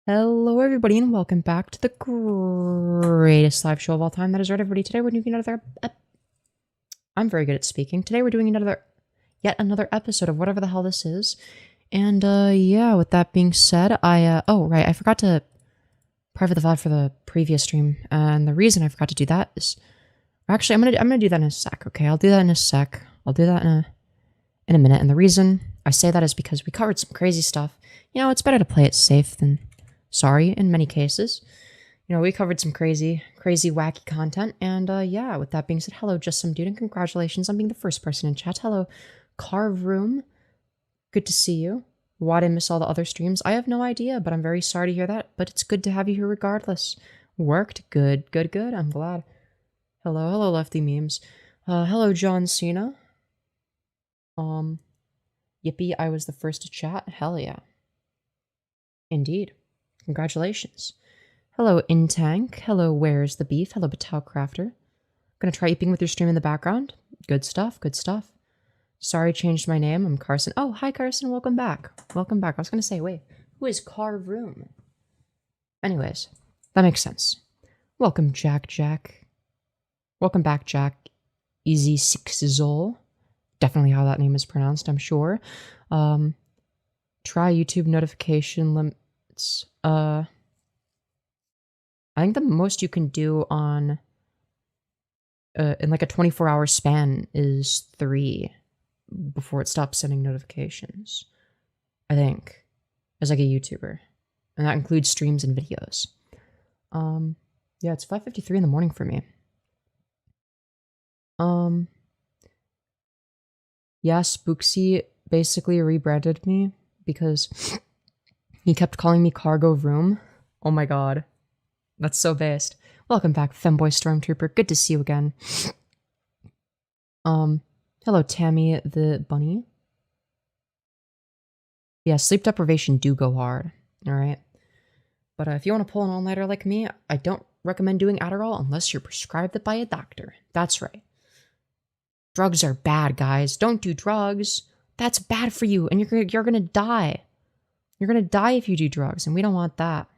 Hello, everybody, and welcome back to the greatest live show of all time. That is right, everybody. Today we're doing another. I'm very good at speaking. Today we're doing yet another episode of whatever the hell this is. And yeah, with that being said, oh right, I forgot to private the VOD for the previous stream, and the reason I forgot to do that is, actually, I'm gonna do that in a sec. Okay, I'll do that in a sec. I'll do that in a minute. And the reason I say that is because we covered some crazy stuff. You know, it's better to play it safe than sorry in many cases. You know, we covered some crazy, wacky content. And yeah, with that being said, hello, Just Some Dude, and congratulations on being the first person in chat. Hello, Carve Room. Good to see you. Why did I miss all the other streams? I have no idea, but I'm very sorry to hear that. But it's good to have you here regardless. Worked. Good. I'm glad. Hello, Lefty Memes. Hello, John Cena. Yippee, I was the first to chat. Hell yeah. Indeed. Congratulations. Hello, Intank. Hello, Where's the Beef? Hello, Batal Crafter. Gonna try eeping with your stream in the background. Good stuff. Sorry, I changed my name. I'm Carson. Oh, hi, Carson. Welcome back. I was gonna say, wait, who is Carve Room? Anyways, that makes sense. Welcome, Jack. Welcome back, Jack. Easy Six Zol. Definitely how that name is pronounced, I'm sure. Try YouTube notification limits. I think the most you can do on in like a 24-hour span is 3 before it stops sending notifications. I think, as like a YouTuber, and that includes streams and videos. Yeah, it's 5:53 in the morning for me. Yeah, Spooksy basically rebranded me because he kept calling me Cargo Room. Oh my god. That's so based. Welcome back, Femboy Stormtrooper. Good to see you again. Hello, Tammy the Bunny. Yeah, sleep deprivation do go hard, alright? But if you want to pull an all-nighter like me, I don't recommend doing Adderall unless you're prescribed it by a doctor. That's right. Drugs are bad, guys. Don't do drugs. That's bad for you, and you're gonna die. You're gonna die if you do drugs, and we don't want that.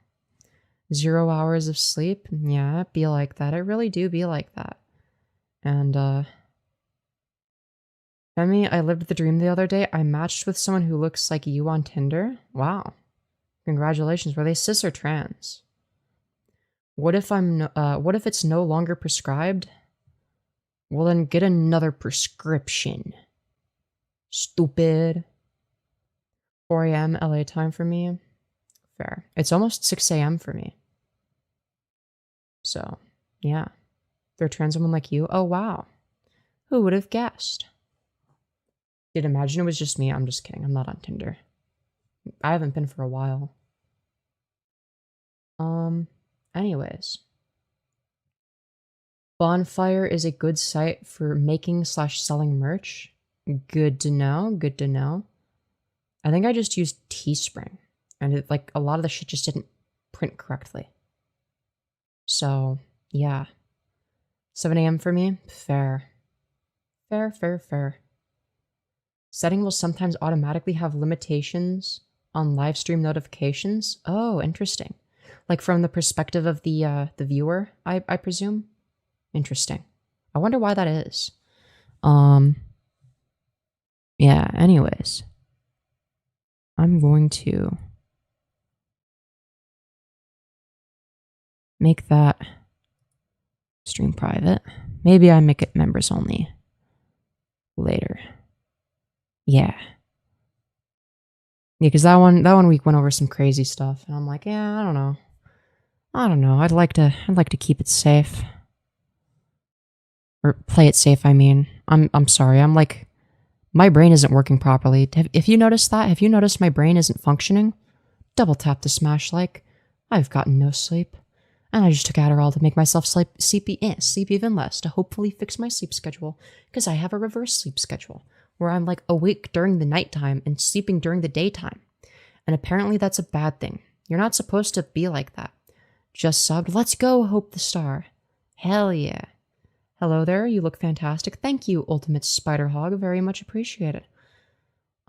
0 hours of sleep? Yeah, it be like that. I really do be like that. And, Femi, I lived the dream the other day. I matched with someone who looks like you on Tinder. Wow. Congratulations. Were they cis or trans? What if it's no longer prescribed? Well, then get another prescription. Stupid. 4 a.m. LA time for me. Fair. It's almost 6 a.m. for me. So, yeah. They're a trans woman like you? Oh, wow. Who would have guessed? Did imagine it was just me? I'm just kidding. I'm not on Tinder. I haven't been for a while. Anyways. Bonfire is a good site for making/selling merch. Good to know. I think I just used Teespring. And it, like, a lot of the shit just didn't print correctly. So, yeah. 7 a.m. for me? Fair. Fair. Setting will sometimes automatically have limitations on live stream notifications. Oh, interesting. Like from the perspective of the viewer, I presume? Interesting. I wonder why that is. Yeah, anyways. I'm going to make that stream private. Maybe I make it members only later. Yeah. Yeah, because that one week went over some crazy stuff, and I'm like, yeah, I don't know. I'd like to keep it safe. Or play it safe, I mean. I'm sorry. I'm like, my brain isn't working properly. If you noticed that? Have you noticed my brain isn't functioning? Double tap to smash like. I've gotten no sleep. And I just took Adderall to make myself sleep even less, to hopefully fix my sleep schedule, because I have a reverse sleep schedule, where I'm like awake during the nighttime and sleeping during the daytime. And apparently that's a bad thing. You're not supposed to be like that. Just subbed. Let's go, Hope the Star. Hell yeah. Hello there, you look fantastic. Thank you, Ultimate Spider Hog. Very much appreciated.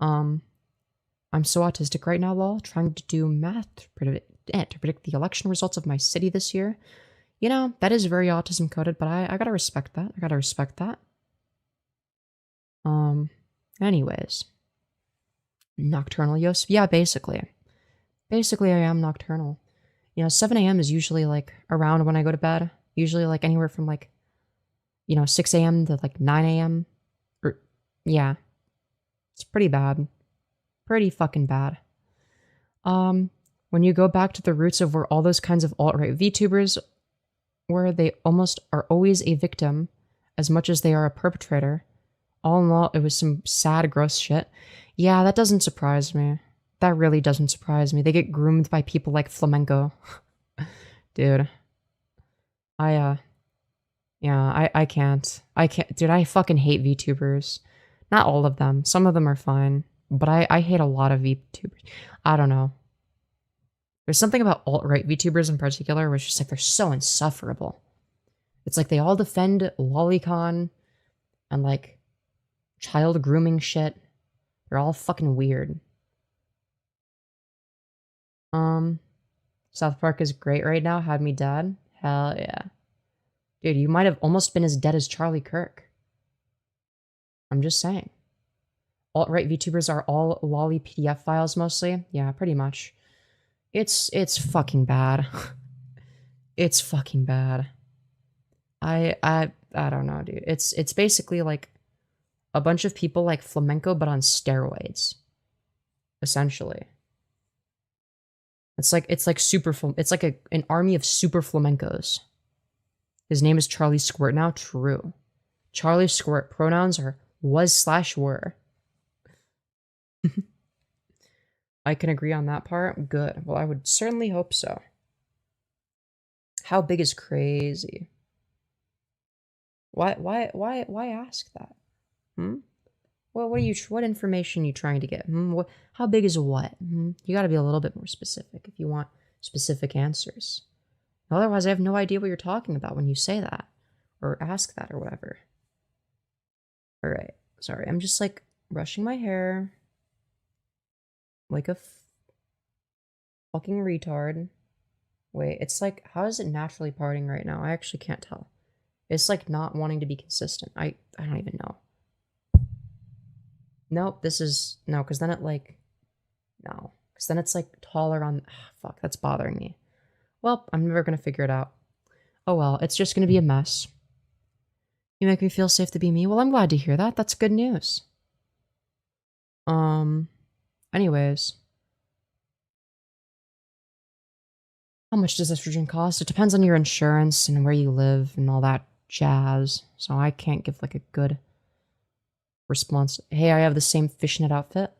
I'm so autistic right now, lol. Trying to do math to predict the election results of my city this year. You know, that is very autism coded, but I gotta respect that. I gotta respect that. Anyways. Nocturnal, Yos? Yeah, basically. Basically, I am nocturnal. You know, 7 a.m. is usually, like, around when I go to bed. Usually, like, anywhere from, like, you know, 6 a.m. to, like, 9 a.m. Or, yeah. It's pretty bad. Pretty fucking bad. When you go back to the roots of where all those kinds of alt-right VTubers were, they almost are always a victim as much as they are a perpetrator. All in all, it was some sad, gross shit. Yeah, that doesn't surprise me. That really doesn't surprise me. They get groomed by people like Flamenco. Dude. I can't. Dude, I fucking hate VTubers. Not all of them. Some of them are fine. But I hate a lot of VTubers. I don't know. There's something about alt-right VTubers in particular where it's just like they're so insufferable. It's like they all defend lolicon and like child grooming shit. They're all fucking weird. South Park is great right now. Had me dead. Hell yeah. Dude, you might have almost been as dead as Charlie Kirk. I'm just saying. Alt-right VTubers are all lolly PDF files mostly. Yeah, pretty much. It's fucking bad. It's fucking bad. I don't know, dude. It's basically like a bunch of people like flamenco but on steroids. Essentially. It's like an army of super flamencos. His name is Charlie Squirt now. True. Charlie Squirt. Pronouns are was/were. I can agree on that part. Good. Well, I would certainly hope so. How big is crazy? Why ask that? Well, what information are you trying to get? How big is what? You got to be a little bit more specific if you want specific answers. Otherwise, I have no idea what you're talking about when you say that or ask that or whatever. All right. Sorry, I'm just like brushing my hair like a fucking retard. Wait, it's like, how is it naturally parting right now? I actually can't tell. It's like not wanting to be consistent. I don't even know. Nope, this is... No, because then it like... No. Because then it's like taller on... fuck, that's bothering me. Well, I'm never going to figure it out. Oh well, it's just going to be a mess. You make me feel safe to be me? Well, I'm glad to hear that. That's good news. Anyways. How much does estrogen cost? It depends on your insurance and where you live and all that jazz. So I can't give like a good response. Hey, I have the same fishnet outfit.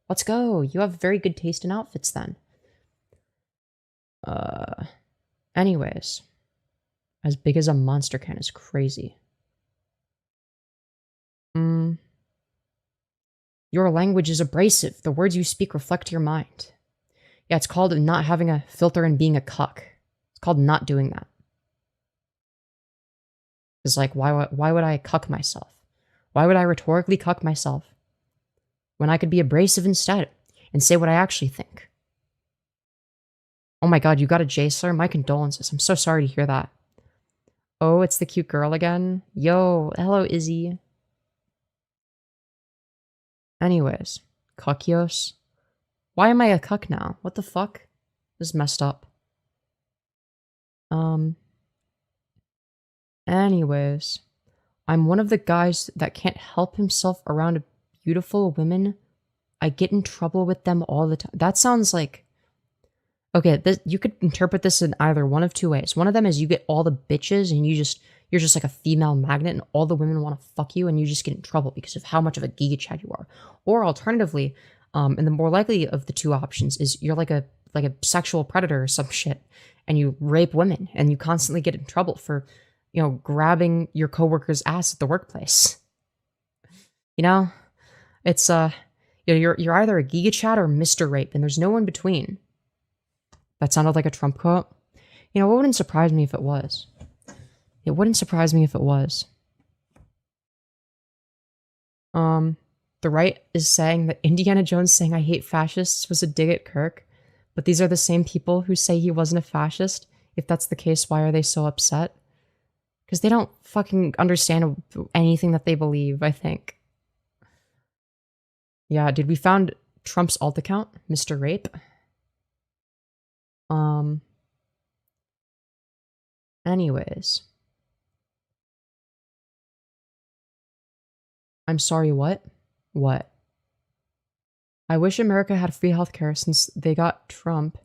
Let's go. You have very good taste in outfits then. Anyways. As big as a monster can is crazy. Your language is abrasive. The words you speak reflect your mind. Yeah, it's called not having a filter and being a cuck. It's called not doing that. It's like, why would I cuck myself? Why would I rhetorically cuck myself when I could be abrasive instead and say what I actually think? Oh my god, you got a J slur? My condolences. I'm so sorry to hear that. Oh, it's the cute girl again? Yo, hello, Izzy. Anyways, cuckios. Why am I a cuck now? What the fuck? This is messed up. Anyways, I'm one of the guys that can't help himself around beautiful women. I get in trouble with them all the time. That sounds like... Okay, you could interpret this in either one of two ways. One of them is you get all the bitches and you're just like a female magnet and all the women want to fuck you and you just get in trouble because of how much of a giga chad you are. Or alternatively, and the more likely of the two options is you're like a sexual predator or some shit and you rape women and you constantly get in trouble for, you know, grabbing your coworker's ass at the workplace. You know? It's you're either a giga chad or Mr. Rape and there's no in between. That sounded like a Trump quote. You know, it wouldn't surprise me if it was. It wouldn't surprise me if it was. The right is saying that Indiana Jones saying I hate fascists was a dig at Kirk, But these are the same people who say he wasn't a fascist. If that's the case, why are they so upset? Because they don't fucking understand anything that they believe, I think. Yeah, dude, we found Trump's alt account, Mr. Rape. Anyways. I'm sorry, what? What? I wish America had free healthcare since they got Trump.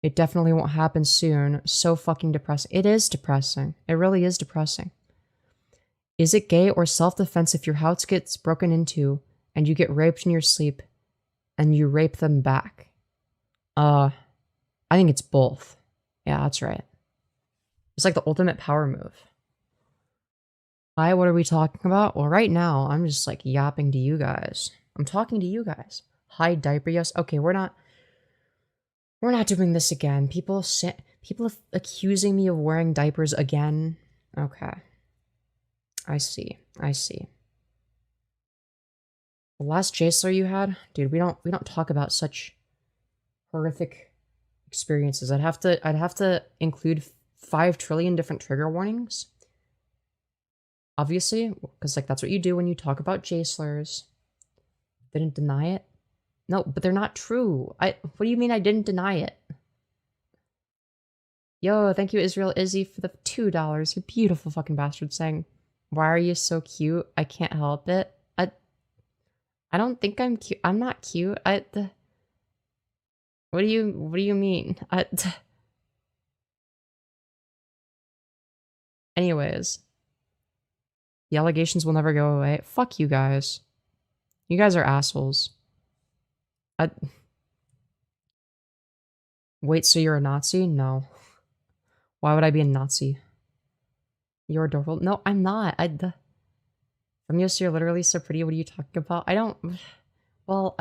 It definitely won't happen soon. So fucking depressing. It is depressing. It really is depressing. Is it gay or self-defense if your house gets broken into and you get raped in your sleep and you rape them back? I think it's both. Yeah, that's right. It's like the ultimate power move. Hi, what are we talking about? Well, right now, I'm just like yapping to you guys. I'm talking to you guys. Hi, diaper, yes. Okay, we're not doing this again. People accusing me of wearing diapers again. Okay. I see. The last J-Slur you had? Dude, we don't talk about such horrific experiences. I'd have to include 5 trillion different trigger warnings. Obviously, because like that's what you do when you talk about J-Slurs. Didn't deny it. No, but they're not true. What do you mean I didn't deny it? Yo, thank you, Israel Izzy, for the $2. You beautiful fucking bastard saying, why are you so cute? I can't help it. I don't think I'm cute. I'm not cute. What do you mean? Anyways. The allegations will never go away. Fuck you guys. You guys are assholes. Wait, so you're a Nazi? No. Why would I be a Nazi? You're adorable. No, I'm not. Femyoz, you're literally so pretty. What are you talking about? I don't... Well,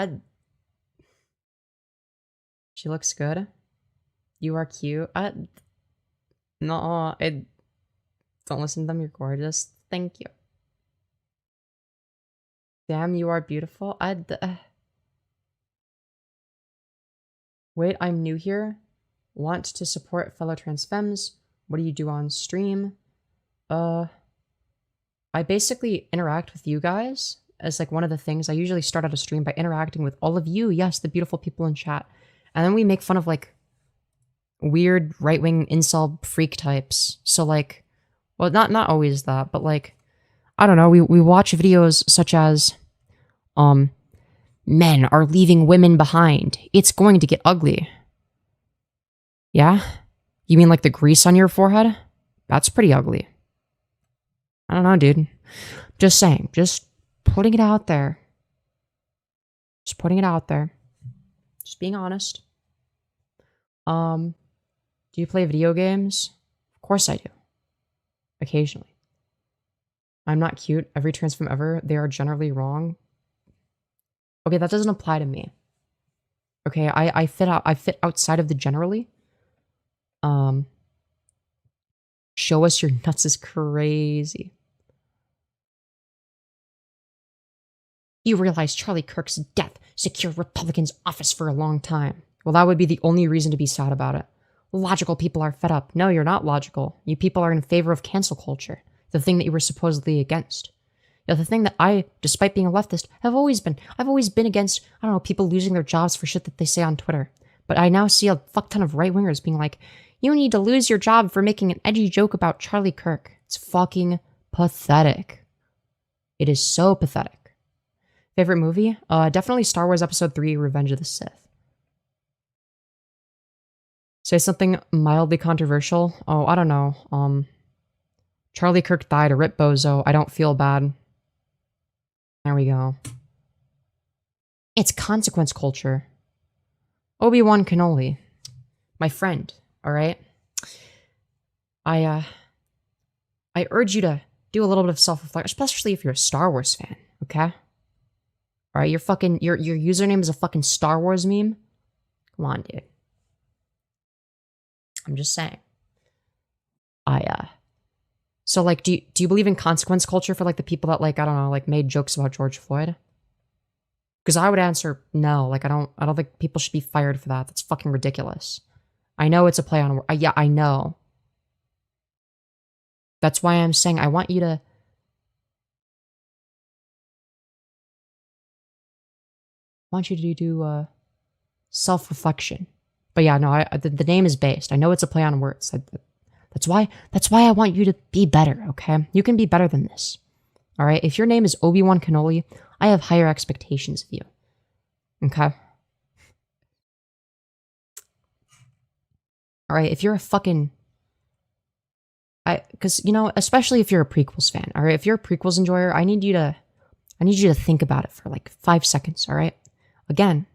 She looks good. You are cute. No, don't listen to them. You're gorgeous. Thank you. Damn, you are beautiful. Wait, I'm new here. Want to support fellow trans femmes. What do you do on stream? I basically interact with you guys as like one of the things. I usually start out a stream by interacting with all of you. Yes, the beautiful people in chat. And then we make fun of like weird right-wing incel freak types. So like, well, not always that, but like, I don't know, we watch videos such as, men are leaving women behind. It's going to get ugly. Yeah? You mean like the grease on your forehead? That's pretty ugly. I don't know, dude. Just saying. Just putting it out there. Just putting it out there. Just being honest. Do you play video games? Of course I do. Occasionally. I'm not cute. Every trans femme ever, they are generally wrong. Okay, that doesn't apply to me. Okay, I fit outside of the generally. Show us your nuts is crazy. You realize Charlie Kirk's death secured Republicans' office for a long time. Well, that would be the only reason to be sad about it. Logical people are fed up. No, you're not logical. You people are in favor of cancel culture. The thing that you were supposedly against. You know, the thing that I, despite being a leftist, I've always been against, I don't know, people losing their jobs for shit that they say on Twitter. But I now see a fuck ton of right-wingers being like, you need to lose your job for making an edgy joke about Charlie Kirk. It's fucking pathetic. It is so pathetic. Favorite movie? Definitely Star Wars Episode 3, Revenge of the Sith. Say something mildly controversial. Oh, I don't know. Charlie Kirk died, a rip bozo. I don't feel bad. There we go. It's consequence culture. Obi-Wan Kenobi. My friend, alright? I urge you to do a little bit of self-reflection, especially if you're a Star Wars fan, okay? Alright, your username is a fucking Star Wars meme? Come on, dude. I'm just saying. So, like, do you believe in consequence culture for, like, the people that, like, I don't know, like, made jokes about George Floyd? Because I would answer no. Like, I don't think people should be fired for that. That's fucking ridiculous. I know it's a play on word. Yeah, I know. That's why I'm saying I want you to do self-reflection. But yeah, no, the name is based. I know it's a play on words. That's why I want you to be better, okay? You can be better than this. All right? If your name is Obi-Wan Kenobi, I have higher expectations of you. Okay? All right, if you're a fucking because especially if you're a prequels fan, all right? If you're a prequels enjoyer, I need you to think about it for like 5 seconds, all right? Again,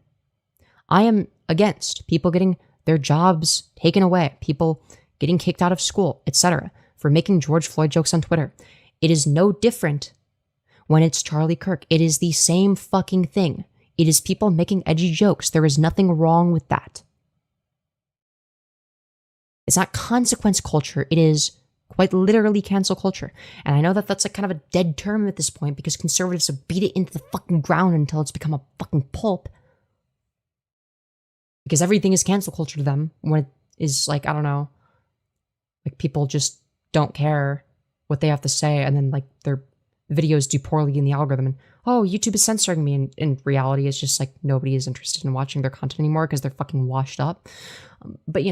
I am against people getting their jobs taken away, people getting kicked out of school, etc., for making George Floyd jokes on Twitter. It is no different when it's Charlie Kirk. It is the same fucking thing. It is people making edgy jokes. There is nothing wrong with that. It's not consequence culture. It is quite literally cancel culture. And I know that that's like kind of a dead term at this point because conservatives have beat it into the fucking ground until it's become a fucking pulp. Because everything is cancel culture to them when it is like, I don't know, like people just don't care what they have to say and then like their videos do poorly in the algorithm and, oh, YouTube is censoring me. And in reality, it's just like nobody is interested in watching their content anymore because they're fucking washed up. But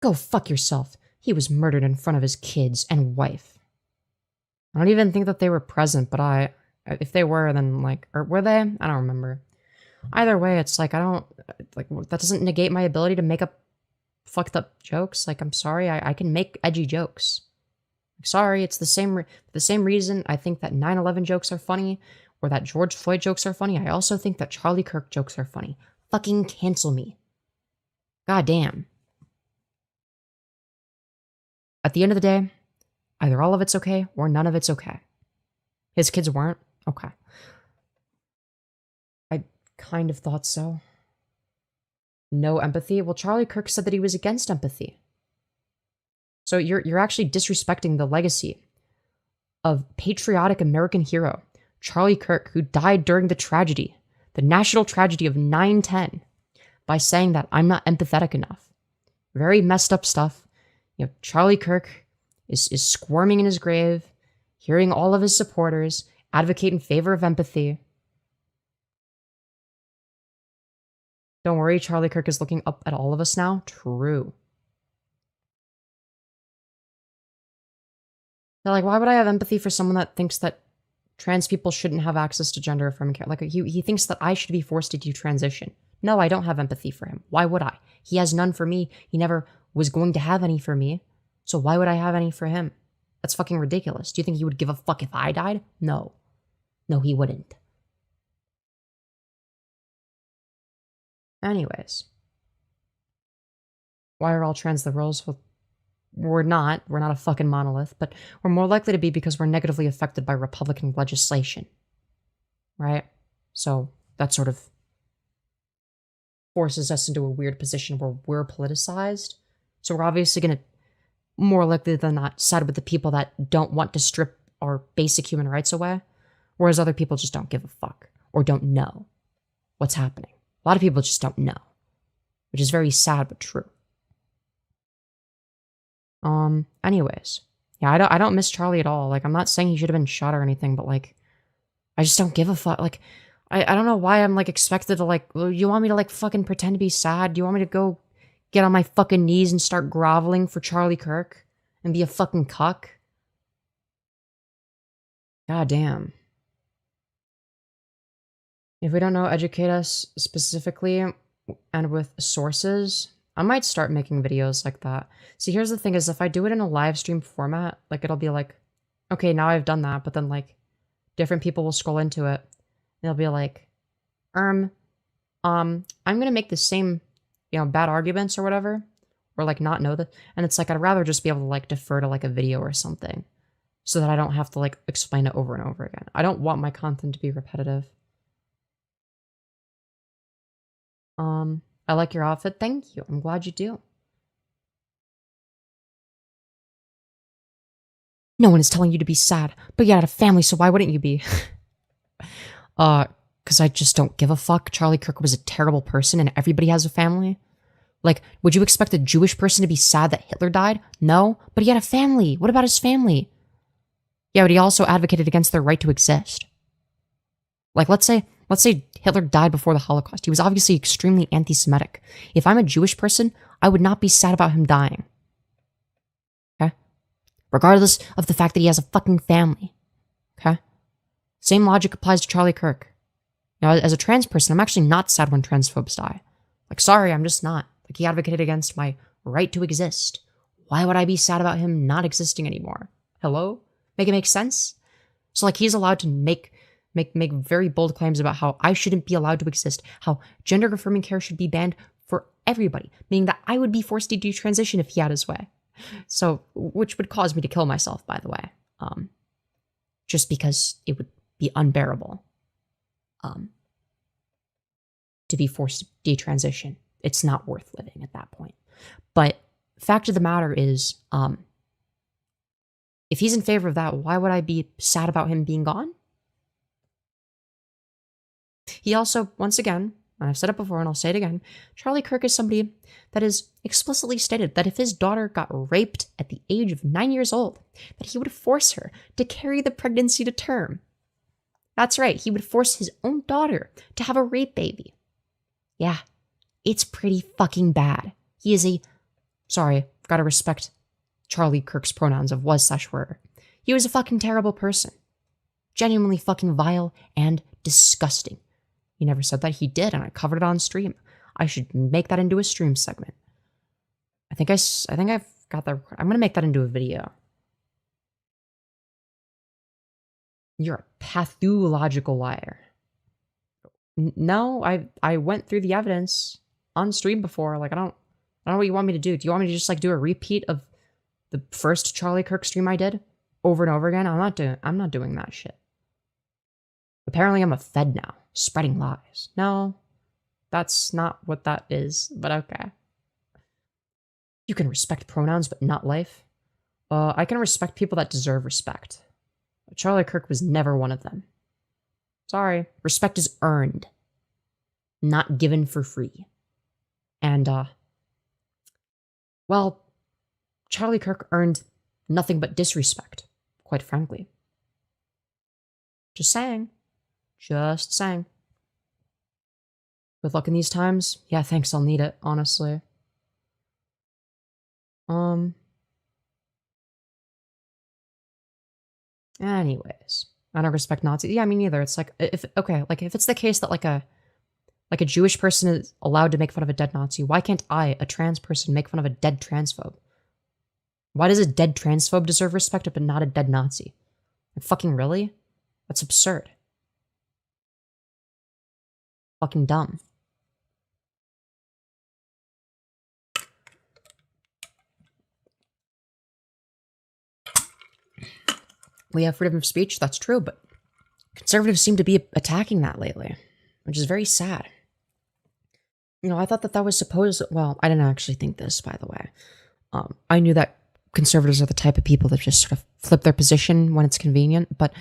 go fuck yourself. He was murdered in front of his kids and wife. I don't even think that they were present, but if they were, then like, or were they? I don't remember. Either way, it's like, that doesn't negate my ability to make up fucked up jokes. Like, I'm sorry, I can make edgy jokes. Sorry, it's the same reason I think that 9/11 jokes are funny or that George Floyd jokes are funny. I also think that Charlie Kirk jokes are funny. Fucking cancel me. God damn. At the end of the day, either all of it's okay or none of it's okay. His kids weren't? Okay. I kind of thought so. No empathy? Well, Charlie Kirk said that he was against empathy. So you're actually disrespecting the legacy of patriotic American hero Charlie Kirk, who died during the tragedy, the national tragedy of 9/10, by saying that I'm not empathetic enough. Very messed up stuff. Charlie Kirk is squirming in his grave, hearing all of his supporters advocate in favor of empathy. Don't worry, Charlie Kirk is looking up at all of us now. True. They're like, why would I have empathy for someone that thinks that trans people shouldn't have access to gender affirming care? Like, he thinks that I should be forced to detransition. No, I don't have empathy for him. Why would I? He has none for me. He never was going to have any for me. So why would I have any for him? That's fucking ridiculous. Do you think he would give a fuck if I died? No. No, he wouldn't. Anyways. Why are all trans liberals? Well, we're not. We're not a fucking monolith, but we're more likely to be because we're negatively affected by Republican legislation. Right? So that sort of forces us into a weird position where we're politicized. So we're obviously going to, more likely than not, side with the people that don't want to strip our basic human rights away, whereas other people just don't give a fuck or don't know what's happening. A lot of people just don't know, which is very sad but true. Anyways, yeah, I don't miss Charlie at all. Like, I'm not saying he should have been shot or anything, but like, I just don't give a fuck. Like, I don't know why I'm like expected to like, you want me to like fucking pretend to be sad? Do you want me to go get on my fucking knees and start groveling for Charlie Kirk and be a fucking cuck? God damn. If we don't know, educate us specifically and with sources. I might start making videos like that. See, here's the thing is if I do it in a live stream format, like it'll be like, okay, now I've done that, but then like different people will scroll into it and they'll be like, I'm gonna make the same, bad arguments or whatever, or like not know that. And it's like, I'd rather just be able to like defer to like a video or something so that I don't have to like explain it over and over again. I don't want my content to be repetitive. I like your outfit. Thank you. I'm glad you do. No one is telling you to be sad, but you had a family, so why wouldn't you be? Because I just don't give a fuck. Charlie Kirk was a terrible person and everybody has a family. Like, would you expect a Jewish person to be sad that Hitler died? No, but he had a family. What about his family? Yeah, but he also advocated against their right to exist. Like, let's say Hitler died before the Holocaust. He was obviously extremely anti-Semitic. If I'm a Jewish person, I would not be sad about him dying. Okay? Regardless of the fact that he has a fucking family. Okay? Same logic applies to Charlie Kirk. Now, as a trans person, I'm actually not sad when transphobes die. Like, sorry, I'm just not. Like, he advocated against my right to exist. Why would I be sad about him not existing anymore? Hello? Make it make sense? So, like, he's allowed to make very bold claims about how I shouldn't be allowed to exist, how gender-affirming care should be banned for everybody, meaning that I would be forced to detransition if he had his way. So, which would cause me to kill myself, by the way. Just because it would be unbearable. To be forced to detransition. It's not worth living at that point. But fact of the matter is, if he's in favor of that, why would I be sad about him being gone? He also, once again, and I've said it before and I'll say it again, Charlie Kirk is somebody that has explicitly stated that if his daughter got raped at the age of 9 years old, that he would force her to carry the pregnancy to term. That's right, he would force his own daughter to have a rape baby. Yeah, it's pretty fucking bad. He is sorry, gotta respect Charlie Kirk's pronouns of was/were. He was a fucking terrible person. Genuinely fucking vile and disgusting. He never said that. He did, and I covered it on stream. I should make that into a stream segment. I think I've got that. I'm gonna make that into a video. You're a pathological liar. No, I went through the evidence on stream before. Like, I don't know what you want me to do. Do you want me to just like do a repeat of the first Charlie Kirk stream I did over and over again? I'm not doing that shit. Apparently I'm a fed now, spreading lies. No, that's not what that is, but okay. You can respect pronouns, but not life. I can respect people that deserve respect. Charlie Kirk was never one of them. Sorry. Respect is earned, not given for free. And, well, Charlie Kirk earned nothing but disrespect, quite frankly. Just saying. Just saying. Good luck in these times. Yeah, thanks, I'll need it, honestly. Anyways. I don't respect Nazis. Yeah, me neither. It's like, if it's the case that like a Jewish person is allowed to make fun of a dead Nazi, why can't I, a trans person, make fun of a dead transphobe? Why does a dead transphobe deserve respect but not a dead Nazi? Like, fucking really? That's absurd. Fucking dumb. We have freedom of speech, that's true, but conservatives seem to be attacking that lately, which is very sad. You know, I thought that was supposed... Well, I didn't actually think this, by the way. I knew that conservatives are the type of people that just sort of flip their position when it's convenient, but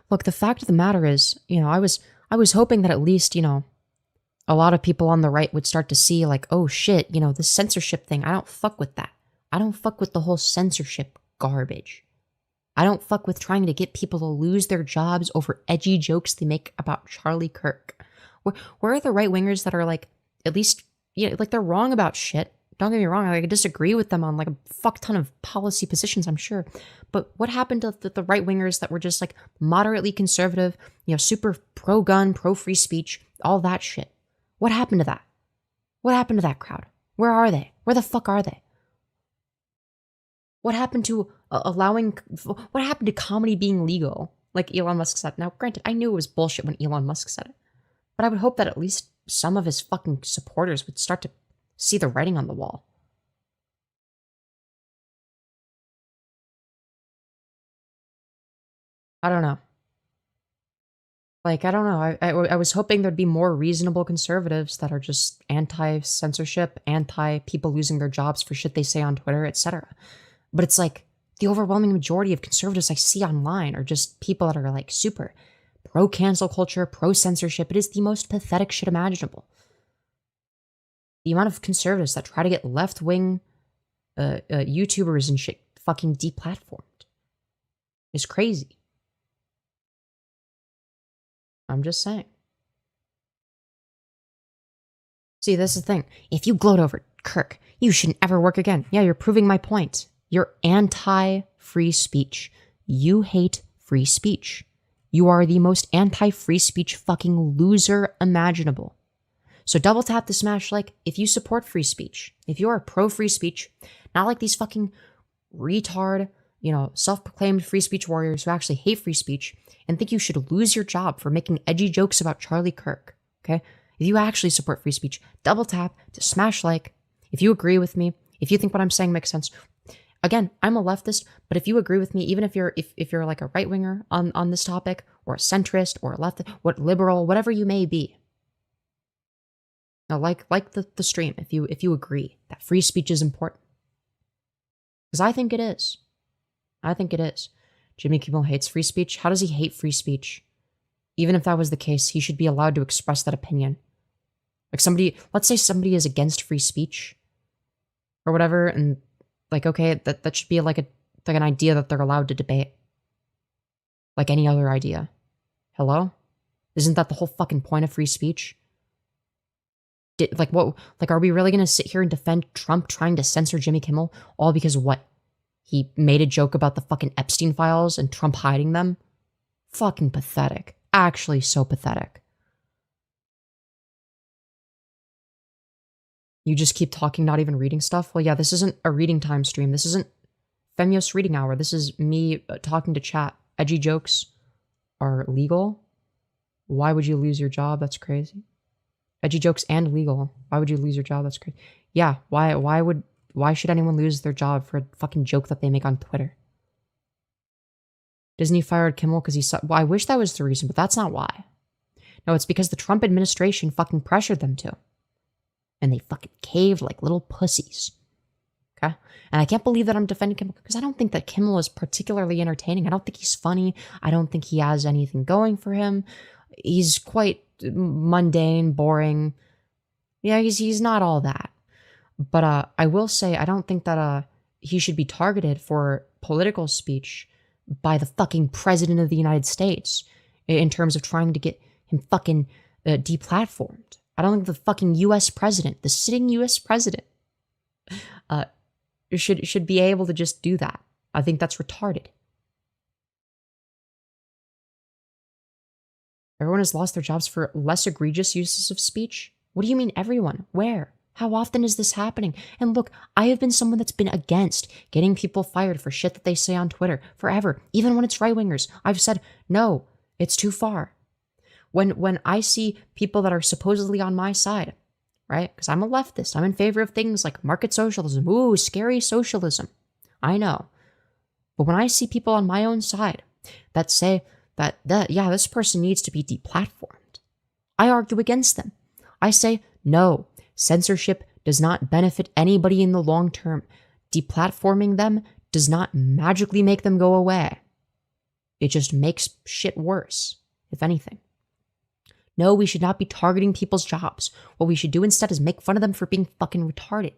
look, the fact of the matter is, you know, I was hoping that at least, you know, a lot of people on the right would start to see, like, oh shit, you know, this censorship thing, I don't fuck with that. I don't fuck with the whole censorship garbage. I don't fuck with trying to get people to lose their jobs over edgy jokes they make about Charlie Kirk. Where are the right-wingers that are like, at least, you know, like they're wrong about shit. Don't get me wrong, I disagree with them on like a fuck ton of policy positions, I'm sure. But what happened to the right-wingers that were just like moderately conservative, you know, super pro-gun, pro-free speech, all that shit? What happened to that? What happened to that crowd? Where are they? Where the fuck are they? What happened to what happened to comedy being legal? Like Elon Musk said. Now, granted, I knew it was bullshit when Elon Musk said it. But I would hope that at least some of his fucking supporters would start to see the writing on the wall. I don't know. Like, I don't know. I was hoping there'd be more reasonable conservatives that are just anti-censorship, anti-people losing their jobs for shit they say on Twitter, etc. But it's like, The overwhelming majority of conservatives I see online are just people that are like super pro cancel culture, pro censorship. It is the most pathetic shit imaginable. The amount of conservatives that try to get left wing YouTubers and shit fucking deplatformed is crazy. I'm just saying. See, this is the thing. If you gloat over Kirk, you shouldn't ever work again. Yeah, you're proving my point. You're anti-free speech. You hate free speech. You are the most anti-free speech fucking loser imaginable. So double tap the smash like if you support free speech. If you are pro-free speech, not like these fucking retard, self-proclaimed free speech warriors who actually hate free speech and think you should lose your job for making edgy jokes about Charlie Kirk, okay? If you actually support free speech, double tap to smash like. If you agree with me, if you think what I'm saying makes sense. Again, I'm a leftist, but if you agree with me, even if you're like a right winger on this topic, or a centrist, or a left, liberal, whatever you may be, now like the stream, if you agree that free speech is important, because I think it is. I think it is. Jimmy Kimmel hates free speech. How does he hate free speech? Even if that was the case, he should be allowed to express that opinion. Like let's say somebody is against free speech or whatever, and like, okay, that should be like an idea that they're allowed to debate. Like any other idea. Hello? Isn't that the whole fucking point of free speech? Are we really gonna sit here and defend Trump trying to censor Jimmy Kimmel all because what? He made a joke about the fucking Epstein files and Trump hiding them? Fucking pathetic. Actually so pathetic. You just keep talking, not even reading stuff? Well, yeah, this isn't a reading time stream. This isn't Femyoz reading hour. This is me talking to chat. Edgy jokes are legal. Why would you lose your job? That's crazy. Edgy jokes and legal. Why would you lose your job? That's crazy. Yeah, why should anyone lose their job for a fucking joke that they make on Twitter? Disney fired Kimmel because he saw... Well, I wish that was the reason, but that's not why. No, it's because the Trump administration fucking pressured them to. And they fucking caved like little pussies. Okay? And I can't believe that I'm defending Kimmel because I don't think that Kimmel is particularly entertaining. I don't think he's funny. I don't think he has anything going for him. He's quite mundane, boring. Yeah, he's not all that. But I will say I don't think that he should be targeted for political speech by the fucking president of the United States in terms of trying to get him fucking deplatformed. I don't think the fucking U.S. president, the sitting U.S. president, should be able to just do that. I think that's retarded. Everyone has lost their jobs for less egregious uses of speech? What do you mean everyone? Where? How often is this happening? And look, I have been someone that's been against getting people fired for shit that they say on Twitter forever. Even when it's right-wingers, I've said, no, it's too far. When I see people that are supposedly on my side, right? Because I'm a leftist. I'm in favor of things like market socialism. Ooh, scary socialism. I know. But when I see people on my own side that say that yeah, this person needs to be deplatformed, I argue against them. I say, no, censorship does not benefit anybody in the long term. Deplatforming them does not magically make them go away. It just makes shit worse, if anything. No, we should not be targeting people's jobs. What we should do instead is make fun of them for being fucking retarded.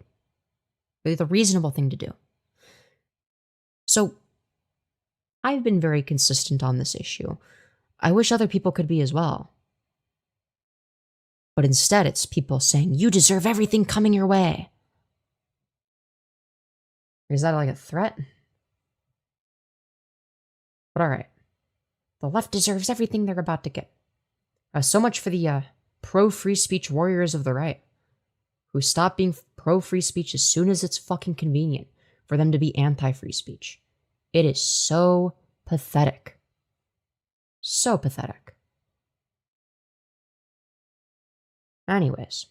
It's the reasonable thing to do. So, I've been very consistent on this issue. I wish other people could be as well. But instead, it's people saying, you deserve everything coming your way. Is that like a threat? But all right. The left deserves everything they're about to get. So much for the pro-free speech warriors of the right, who stop being pro-free speech as soon as it's fucking convenient for them to be anti-free speech. It is so pathetic. So pathetic. Anyways.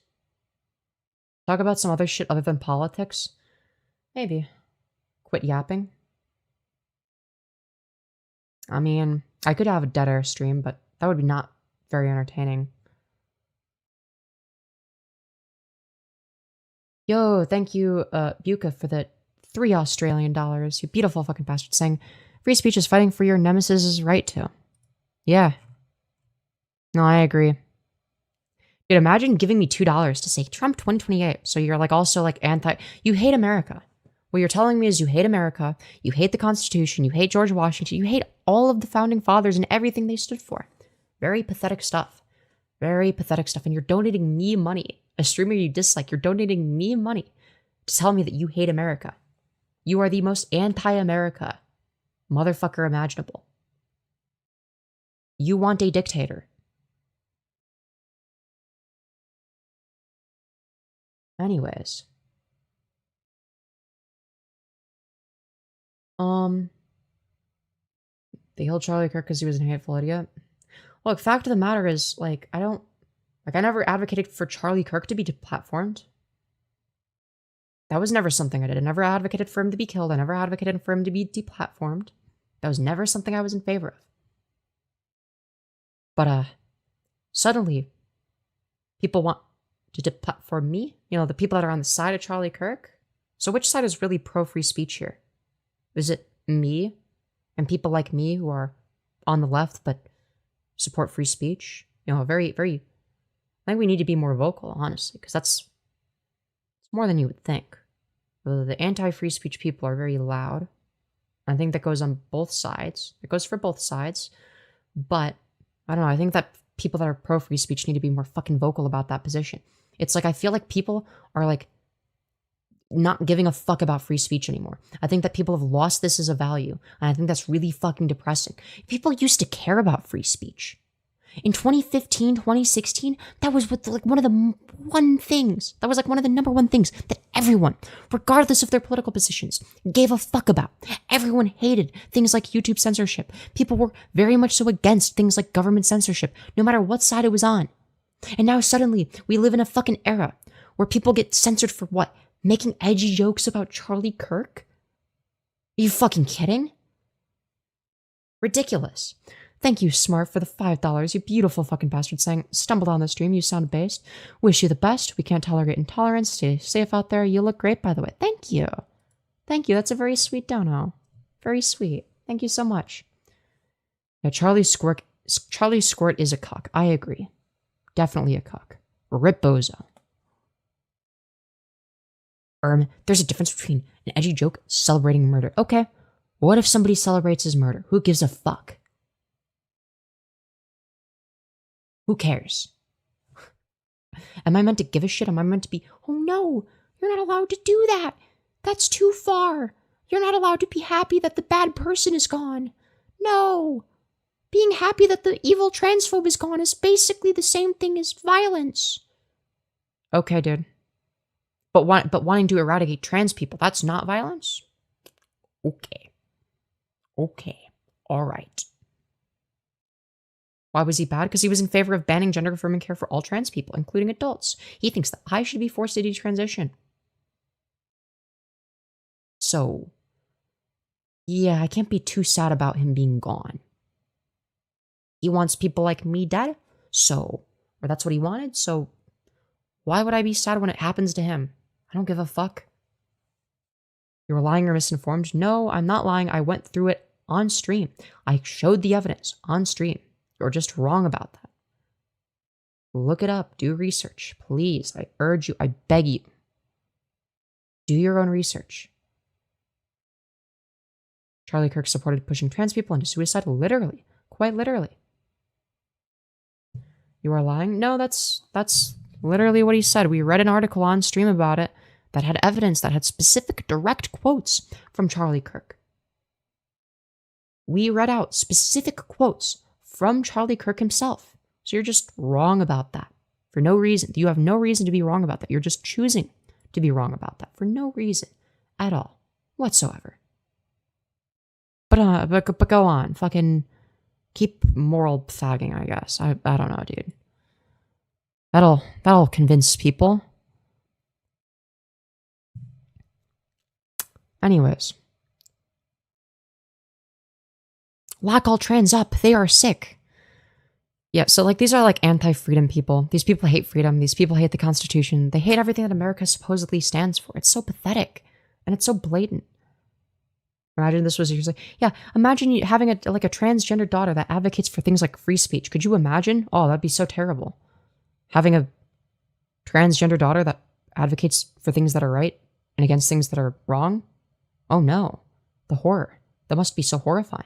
Talk about some other shit other than politics? Maybe. Quit yapping? I mean, I could have a dead air stream, but that would be not very entertaining. Yo, thank you, Buka, for the $3 Australian, you beautiful fucking bastard, saying, free speech is fighting for your nemesis's right to. Yeah. No, I agree. Dude, imagine giving me $2 to say Trump 2028. So you're like also like you hate America. What you're telling me is you hate America, you hate the Constitution, you hate George Washington, you hate all of the founding fathers and everything they stood for. Very pathetic stuff. Very pathetic stuff. And you're donating me money. A streamer you dislike, you're donating me money to tell me that you hate America. You are the most anti-America motherfucker imaginable. You want a dictator. Anyways. They killed Charlie Kirk because he was an hateful idiot. Look, fact of the matter is, like, I never advocated for Charlie Kirk to be deplatformed. That was never something I did. I never advocated for him to be killed. I never advocated for him to be deplatformed. That was never something I was in favor of. But, suddenly, people want to deplatform me? You know, the people that are on the side of Charlie Kirk? So which side is really pro-free speech here? Is it me and people like me who are on the left but support free speech? You know, very, very... I think we need to be more vocal, honestly, because it's more than you would think. The anti-free speech people are very loud. I think that goes on both sides. It goes for both sides. But, I don't know, I think that people that are pro-free speech need to be more fucking vocal about that position. It's like, I feel like people are like, not giving a fuck about free speech anymore. I think that people have lost this as a value, and I think that's really fucking depressing. People used to care about free speech. In 2015, 2016, that was one of the number one things that everyone, regardless of their political positions, gave a fuck about. Everyone hated things like YouTube censorship. People were very much so against things like government censorship, no matter what side it was on. And now suddenly, we live in a fucking era where people get censored for what? Making edgy jokes about Charlie Kirk? Are you fucking kidding? Ridiculous. Thank you, Smart, for the $5. You beautiful fucking bastard, saying, stumbled on the stream, you sound based. Wish you the best. We can't tolerate intolerance. Stay safe out there. You look great, by the way. Thank you. Thank you. That's a very sweet dono. Very sweet. Thank you so much. Yeah, Charlie Squirt is a cuck. I agree. Definitely a cuck. Rip bozo. There's a difference between an edgy joke celebrating murder. Okay, what if somebody celebrates his murder? Who gives a fuck? Who cares? Am I meant to give a shit? Am I meant to be, oh no, you're not allowed to do that. That's too far. You're not allowed to be happy that the bad person is gone. No. Being happy that the evil transphobe is gone is basically the same thing as violence. Okay, dude. But wanting to eradicate trans people, that's not violence? Okay. Okay. All right. Why was he bad? Because he was in favor of banning gender-affirming care for all trans people, including adults. He thinks that I should be forced to detransition. So, yeah, I can't be too sad about him being gone. He wants people like me dead, or that's what he wanted, so why would I be sad when it happens to him? I don't give a fuck. You're lying or misinformed? No, I'm not lying. I went through it on stream. I showed the evidence on stream. You're just wrong about that. Look it up. Do research. Please, I urge you. I beg you. Do your own research. Charlie Kirk supported pushing trans people into suicide, literally. Quite literally. You are lying? No, that's literally what he said. We read an article on stream about it that had evidence, that had specific direct quotes from Charlie Kirk. We read out specific quotes from Charlie Kirk himself. So you're just wrong about that for no reason. You have no reason to be wrong about that. You're just choosing to be wrong about that for no reason at all whatsoever. But go on. Fucking keep moral fagging, I guess. I don't know, dude. That'll convince people. Anyways. Lock all trans up. They are sick. Yeah, so like these are like anti-freedom people. These people hate freedom. These people hate the Constitution. They hate everything that America supposedly stands for. It's so pathetic. And it's so blatant. Imagine this was usually, yeah, imagine you having a transgender daughter that advocates for things like free speech. Could you imagine? Oh, that'd be so terrible. Having a transgender daughter that advocates for things that are right and against things that are wrong? Oh no, the horror. That must be so horrifying.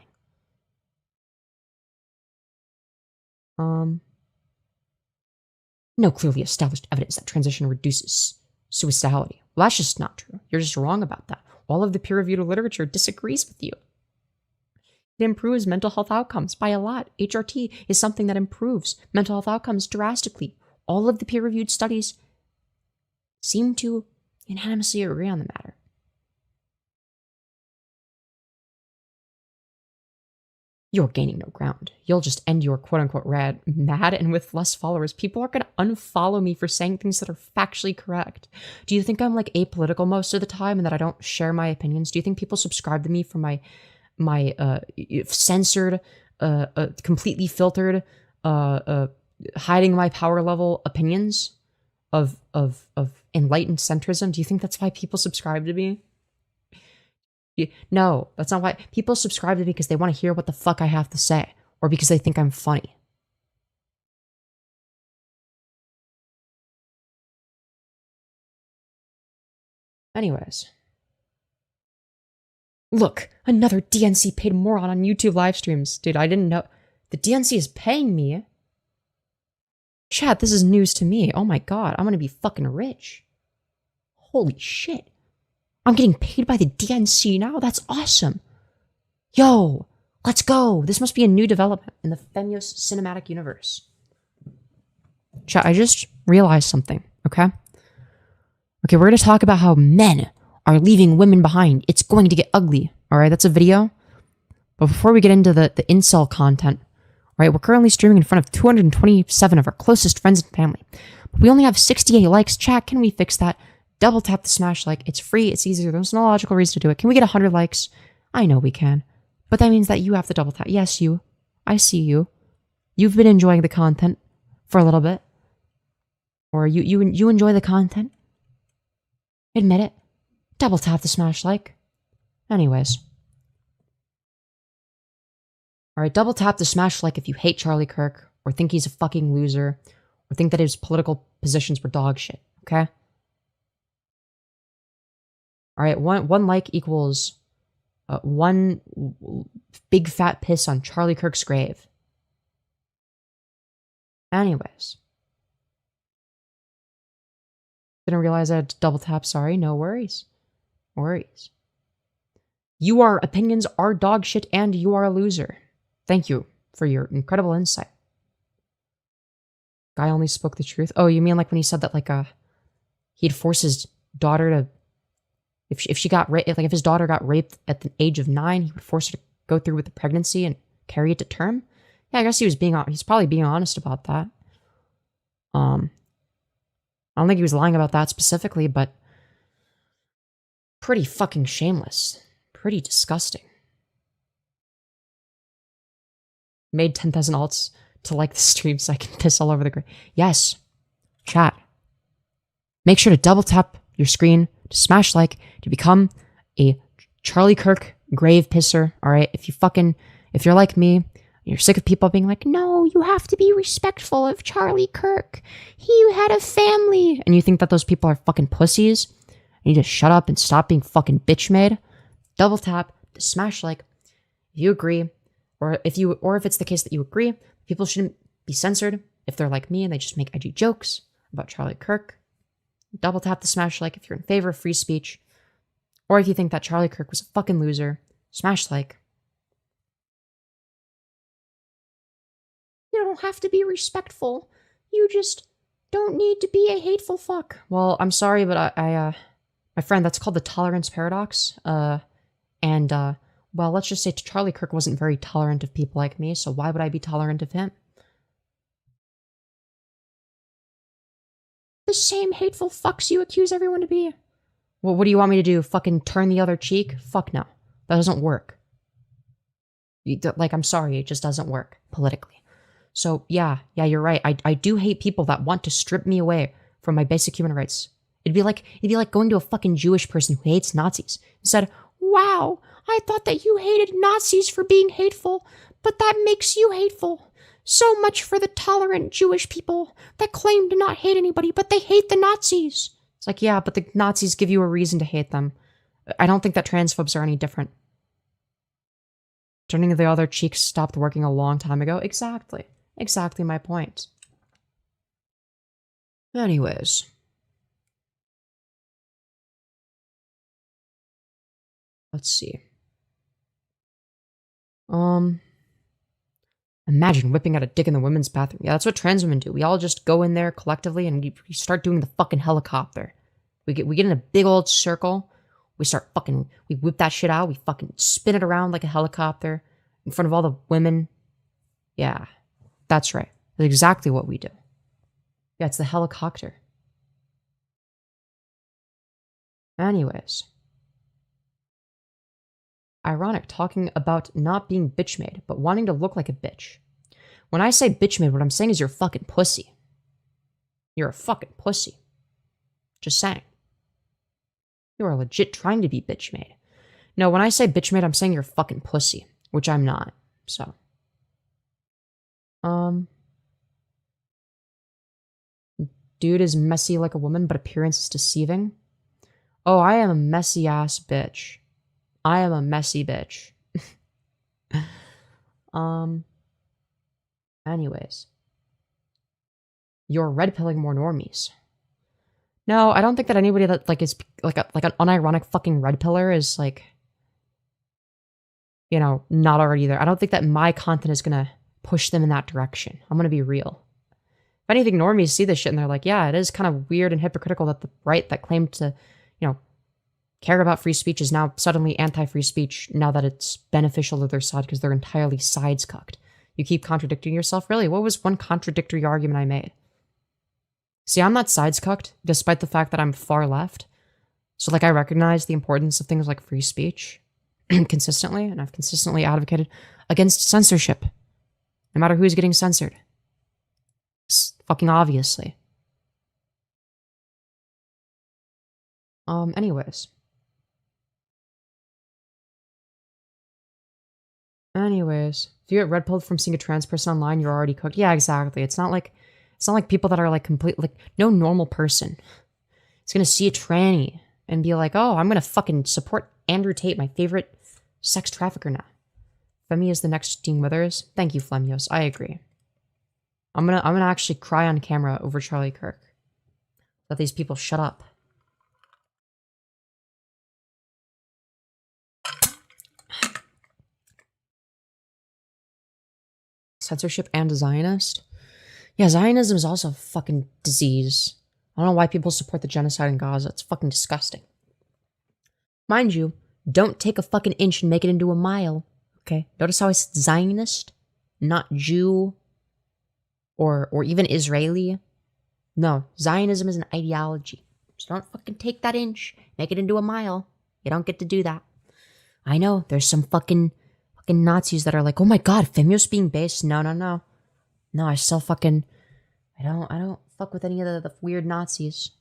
No clearly established evidence that transition reduces suicidality. Well, that's just not true. You're just wrong about that. All of the peer-reviewed literature disagrees with you. It improves mental health outcomes by a lot. HRT is something that improves mental health outcomes drastically. All of the peer-reviewed studies seem to unanimously agree on the matter. You're gaining no ground. You'll just end your quote-unquote mad and with less followers. People are going to unfollow me for saying things that are factually correct. Do you think I'm like apolitical most of the time and that I don't share my opinions? Do you think people subscribe to me for my censored, completely filtered, hiding my power level opinions of enlightened centrism? Do you think that's why people subscribe to me? No, that's not why. People subscribe to me because they want to hear what the fuck I have to say, or because they think I'm funny. Anyways. Look, another DNC paid moron on YouTube live streams. Dude, I didn't know. The DNC is paying me. Chat, this is news to me. Oh my god, I'm gonna be fucking rich. Holy shit. I'm getting paid by the DNC now? That's awesome. Yo, let's go. This must be a new development in the Femyoz cinematic universe. Chat, I just realized something, okay? Okay, we're going to talk about how men are leaving women behind. It's going to get ugly, all right? That's a video. But before we get into the incel content, all right, we're currently streaming in front of 227 of our closest friends and family. But we only have 68 likes. Chat, can we fix that? Double tap the smash like. It's free. It's easier. There's no logical reason to do it. Can we get 100 likes? I know we can. But that means that you have to double tap. Yes, you. I see you. You've been enjoying the content for a little bit. Or you enjoy the content. Admit it. Double tap the smash like. Anyways. Alright, double tap the smash like if you hate Charlie Kirk, or think he's a fucking loser, or think that his political positions were dog shit. Okay? All right, one like equals one big fat piss on Charlie Kirk's grave. Anyways. Didn't realize I had to double tap. Sorry, no worries. No worries. Your opinions are dog shit and you are a loser. Thank you for your incredible insight. Guy only spoke the truth. Oh, you mean like when he said that like he'd force his daughter to, if she got raped, like if his daughter got raped at the age of 9, he would force her to go through with the pregnancy and carry it to term? Yeah, I guess he's probably being honest about that. I don't think he was lying about that specifically, but pretty fucking shameless. Pretty disgusting. Made 10,000 alts to like the stream so I can piss all over the grave. Yes. Chat. Make sure to double tap your screen to smash like to become a Charlie Kirk grave pisser. All right. If you're like me, you're sick of people being like, no, you have to be respectful of Charlie Kirk. He had a family. And you think that those people are fucking pussies? You need to shut up and stop being fucking bitch made. Double tap to smash like if you agree, or if it's the case that you agree, people shouldn't be censored if they're like me and they just make edgy jokes about Charlie Kirk. Double tap the smash like if you're in favor of free speech, or if you think that Charlie Kirk was a fucking loser, smash like. You don't have to be respectful. You just don't need to be a hateful fuck. Well, I'm sorry, but I my friend, that's called the tolerance paradox. Well, let's just say Charlie Kirk wasn't very tolerant of people like me, so why would I be tolerant of him? The same hateful fucks you accuse everyone to be. Well, what do you want me to do? Fucking turn the other cheek? Fuck no. That doesn't work. I'm sorry, it just doesn't work politically. So, yeah, you're right. I do hate people that want to strip me away from my basic human rights It'd be like going to a fucking Jewish person who hates Nazis and said, "Wow, I thought that you hated Nazis for being hateful, but that makes you hateful. So much for the tolerant Jewish people that claim to not hate anybody, but they hate the Nazis." It's like, yeah, but the Nazis give you a reason to hate them. I don't think that transphobes are any different. Turning the other cheek stopped working a long time ago. Exactly. Exactly my point. Anyways. Let's see. Imagine whipping out a dick in the women's bathroom. Yeah, that's what trans women do. We all just go in there collectively and we start doing the fucking helicopter. We get in a big old circle. We whip that shit out. We fucking spin it around like a helicopter in front of all the women. Yeah, that's right. That's exactly what we do. Yeah, it's the helicopter. Anyways. Ironic, talking about not being bitch made, but wanting to look like a bitch. When I say bitch made, what I'm saying is you're fucking pussy. You're a fucking pussy. Just saying. You are legit trying to be bitch made. No, when I say bitch made, I'm saying you're a fucking pussy, which I'm not. So. Dude is messy like a woman, but appearance is deceiving. Oh, I am a messy ass bitch. I am a messy bitch. Anyways. You're red pilling more normies. No, I don't think that anybody that is like an unironic fucking red pillar is like, you know, not already there. I don't think that my content is gonna push them in that direction. I'm gonna be real. If anything, normies see this shit and they're like, yeah, it is kind of weird and hypocritical that the right that claimed to, you know, care about free speech is now suddenly anti-free speech now that it's beneficial to their side because they're entirely sides cucked. You keep contradicting yourself? Really? What was one contradictory argument I made? See, I'm not sides cucked, despite the fact that I'm far left. So, like, I recognize the importance of things like free speech consistently, and I've consistently advocated against censorship, no matter who's getting censored. Fucking obviously. Anyways. If you get red pilled from seeing a trans person online, you're already cooked. Yeah, exactly. It's not like people that are like no normal person is gonna see a tranny and be like, oh, I'm gonna fucking support Andrew Tate, my favorite sex trafficker now. Femi is the next Dean Withers. Thank you, Femyoz. I agree. I'm gonna actually cry on camera over Charlie Kirk. Let these people shut up. Censorship and Zionist? Yeah, Zionism is also a fucking disease. I don't know why people support the genocide in Gaza. It's fucking disgusting. Mind you, don't take a fucking inch and make it into a mile. Okay? Notice how I said Zionist, not Jew, or even Israeli. No, Zionism is an ideology. So don't fucking take that inch, make it into a mile. You don't get to do that. I know, there's some fucking Nazis that are like, oh my god, Femyoz being based. No. No, I still fucking I don't fuck with any of the weird Nazis.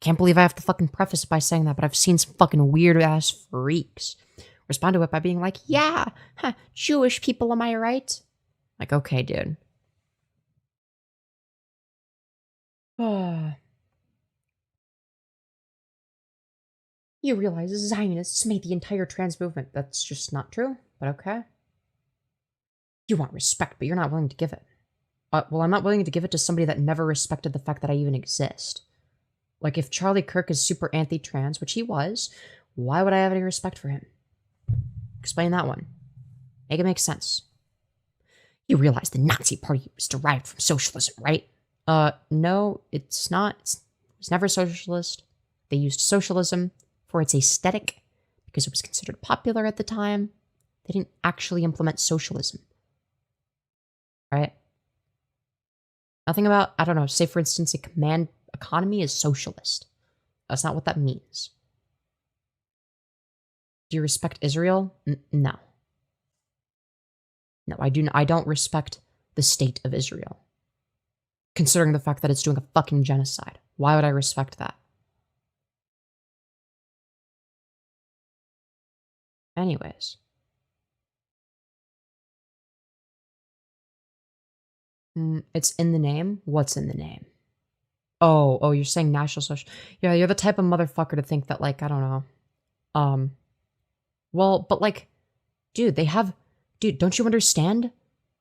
Can't believe I have to fucking preface it by saying that, but I've seen some fucking weird ass freaks respond to it by being like, yeah, Jewish people, am I right? Like, okay, dude. You realize Zionists made the entire trans movement. That's just not true, but okay. You want respect, but you're not willing to give it. Well, I'm not willing to give it to somebody that never respected the fact that I even exist. Like, if Charlie Kirk is super anti-trans, which he was, why would I have any respect for him? Explain that one. Make it make sense. You realize the Nazi Party was derived from socialism, right? No, it's not. It was never socialist. They used socialism for its aesthetic because it was considered popular at the time. They didn't actually implement socialism. Right? Nothing about, I don't know, say for instance, a command economy is socialist. That's not what that means. Do you respect Israel? No. No, I do. I don't respect the state of Israel. Considering the fact that it's doing a fucking genocide. Why would I respect that? anyways. It's in the name? What's in the name? Oh, you're saying National Social... Yeah, you're the type of motherfucker to think that, like, I don't know. Well, but, like, dude, they have... Dude, don't you understand?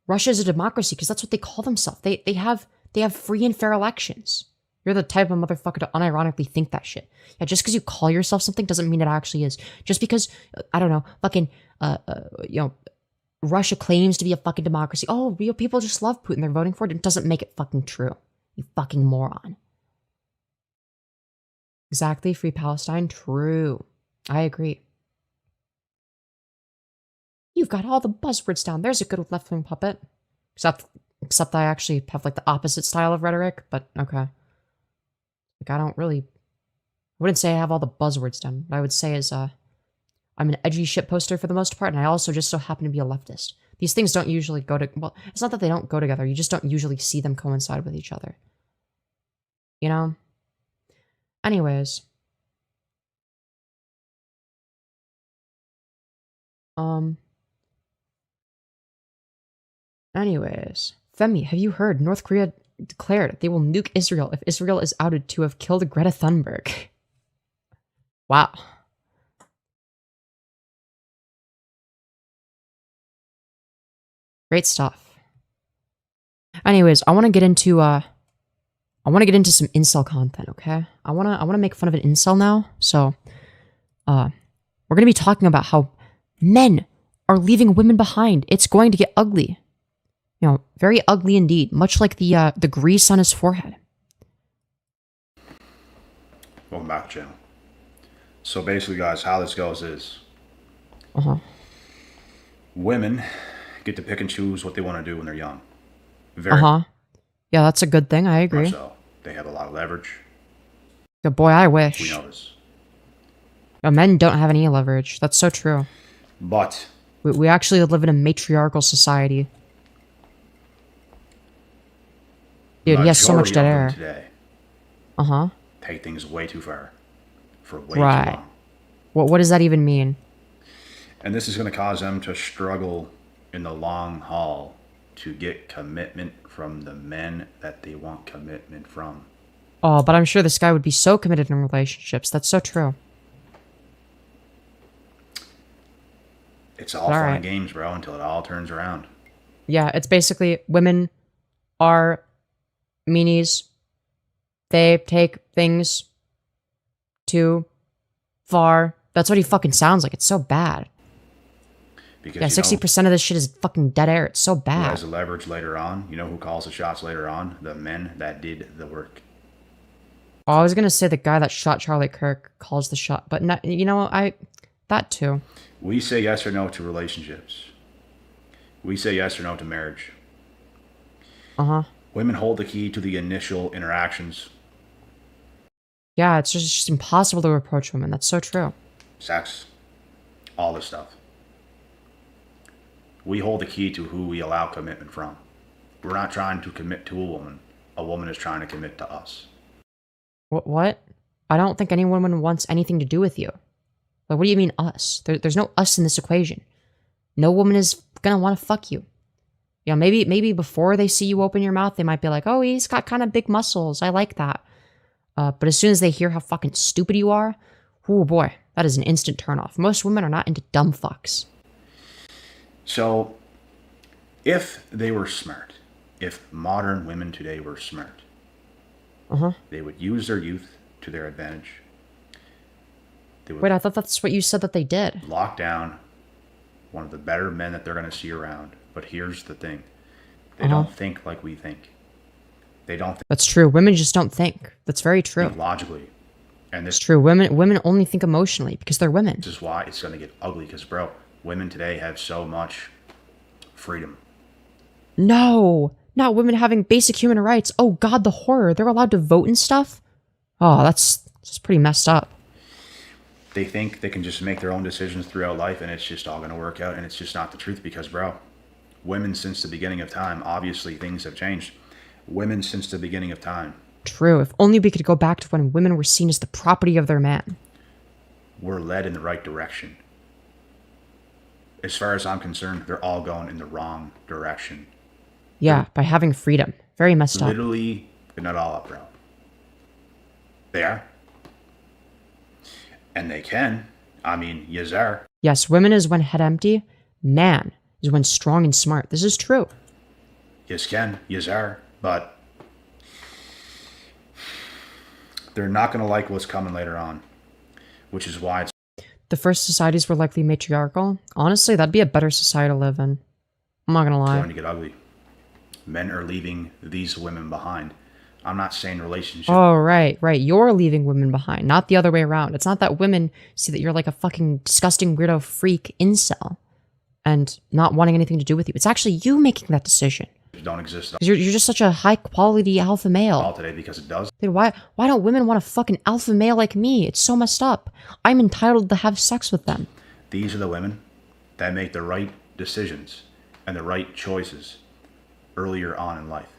Russia's a democracy because that's what they call themselves. They have free and fair elections. You're the type of motherfucker to unironically think that shit. Yeah, just because you call yourself something doesn't mean it actually is. Just because, I don't know, fucking, you know, Russia claims to be a fucking democracy. Oh, real people just love Putin. They're voting for it. It doesn't make it fucking true. You fucking moron. Exactly. Free Palestine. True. I agree. You've got all the buzzwords down. There's a good left-wing puppet. Except I actually have, like, the opposite style of rhetoric, but okay. Like, I wouldn't say I have all the buzzwords down. What I would say is, I'm an edgy shit poster for the most part, and I also just so happen to be a leftist. These things don't usually go to... Well, it's not that they don't go together. You just don't usually see them coincide with each other. You know? Anyways. Anyways. Femi, have you heard? North Korea declared they will nuke Israel if Israel is outed to have killed Greta Thunberg. Wow. Great stuff. Anyways, I want to get into some incel content, okay? I want to make fun of an incel now. So, we're going to be talking about how men are leaving women behind. It's going to get ugly. You know, very ugly indeed, much like the grease on his forehead. Welcome back, channel. So basically, guys, how this goes is women get to pick and choose what they want to do when they're young. Yeah, that's a good thing. I agree. So they have a lot of leverage. Good boy, I wish. We know this. No, men don't have any leverage. That's so true. But we actually live in a matriarchal society. Dude, he has so much dead air. Today take things way too far for way too long. What does that even mean? And this is going to cause them to struggle in the long haul to get commitment from the men that they want commitment from. Oh, but I'm sure this guy would be so committed in relationships. That's so true. It's all fun and games, bro, until it all turns around. Yeah, it's basically women are meanies. They take things too far. That's what he fucking sounds like. It's so bad. Because, yeah, 60% of this shit is fucking dead air. It's so bad. Who has the leverage later on? You know who calls the shots later on? The men that did the work. Oh, I was gonna say the guy that shot Charlie Kirk calls the shot, but not, you know, that too. We say yes or no to relationships. We say yes or no to marriage. Women hold the key to the initial interactions. Yeah, it's just impossible to approach women. That's so true. Sex. All this stuff. We hold the key to who we allow commitment from. We're not trying to commit to a woman. A woman is trying to commit to us. What? I don't think any woman wants anything to do with you. Like, what do you mean us? There's no us in this equation. No woman is gonna want to fuck you. You know, maybe before they see you open your mouth, they might be like, oh, he's got kind of big muscles. I like that. But as soon as they hear how fucking stupid you are, oh boy, that is an instant turnoff. Most women are not into dumb fucks. So, if they were smart, if modern women today were smart, they would use their youth to their advantage. Wait, I thought that's what you said that they did. Lock down one of the better men that they're going to see around. But here's the thing. They don't think like we think. They don't think. That's true. Women just don't think. That's very true. Think logically. And this is true. Women only think emotionally because they're women. This is why it's going to get ugly because, bro, women today have so much freedom. No. Not women having basic human rights. Oh, God, the horror. They're allowed to vote and stuff? Oh, that's pretty messed up. They think they can just make their own decisions throughout life and it's just all going to work out. And it's just not the truth because, bro, women since the beginning of time, obviously things have changed. Women since the beginning of time. True. If only we could go back to when women were seen as the property of their man. We're led in the right direction. as far as I'm concerned, they're all going in the wrong direction. Yeah, by having freedom. Very messed up. Literally, they're not all up, bro. They are. And they can. I mean, yes, are. Yes, women is when head empty. Man is when strong and smart. This is true. Yes, can. Yes, are. But they're not going to like what's coming later on, which is why it's The first societies were likely matriarchal. Honestly, that'd be a better society to live in. I'm not gonna lie. going to get ugly. Men are leaving these women behind. I'm not saying relationships. Oh, right. You're leaving women behind, not the other way around. It's not that women see that you're like a fucking disgusting weirdo freak incel and not wanting anything to do with you. It's actually you making that decision. Don't exist at Because you're just such a high quality alpha male. all today because it does. Dude, why don't women want a fucking alpha male like me? It's so messed up. I'm entitled to have sex with them. These are the women that make the right decisions and the right choices earlier on in life,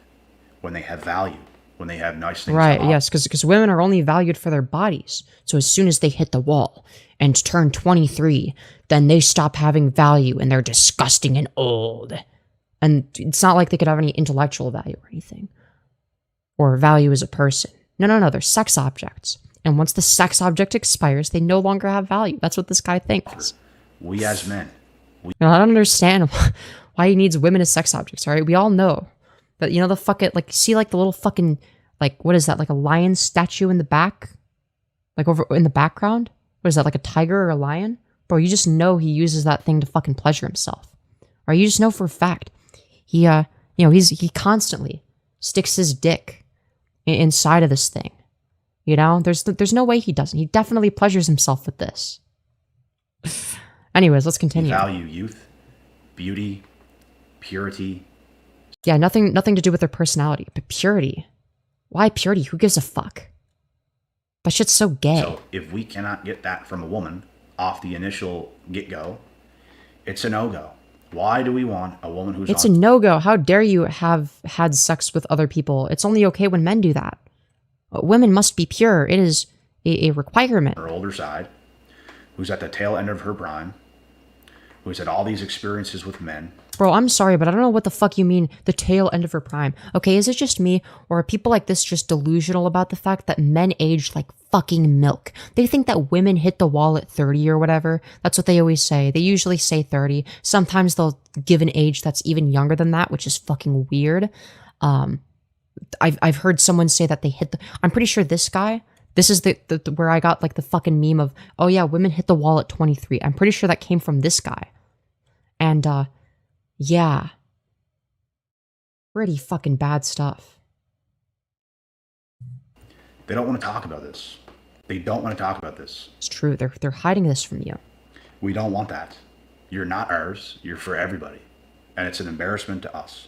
when they have value, when they have nice things. Right, yes, because women are only valued for their bodies. So as soon as they hit the wall and turn 23, then they stop having value and they're disgusting and old. And it's not like they could have any intellectual value or anything. Or value as a person. No, they're sex objects. And once the sex object expires, they no longer have value. That's what this guy thinks. We as men, I don't understand why he needs women as sex objects, all right? We all know. But you know the fucking, like, see like the little fucking, like, what is that? Like a lion statue in the back? Like over in the background? What is that, like a tiger or a lion? Bro, you just know he uses that thing to fucking pleasure himself. Or you just know for a fact. He, he constantly sticks his dick inside of this thing. You know, there's no way he doesn't. He definitely pleasures himself with this. Anyways, let's continue. value youth, beauty, purity. Yeah, nothing to do with their personality, but purity. Why purity? Who gives a fuck? That shit's so gay. So if we cannot get that from a woman off the initial get-go, it's a no-go. Why do we want a woman who's It's a no-go. How dare you have had sex with other people? It's only okay when men do that. Women must be pure. It is a requirement. her older side, who's at the tail end of her prime, who's had all these experiences with men? Bro, I'm sorry, but I don't know what the fuck you mean, the tail end of her prime. Okay, is it just me, or are people like this just delusional about the fact that men age like fucking milk? They think that women hit the wall at 30 or whatever. That's what they always say. They usually say 30. Sometimes they'll give an age that's even younger than that, which is fucking weird. I've heard someone say that they hit the... I'm pretty sure this guy... This is the where I got like the fucking meme of, oh yeah, women hit the wall at 23. I'm pretty sure that came from this guy. And, yeah. Pretty fucking bad stuff. They don't want to talk about this. They don't want to talk about this. It's true. They're hiding this from you. We don't want that. You're not ours. You're for everybody. And it's an embarrassment to us.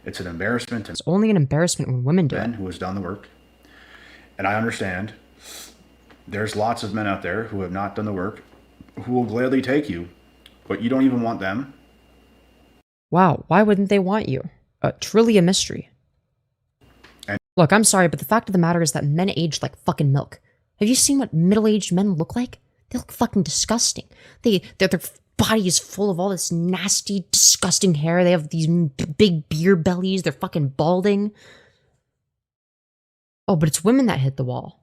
It's an embarrassment to It's only an embarrassment when women do it. men who has done the work. And I understand there's lots of men out there who have not done the work, who will gladly take you, but you don't even want them. Wow, why wouldn't they want you? Truly a mystery. And- Look, I'm sorry, but the fact of the matter is that men age like fucking milk. Have you seen what middle-aged men look like? They look fucking disgusting. Their body is full of all this nasty, disgusting hair. They have these big beer bellies. They're fucking balding. Oh, but it's women that hit the wall.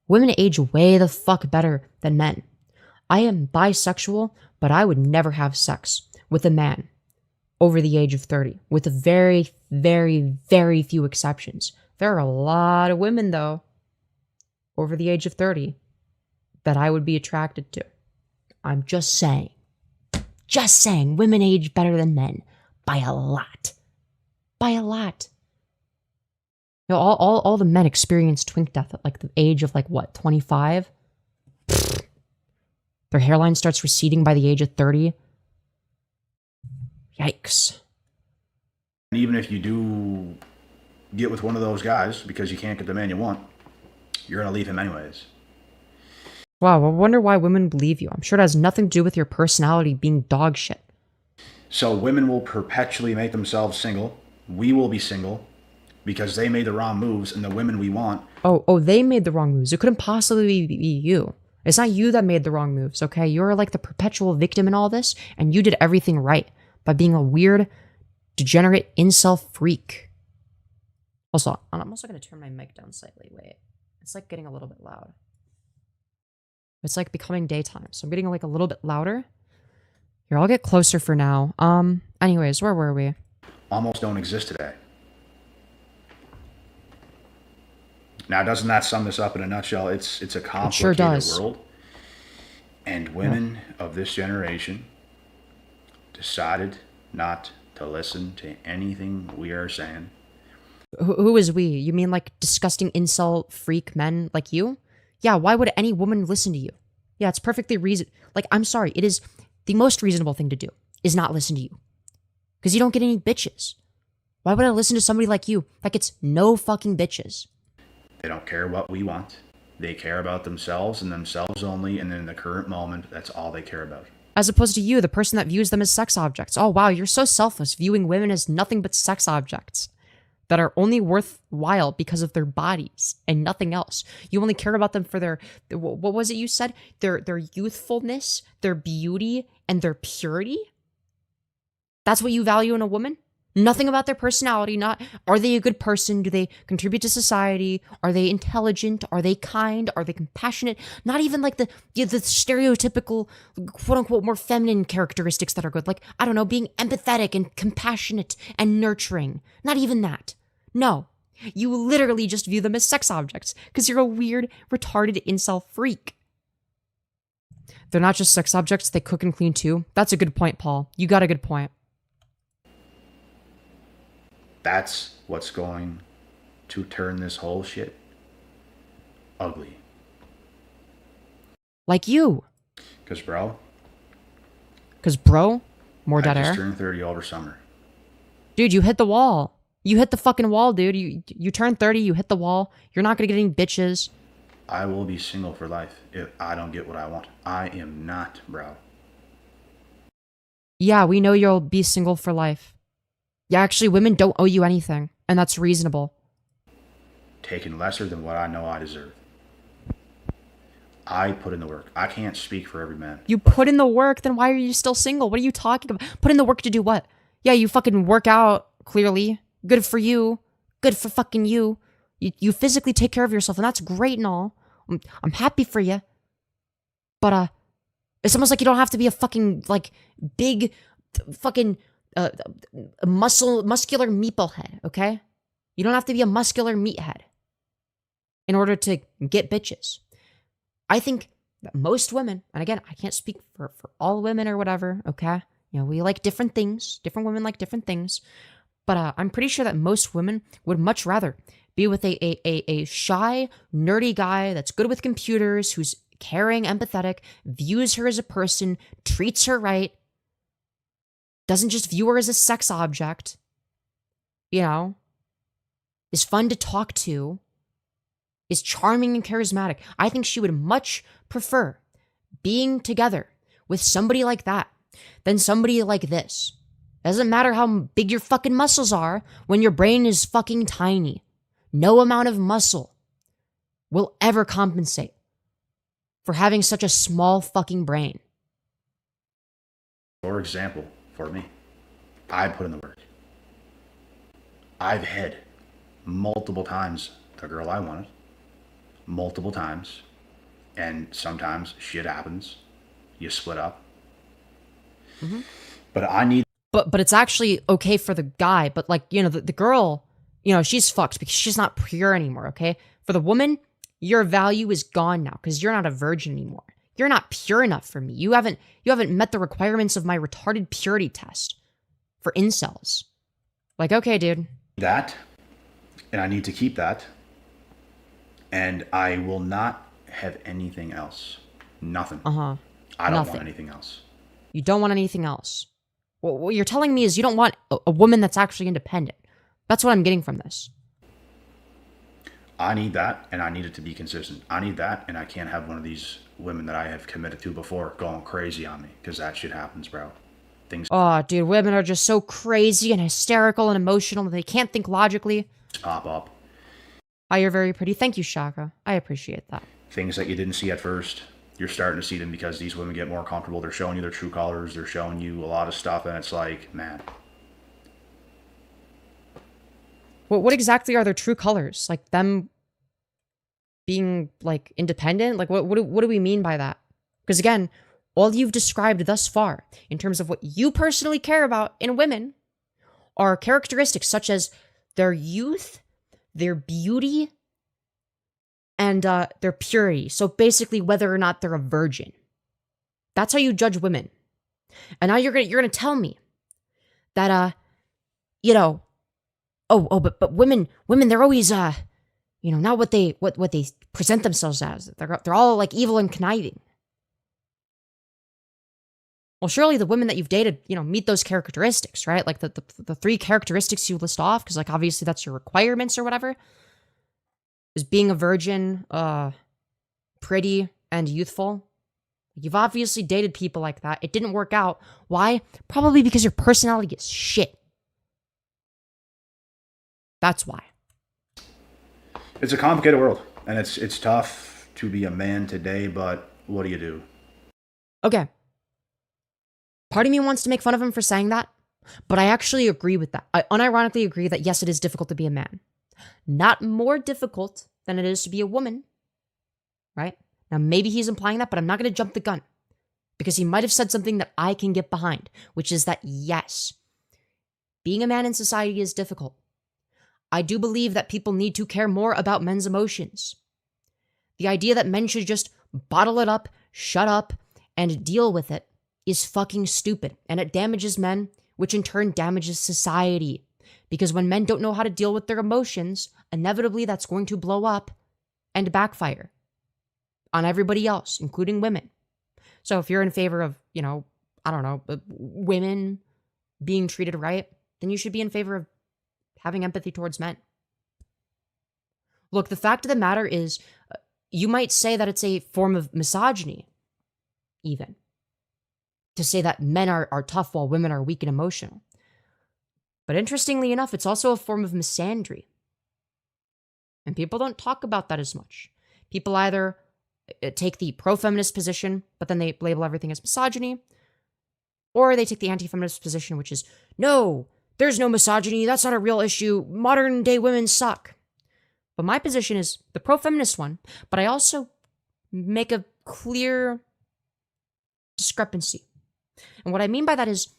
Women age way the fuck better than men. I am bisexual, but I would never have sex with a man over the age of 30, with a very, very, very few exceptions. There are a lot of women, though, over the age of 30 that I would be attracted to. I'm just saying. Just saying, women age better than men by a lot. By a lot. You know, all the men experience twink death at like the age of like what, 25? Their hairline starts receding by the age of 30. Yikes. And even if you do get with one of those guys because you can't get the man you want, you're going to leave him anyways. Wow, I wonder why women believe you. I'm sure it has nothing to do with your personality being dog shit. So women will perpetually make themselves single. We will be single because they made the wrong moves, and the women we want. Oh, they made the wrong moves. It couldn't possibly be you. It's not you that made the wrong moves, okay? You're like the perpetual victim in all this, and you did everything right by being a weird, degenerate incel freak. Also, I'm also going to turn my mic down slightly. Wait. It's like getting a little bit loud. It's like becoming daytime, so I'm getting like a little bit louder. Here, I'll get closer for now. Anyways, where were we? Almost don't exist today. Now, doesn't that sum this up in a nutshell? It's a complicated world. And women of this generation decided not to listen to anything we are saying. Who is we? You mean like disgusting incel freak men like you? Yeah, why would any woman listen to you? Yeah, it's perfectly like, I'm sorry, it is the most reasonable thing to do is not listen to you. Because you don't get any bitches. Why would I listen to somebody like you? Like, it's no fucking bitches. They don't care what we want. They care about themselves and themselves only, and in the current moment, that's all they care about. As opposed to you, the person that views them as sex objects. Oh, wow, you're so selfless, viewing women as nothing but sex objects that are only worthwhile because of their bodies and nothing else. You only care about them for their what was it you said? Their youthfulness, their beauty, and their purity? That's what you value in a woman? Nothing about their personality, not are they a good person? Do they contribute to society? Are they intelligent? Are they kind? Are they compassionate? Not even like the stereotypical, quote unquote, more feminine characteristics that are good. Like, I don't know, being empathetic and compassionate and nurturing. Not even that. No. You literally just view them as sex objects because you're a weird, retarded incel freak. They're not just sex objects, they cook and clean too. That's a good point, Paul. You got a good point. That's what's going to turn this whole shit ugly. Like you. Because, bro, more dead air. I just turned 30 over summer. Dude, you hit the wall. You hit the fucking wall, dude. You turned 30, you hit the wall. You're not going to get any bitches. I will be single for life if I don't get what I want. I am not, bro. Yeah, we know you'll be single for life. Yeah, actually, women don't owe you anything, and that's reasonable. Taking lesser than what I know I deserve. I put in the work. I can't speak for every man. You put in the work, then why are you still single? What are you talking about? Put in the work to do what? Yeah, you fucking work out, clearly. Good for you. Good for fucking you. You physically take care of yourself, and that's great and all. I'm happy for you. But, it's almost like you don't have to be a fucking, like, big, fucking... muscular meatball-head, okay? You don't have to be a muscular meathead in order to get bitches. I think that most women, and again, I can't speak for all women or whatever, okay? You know, we like different things. Different women like different things. But I'm pretty sure that most women would much rather be with a shy, nerdy guy that's good with computers, who's caring, empathetic, views her as a person, treats her right, doesn't just view her as a sex object, you know, is fun to talk to, is charming and charismatic. I think she would much prefer being together with somebody like that than somebody like this. Doesn't matter how big your fucking muscles are when your brain is fucking tiny. No amount of muscle will ever compensate for having such a small fucking brain. For example, for me, I put in the work. I've had multiple times the girl I wanted, multiple times, and sometimes shit happens. You split up. Mm-hmm. But I need. But it's actually okay for the guy. But like, you know, the girl, you know, she's fucked because she's not pure anymore. Okay, for the woman, your value is gone now because you're not a virgin anymore. You're not pure enough for me. You haven't met the requirements of my retarded purity test for incels. Like, okay, dude. That, and I need to keep that, and I will not have anything else. Nothing. I don't want anything else. You don't want anything else. Well, what you're telling me is you don't want a woman that's actually independent. That's what I'm getting from this. I need that, and I need it to be consistent. I need that, and I can't have one of these women that I have committed to before going crazy on me, because that shit happens, bro. Things. Oh, dude, women are just so crazy and hysterical and emotional that they can't think logically. Pop up. Oh, you're very pretty. Thank you, Shaka. I appreciate that. Things that you didn't see at first, You're starting to see them because these women get more comfortable. They're showing you their true colors. They're showing you a lot of stuff, and it's like, man. What exactly are their true colors? Like them being like independent? Like what do we mean by that? Because again, all you've described thus far in terms of what you personally care about in women are characteristics such as their youth, their beauty, and their purity. So basically whether or not they're a virgin. That's how you judge women. And now you're gonna tell me that but women they're always not what they present themselves as. They're all like evil and conniving. Well, surely the women that you've dated, meet those characteristics, right? Like the three characteristics you list off, because like obviously that's your requirements or whatever, is being a virgin, pretty, and youthful. You've obviously dated people like that. It didn't work out. Why? Probably because your personality is shit. That's why. It's a complicated world, and it's tough to be a man today, but what do you do? Okay. Part of me wants to make fun of him for saying that, but I actually agree with that. I unironically agree that yes, it is difficult to be a man. Not more difficult than it is to be a woman, right? Now, maybe he's implying that, but I'm not going to jump the gun because he might have said something that I can get behind, which is that yes, being a man in society is difficult. I do believe that people need to care more about men's emotions. The idea that men should just bottle it up, shut up, and deal with it is fucking stupid, and it damages men, which in turn damages society. Because when men don't know how to deal with their emotions, inevitably that's going to blow up and backfire on everybody else, including women. So if you're in favor of, women being treated right, then you should be in favor of having empathy towards men. Look, the fact of the matter is, you might say that it's a form of misogyny, even, to say that men are tough while women are weak and emotional. But interestingly enough, it's also a form of misandry. And people don't talk about that as much. People either take the pro-feminist position, but then they label everything as misogyny, or they take the anti-feminist position, which is, no, there's no misogyny, that's not a real issue, modern day women suck. But my position is the pro-feminist one, but I also make a clear discrepancy. And what I mean by that is,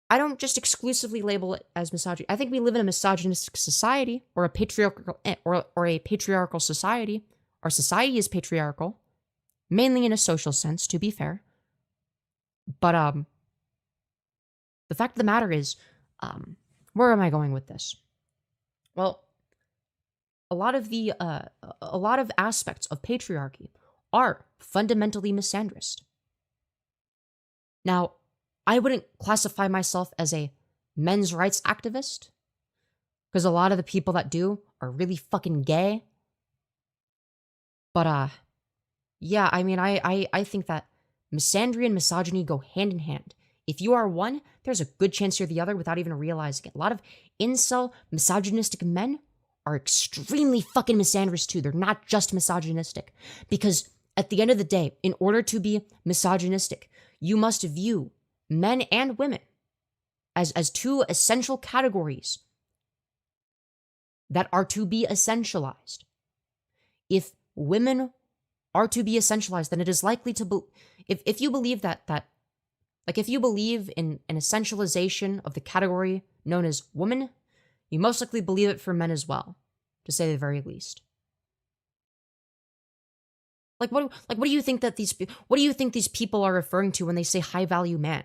I don't just exclusively label it as misogyny. I think we live in a misogynistic society, or a patriarchal society. Our society is patriarchal, mainly in a social sense, to be fair. But the fact of the matter is, where am I going with this? Well, a lot of aspects of patriarchy are fundamentally misandrist. Now, I wouldn't classify myself as a men's rights activist, because a lot of the people that do are really fucking gay. But yeah, I mean, I think that misandry and misogyny go hand in hand. If you are one, there's a good chance you're the other without even realizing it. A lot of incel, misogynistic men are extremely fucking misandrous too. They're not just misogynistic. Because at the end of the day, in order to be misogynistic, you must view men and women as two essential categories that are to be essentialized. If women are to be essentialized, then it is likely to if you believe if you believe in an essentialization of the category known as woman, you most likely believe it for men as well, to say the very least. What do you think that these people are referring to when they say high value man?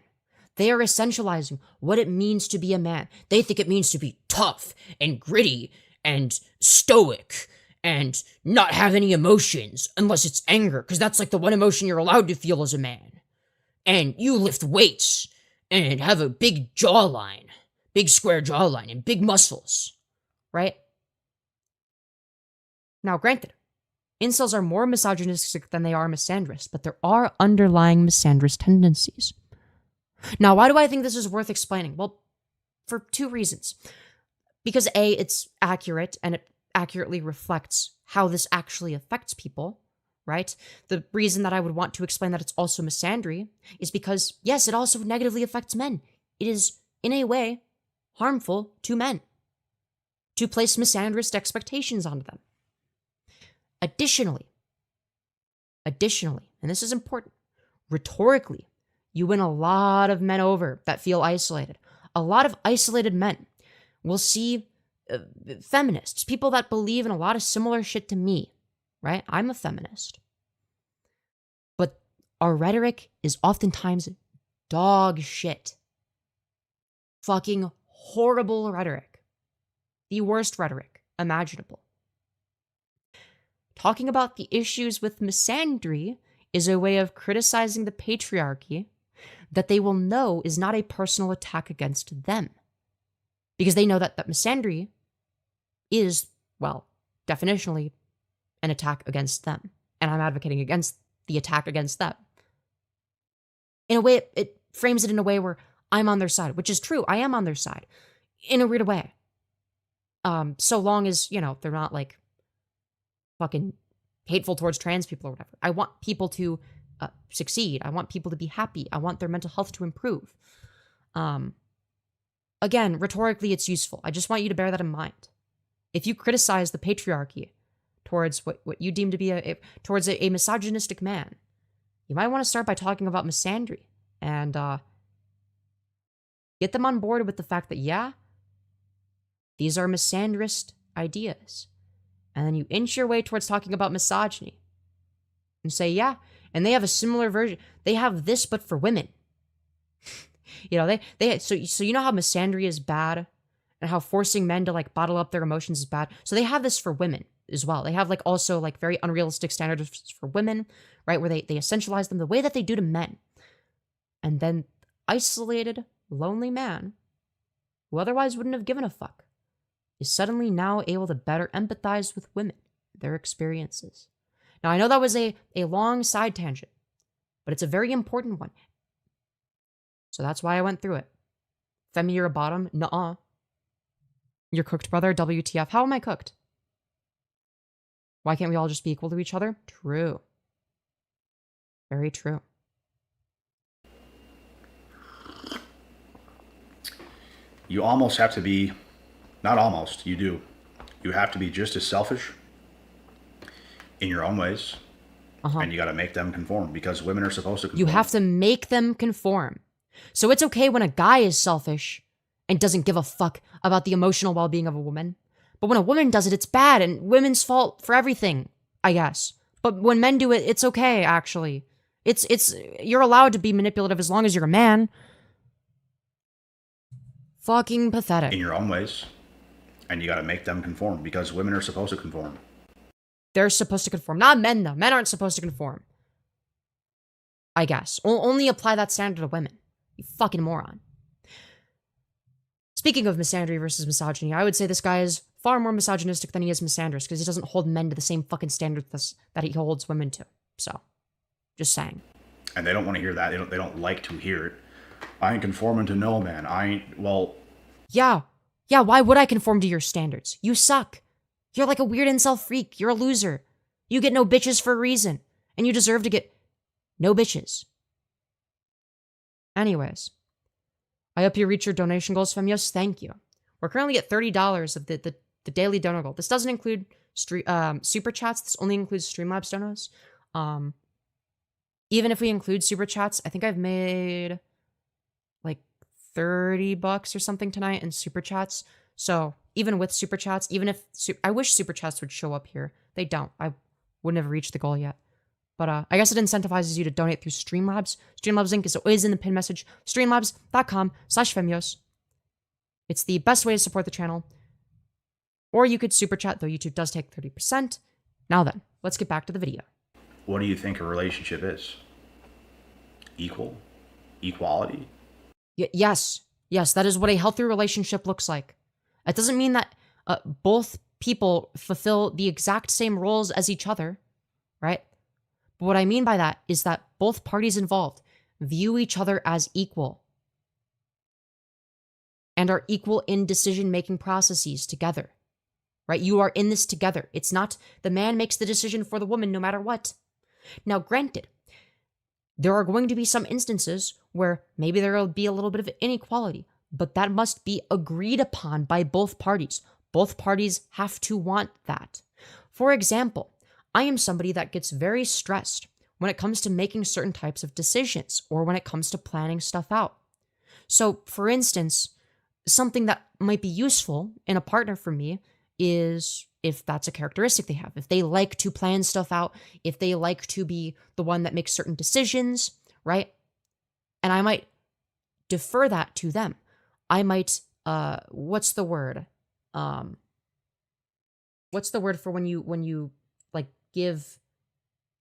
They are essentializing what it means to be a man. They think it means to be tough and gritty and stoic and not have any emotions unless it's anger, because that's like the one emotion you're allowed to feel as a man. And you lift weights and have a big jawline, big square jawline and big muscles, right? Now, granted, incels are more misogynistic than they are misandrist, but there are underlying misandrist tendencies. Now, why do I think this is worth explaining? Well, for two reasons. Because A, it's accurate, and it accurately reflects how this actually affects people, right? The reason that I would want to explain that it's also misandry is because, yes, it also negatively affects men. It is, in a way, harmful to men to place misandrist expectations onto them. Additionally, and this is important, rhetorically, you win a lot of men over that feel isolated. A lot of isolated men will see feminists, people that believe in a lot of similar shit to me, right? I'm a feminist. But our rhetoric is oftentimes dog shit. Fucking horrible rhetoric. The worst rhetoric imaginable. Talking about the issues with misandry is a way of criticizing the patriarchy that they will know is not a personal attack against them. Because they know that misandry is, well, definitionally an attack against them. And I'm advocating against the attack against them. In a way, it frames it in a way where I'm on their side, which is true. I am on their side in a weird way. So long as, they're not like fucking hateful towards trans people or whatever. I want people to succeed. I want people to be happy. I want their mental health to improve. Again, rhetorically, it's useful. I just want you to bear that in mind. If you criticize the patriarchy towards what you deem to be towards a misogynistic man, you might want to start by talking about misandry and get them on board with the fact that, yeah, these are misandrist ideas. And then you inch your way towards talking about misogyny and say, yeah, and they have a similar version. They have this, but for women. So you know how misandry is bad and how forcing men to like bottle up their emotions is bad. So they have this for women as well. They have like also like very unrealistic standards for women, right? Where they essentialize them the way that they do to men. And then isolated, lonely man who otherwise wouldn't have given a fuck is suddenly now able to better empathize with women, their experiences. Now, I know that was a long side tangent, but it's a very important one. So that's why I went through it. Femi, you're a bottom? Nuh-uh. You're cooked, brother? WTF. How am I cooked? Why can't we all just be equal to each other? True. Very true. You almost have to be, not almost, you do. You have to be just as selfish in your own ways. And you got to make them conform because women are supposed to conform. You have to make them conform. So it's okay when a guy is selfish and doesn't give a fuck about the emotional well-being of a woman. But when a woman does it, it's bad and women's fault for everything, I guess. But when men do it, it's okay, actually. You're allowed to be manipulative as long as you're a man. Fucking pathetic. In your own ways. And you got to make them conform because women are supposed to conform. They're supposed to conform. Not men, though. Men aren't supposed to conform. I guess. Only apply that standard to women. You fucking moron. Speaking of misandry versus misogyny, I would say this guy is far more misogynistic than he is misandrist because he doesn't hold men to the same fucking standards that he holds women to. So, just saying. And they don't want to hear that. They don't like to hear it. I ain't conforming to no man. Well... Yeah, why would I conform to your standards? You suck. You're like a weird incel freak. You're a loser. You get no bitches for a reason. And you deserve to get no bitches. Anyways, I hope you reach your donation goals, Femyoz. Thank you. We're currently at $30 of the daily donor goal. This doesn't include super chats. This only includes Streamlabs donos. Even if we include super chats, I think I've made like $30 or something tonight in super chats. So even with super chats, even if I wish super chats would show up here, they don't. I wouldn't have reached the goal yet. But I guess it incentivizes you to donate through Streamlabs. Streamlabs link is always in the pin message. Streamlabs.com/Femyoz. It's the best way to support the channel. Or you could super chat, though YouTube does take 30%. Now then, let's get back to the video. What do you think a relationship is? Equal? Equality? Yes, that is what a healthy relationship looks like. It doesn't mean that both people fulfill the exact same roles as each other, right? But what I mean by that is that both parties involved view each other as equal and are equal in decision-making processes together, right? You are in this together. It's not the man makes the decision for the woman no matter what. Now, granted, there are going to be some instances where maybe there will be a little bit of inequality, but that must be agreed upon by both parties. Both parties have to want that. For example, I am somebody that gets very stressed when it comes to making certain types of decisions or when it comes to planning stuff out. So, for instance, something that might be useful in a partner for me is if that's a characteristic they have. If they like to plan stuff out, if they like to be the one that makes certain decisions, right? And I might defer that to them. I might, what's the word? What's the word for when you like give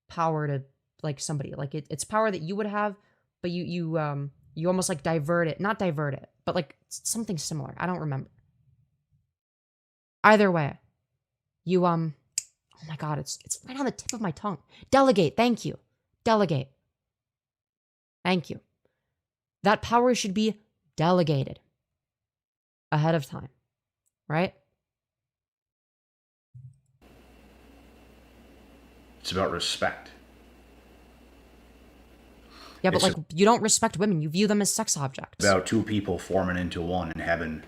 power to like somebody? Like it's power that you would have, but you almost like divert it, not divert it, but like something similar. I don't remember. Either way, you oh my god, it's right on the tip of my tongue. Delegate, thank you. Delegate. Thank you. That power should be delegated ahead of time, right? It's about respect. Yeah, but like you don't respect women. You view them as sex objects. About two people forming into one and having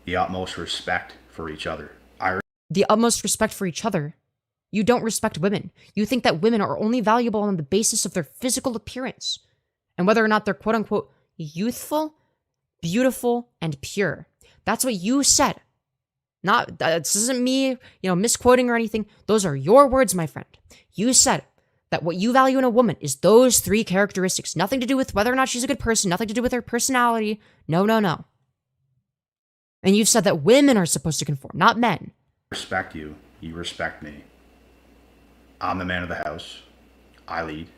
the utmost respect for each other. The utmost respect for each other. You don't respect women. You think that women are only valuable on the basis of their physical appearance and whether or not they're quote unquote youthful, beautiful, and pure. That's what you said. Not, this isn't me, misquoting or anything. Those are your words, my friend. You said that what you value in a woman is those three characteristics. Nothing to do with whether or not she's a good person. Nothing to do with her personality. No, no, no. And you've said that women are supposed to conform, not men. Respect you. You respect me. I'm the man of the house. I lead.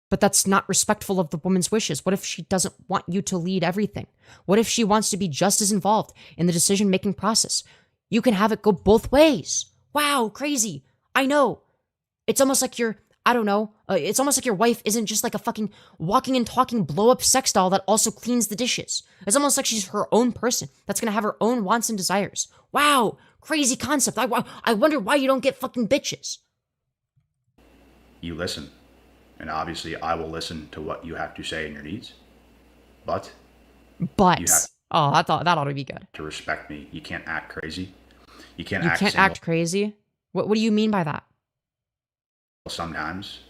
But that's not respectful of the woman's wishes. What if she doesn't want you to lead everything? What if she wants to be just as involved in the decision-making process? You can have it go both ways. Wow, crazy. I know. It's almost like it's almost like your wife isn't just like a fucking walking and talking blow-up sex doll that also cleans the dishes. It's almost like she's her own person that's gonna have her own wants and desires. Wow, crazy concept. I wonder why you don't get fucking bitches. You listen. And obviously, I will listen to what you have to say and your needs. But you have that ought to be good. To respect me. You can't act crazy. You can't act crazy? What do you mean by that? Sometimes.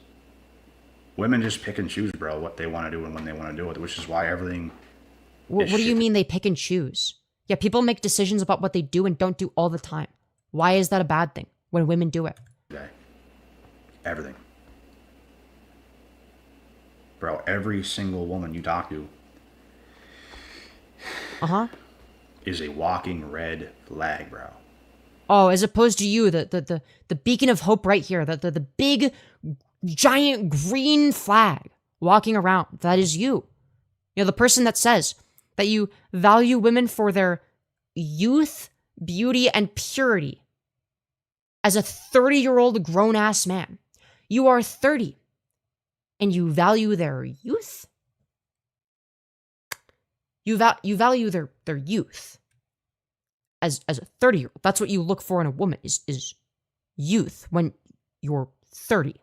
Women just pick and choose, bro, what they want to do and when they want to do it, which is why everything What do you mean they pick and choose? Yeah, people make decisions about what they do and don't do all the time. Why is that a bad thing when women do it? Okay. Everything. Bro, every single woman you talk to is a walking red flag, bro. Oh, as opposed to you, the beacon of hope right here, the big, giant green flag walking around. That is you. The person that says that you value women for their youth, beauty, and purity. As a 30-year-old grown-ass man, you are 30. And you value their youth? You value their youth as a 30-year-old. That's what you look for in a woman is youth when you're 30.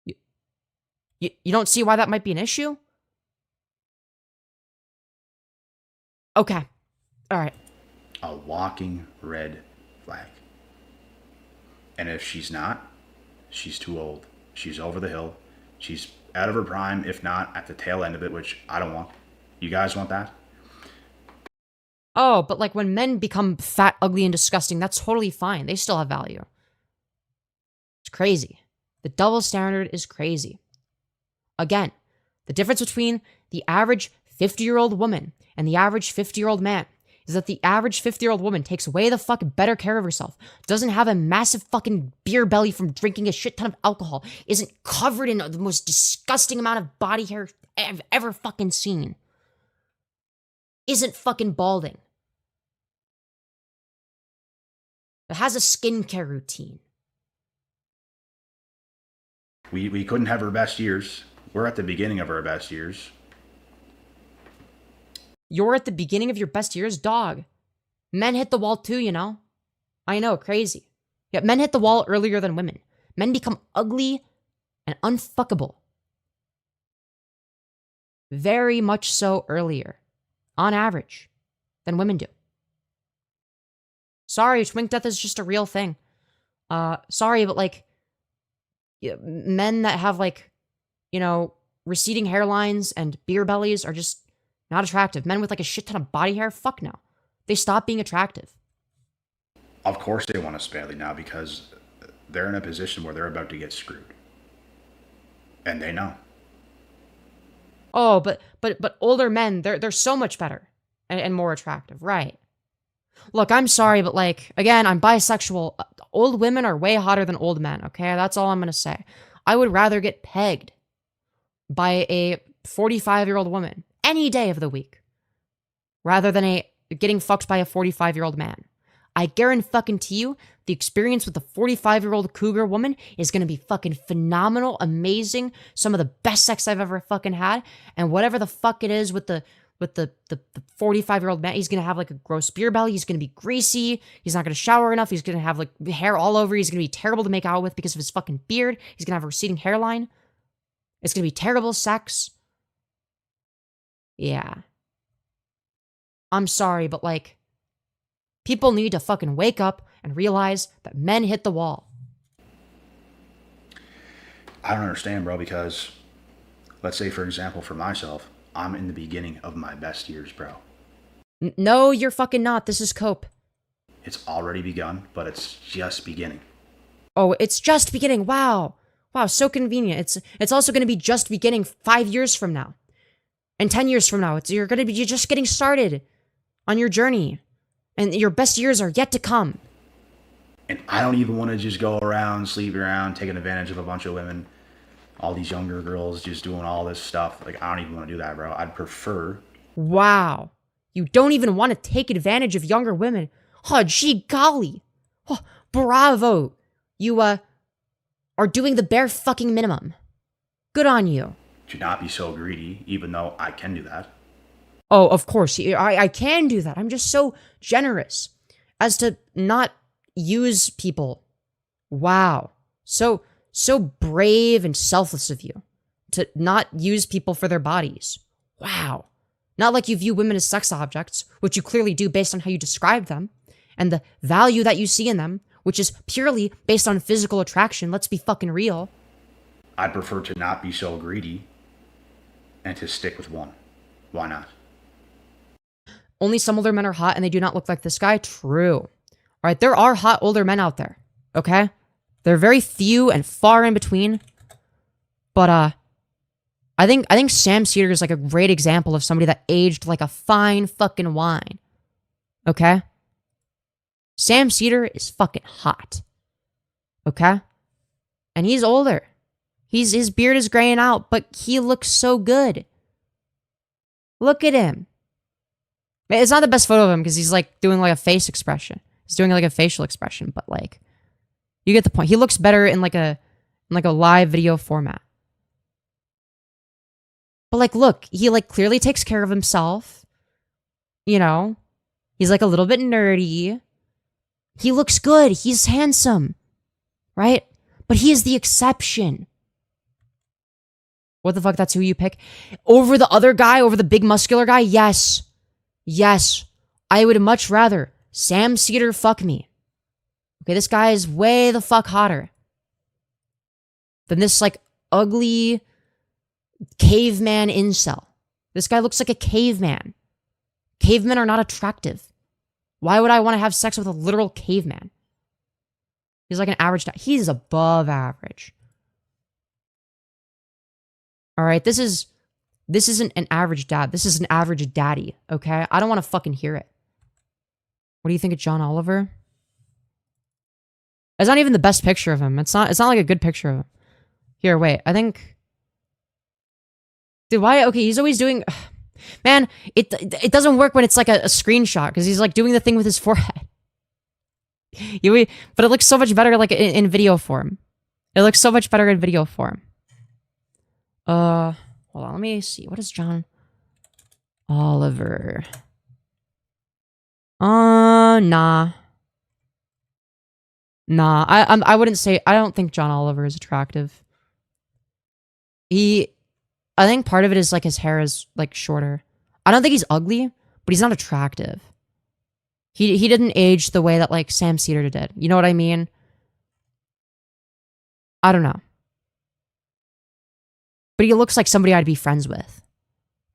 You don't see why that might be an issue? Okay. All right. A walking red flag. And if she's not, she's too old. She's over the hill. She's out of her prime, if not at the tail end of it, which I don't want. You guys want that? Oh, but like when men become fat, ugly, and disgusting, that's totally fine. They still have value. It's crazy. The double standard is crazy. Again, the difference between the average 50-year-old woman and the average 50-year-old man is that the average 50-year-old woman takes way the fuck better care of herself, doesn't have a massive fucking beer belly from drinking a shit ton of alcohol, isn't covered in the most disgusting amount of body hair I've ever fucking seen, isn't fucking balding, but has a skincare routine. We couldn't have our best years. We're at the beginning of our best years. You're at the beginning of your best years? Dog. Men hit the wall too, I know, crazy. Yet men hit the wall earlier than women. Men become ugly and unfuckable. Very much so earlier, on average, than women do. Sorry, twink death is just a real thing. Sorry, but like, men that have like, you know, receding hairlines and beer bellies are just not attractive. Men with like a shit ton of body hair, fuck no. They stop being attractive. Of course they want us badly now because they're in a position where they're about to get screwed. And they know. Oh, but older men, they're so much better and more attractive, right? Look, I'm sorry, but like, again, I'm bisexual. Old women are way hotter than old men, okay? That's all I'm gonna say. I would rather get pegged by a 45-year-old woman any day of the week rather than getting fucked by a 45-year-old man. I guarantee you, the experience with the 45-year-old cougar woman is gonna be fucking phenomenal, amazing, some of the best sex I've ever fucking had, and whatever the fuck it is with the 45-year-old man, he's gonna have like a gross beer belly, he's gonna be greasy, he's not gonna shower enough, he's gonna have like hair all over, he's gonna be terrible to make out with because of his fucking beard, he's gonna have a receding hairline, it's gonna be terrible sex. Yeah. I'm sorry, but like, people need to fucking wake up and realize that men hit the wall. I don't understand, bro, because let's say, for example, for myself, I'm in the beginning of my best years, bro. No, you're fucking not. This is cope. It's already begun, but it's just beginning. Oh, it's just beginning. Wow. Wow, so convenient. It's also going to be just beginning 5 years from now. And 10 years from now. You're just getting started on your journey. And your best years are yet to come. And I don't even want to just go around, sleep around, taking advantage of a bunch of women. All these younger girls just doing all this stuff. Like, I don't even want to do that, bro. I'd prefer... Wow. You don't even want to take advantage of younger women. Oh, gee golly. Oh, bravo. You, are doing the bare fucking minimum. Good on you. To not be so greedy, even though I can do that. Oh, of course. I can do that. I'm just so generous as to not use people. Wow. So brave and selfless of you to not use people for their bodies. Wow. Not like you view women as sex objects, which you clearly do based on how you describe them, and the value that you see in them, which is purely based on physical attraction. Let's be fucking real. I'd prefer to not be so greedy and to stick with one. Why not? Only some older men are hot and they do not look like this guy. True. All right, there are hot older men out there. Okay? They're very few and far in between. But I think Sam Cedar is like a great example of somebody that aged like a fine fucking wine. Okay? Sam Cedar is fucking hot. Okay? And he's older. His beard is graying out, but he looks so good. Look at him. It's not the best photo of him because he's like doing like a face expression. He's doing like a facial expression, but like, you get the point. He looks better in like a live video format. But like, look, he like clearly takes care of himself. You know, he's like a little bit nerdy. He looks good. He's handsome, right? But he is the exception. What the fuck? That's who you pick over the other guy, over the big muscular guy? Yes. Yes. I would much rather Sam Cedar fuck me. Okay, this guy is way the fuck hotter than this like ugly caveman incel. This guy looks like a caveman. Cavemen are not attractive. Why would I want to have sex with a literal caveman? He's like an average dad. He's above average. All right, this isn't an average dad. This is an average daddy, okay? I don't want to fucking hear it. What do you think of John Oliver? It's not even the best picture of him. It's not like a good picture of him. Here, wait. I think... Dude, why? Okay, he's always doing... Man, it doesn't work when it's like a screenshot because he's like doing the thing with his forehead. But it looks so much better like in video form. It looks so much better in video form. Hold on, let me see. What is John Oliver? Nah. Nah, I wouldn't say, I don't think John Oliver is attractive. I think part of it is like his hair is like shorter. I don't think he's ugly, but he's not attractive. He didn't age the way that like Sam Cedar did. You know what I mean? I don't know. But he looks like somebody I'd be friends with.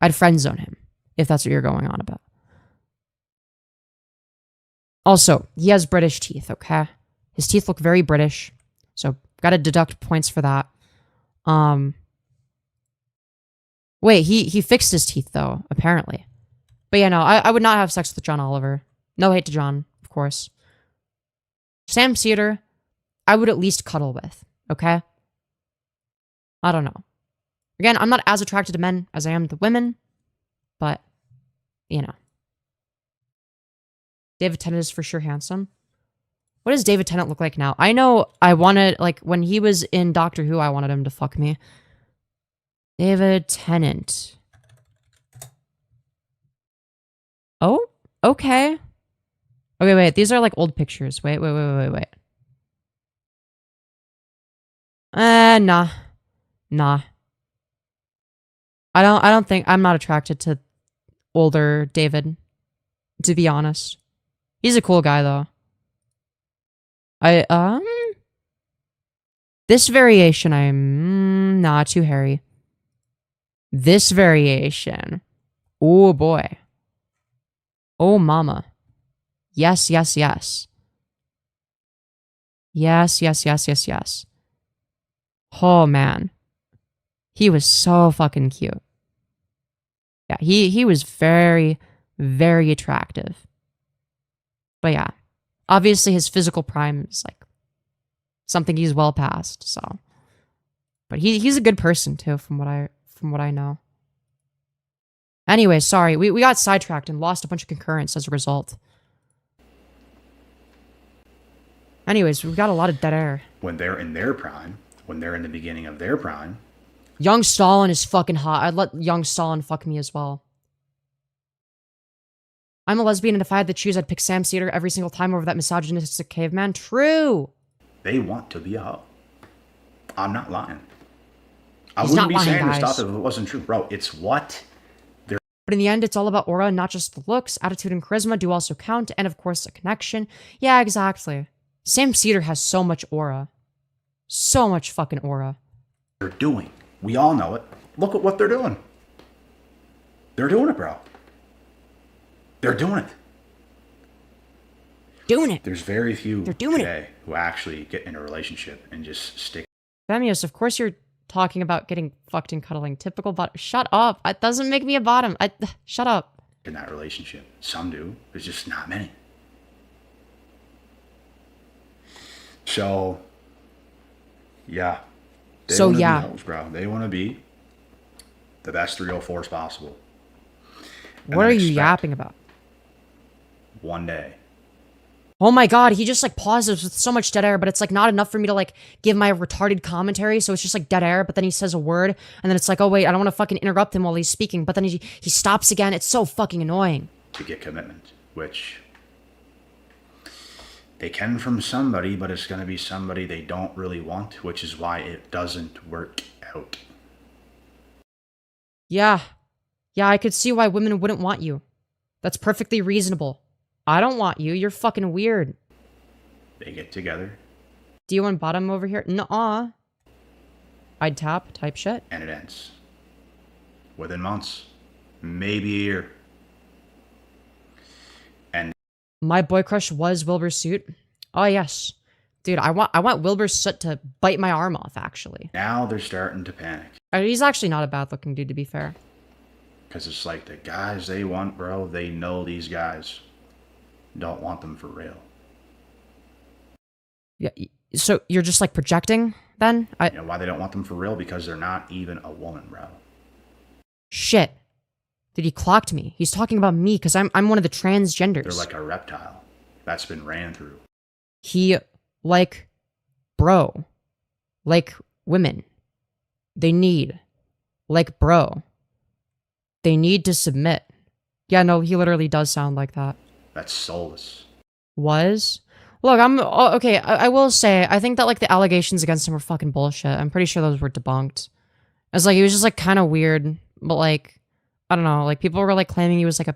I'd friend zone him, if that's what you're going on about. Also, he has British teeth, okay? His teeth look very British, so gotta deduct points for that. Wait, he fixed his teeth though, apparently. But yeah, no, I would not have sex with John Oliver. No hate to John, of course. Sam Cedar, I would at least cuddle with, okay? I don't know. Again, I'm not as attracted to men as I am to women, but, you know. David Tennant is for sure handsome. What does David Tennant look like now? I know I wanted, like, when he was in Doctor Who, I wanted him to fuck me. David Tennant. Oh, okay. Okay, wait. These are like old pictures. Wait. Nah. Nah. I don't think, I'm not attracted to older David, to be honest. He's a cool guy though. This variation, I'm not too hairy. This variation. Oh boy. Oh mama. Yes. Yes. Oh man. He was so fucking cute. Yeah, he was very, very attractive. But yeah, obviously his physical prime is like something he's well past, so. But he's a good person too, from what I know. Anyway, sorry, we got sidetracked and lost a bunch of concurrence as a result. Anyways, we've got a lot of dead air. When they're in their prime, when they're in the beginning of their prime. Young Stalin is fucking hot. I'd let young Stalin fuck me as well. I'm a lesbian, and if I had to choose, I'd pick Sam Cedar every single time over that misogynistic caveman. True. They want to be a hoe. I'm not lying. I wouldn't be saying this stuff if it wasn't true. Bro, it's what they're... But in the end, it's all about aura, not just the looks. Attitude and charisma do also count, and of course, a connection. Yeah, exactly. Sam Cedar has so much aura. So much fucking aura. They're doing. We all know it. Look at what they're doing. They're doing it, bro. They're doing it. Doing it. There's very few today who actually get in a relationship and just stick. Femyoz, of course you're talking about getting fucked and cuddling. Typical bot. Shut up. It doesn't make me a bottom. Shut up. In that relationship. Some do. There's just not many. So, yeah. They want to be hoes, bro. They want to be the best 304s possible. What are you yapping about? One day. Oh my god, he just like pauses with so much dead air, but it's like not enough for me to like give my retarded commentary, so it's just like dead air, but then he says a word, and then it's like, oh wait, I don't want to fucking interrupt him while he's speaking, but then he stops again. It's so fucking annoying. To get commitment, which they can from somebody, but it's going to be somebody they don't really want, which is why it doesn't work out. Yeah. Yeah, I could see why women wouldn't want you. That's perfectly reasonable. I don't want you. You're fucking weird. They get together. Do you want bottom over here? Nuh-uh. I'd tap type shit. And it ends. Within months. Maybe a year. And my boy crush was Wilbur Soot. Oh yes. Dude, I want Wilbur Soot to bite my arm off, actually. Now they're starting to panic. He's actually not a bad looking dude, to be fair. Because it's like the guys they want, bro, they know these guys don't want them for real. Yeah, so you're just like projecting then? You know why they don't want them for real? Because they're not even a woman, bro. Shit. Did he clocked me? He's talking about me because I'm one of the transgenders. They're like a reptile that's been ran through. He, like, bro. Like women. They need. Like, bro. They need to submit. Yeah, no, he literally does sound like that. That's soulless. Was? Look, okay. I will say, I think that like the allegations against him were fucking bullshit. I'm pretty sure those were debunked. It's like he was just like kind of weird, but like I don't know. Like people were like claiming he was like a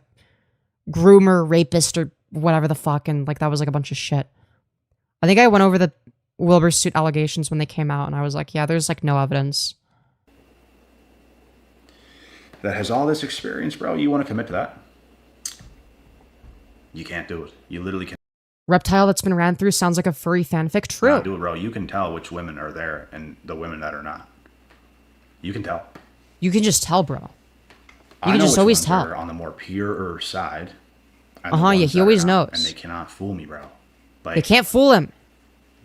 groomer, rapist, or whatever the fuck, and like that was like a bunch of shit. I think I went over the Wilbur suit allegations when they came out, and I was like, yeah, there's like no evidence. That has all this experience, bro. You want to commit to that? You can't do it. You literally can't. Reptile that's been ran through sounds like a furry fanfic. True. Nah, do it, bro. You can tell which women are there and the women that are not. You can tell. You can just tell, bro. You can just always tell. On the more purer side. Yeah, he always knows. And they cannot fool me, bro. Like, they can't fool him.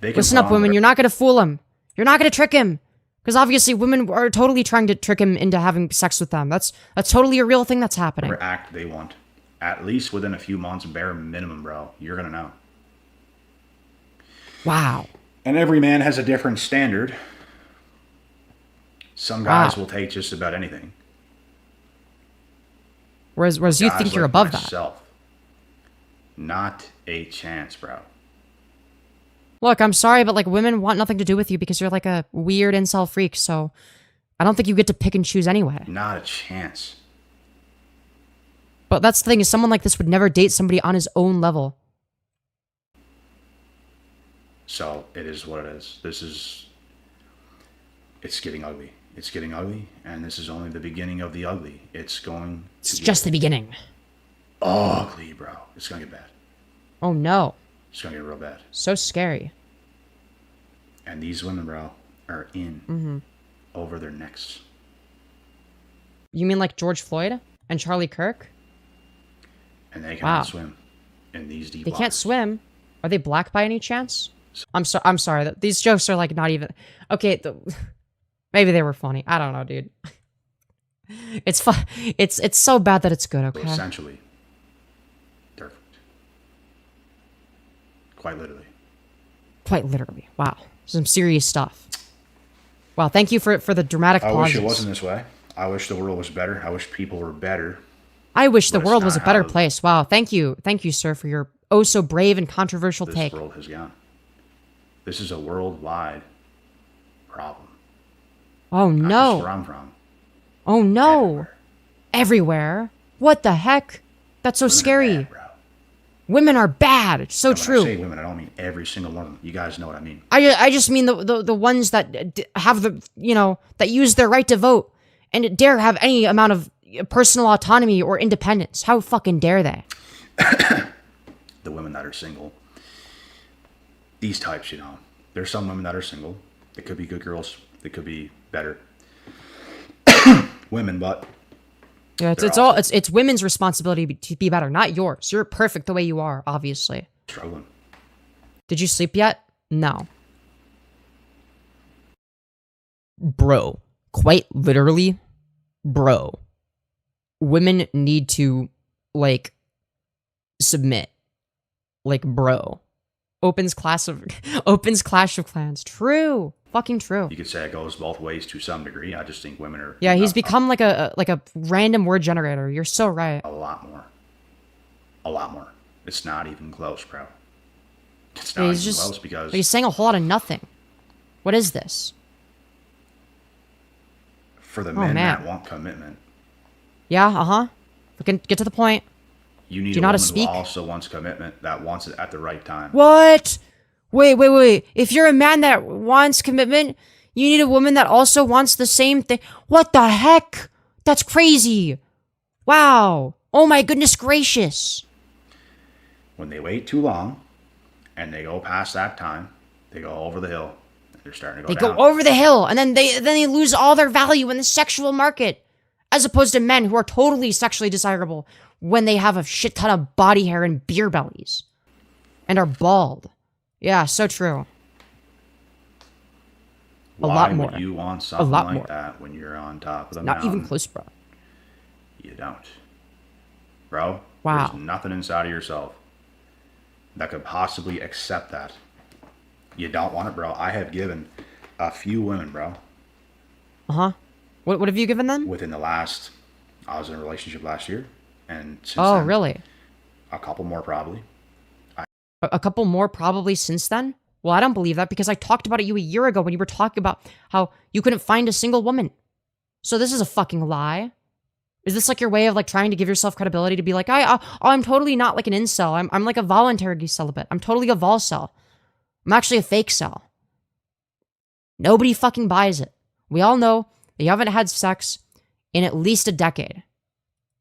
Listen up, women. You're not going to fool him. You're not going to trick him. Because obviously women are totally trying to trick him into having sex with them. That's totally a real thing that's happening. Whatever act they want. At least within a few months, bare minimum, bro. You're going to know. Wow. And every man has a different standard. Some guys will take just about anything. Whereas you think you're above that. Not a chance, bro. Look, I'm sorry, but like women want nothing to do with you because you're like a weird incel freak, so I don't think you get to pick and choose anyway. Not a chance. But that's the thing, is someone like this would never date somebody on his own level. So it is what it is. It's getting ugly. It's getting ugly, and this is only the beginning of the ugly. It's just the beginning. Ugly, bro. It's gonna get bad. Oh no. It's gonna get real bad. So scary. And these women, bro, are in over their necks. You mean like George Floyd and Charlie Kirk? And they cannot swim in these deep waters. They can't swim. Are they black by any chance? I'm sorry. These jokes are like not even... Okay, maybe they were funny. I don't know, dude. It's fun. It's so bad that it's good, okay? Essentially, they're quite literally. Quite literally. Wow. Some serious stuff. Wow, thank you for the dramatic pauses. I wish it wasn't this way. I wish the world was better. I wish people were better. I wish the world was a better place. Wow, thank you. Thank you, sir, for your oh so brave and controversial take. This world has gone. This is a worldwide problem. Oh no. Not just where I'm from. Oh no. Everywhere. What the heck? That's so scary. Bad, bro. Women are bad. It's so true. When I say women, I don't mean every single one of them. You guys know what I mean. I just mean the ones that have that use their right to vote and dare have any amount of personal autonomy or independence. How fucking dare they? The women that are single. These types, There's some women that are single. They could be good girls. They could be better women, but yeah, it's women's responsibility to be better, not yours. You're perfect the way you are, obviously. Struggling. Did you sleep yet? No. Bro, quite literally, bro. Women need to submit. Bro. Opens Clash of Clans. True. Fucking true. You could say it goes both ways to some degree. I just think women are... Yeah, he's become like a random word generator. You're so right. A lot more. A lot more. It's not even close, bro. It's not even close because... He's saying a whole lot of nothing. What is this? For the men that want commitment. Yeah, We can get to the point. You need a woman who also wants commitment, that wants it at the right time. What? Wait. If you're a man that wants commitment, you need a woman that also wants the same thing. What the heck? That's crazy. Wow. Oh my goodness gracious. When they wait too long and they go past that time, they go over the hill. They're starting to go down. They go over the hill and then they lose all their value in the sexual market. As opposed to men who are totally sexually desirable when they have a shit ton of body hair and beer bellies. And are bald. Yeah, so true. A lot more. Why would you want something like that when you're on top of the mountain? Not even close, bro. You don't. Bro, wow. There's nothing inside of yourself that could possibly accept that. You don't want it, bro. I have given a few women, bro. What have you given them? Within the last... I was in a relationship last year. And since then, then, really? A couple more, probably. A couple more probably since then? Well, I don't believe that because I talked about it you a year ago when you were talking about how you couldn't find a single woman. So this is a fucking lie. Is this like your way of like trying to give yourself credibility to be like, I'm totally not like an incel. I'm like a voluntary celibate. I'm totally a volcel. I'm actually a fake cell. Nobody fucking buys it. We all know that you haven't had sex in at least a decade.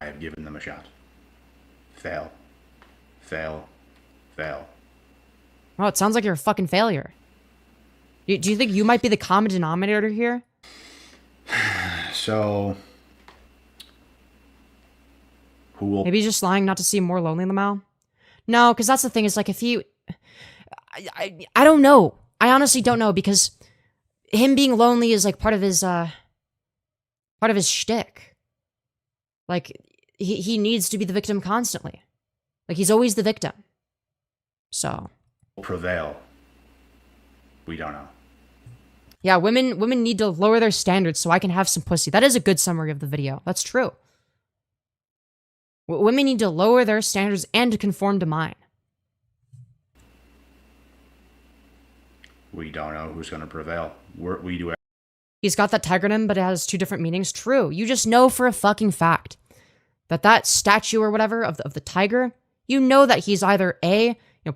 I have given them a shot. Fail. Fail. Fail. Oh, it sounds like you're a fucking failure. Do you think you might be the common denominator here? So, who will... Maybe he's just lying not to seem more lonely in the mouth? No, because that's the thing. Is like if he... I don't know. I honestly don't know because him being lonely is like part of his shtick. Like, he needs to be the victim constantly. Like, he's always the victim. So... prevail. We don't know. Yeah, women need to lower their standards so I can have some pussy. That is a good summary of the video. That's true. Women need to lower their standards and to conform to mine. We don't know who's going to prevail. We do. He's got that tiger in him, but it has two different meanings. True. You just know for a fucking fact that statue or whatever of the tiger, you know that he's either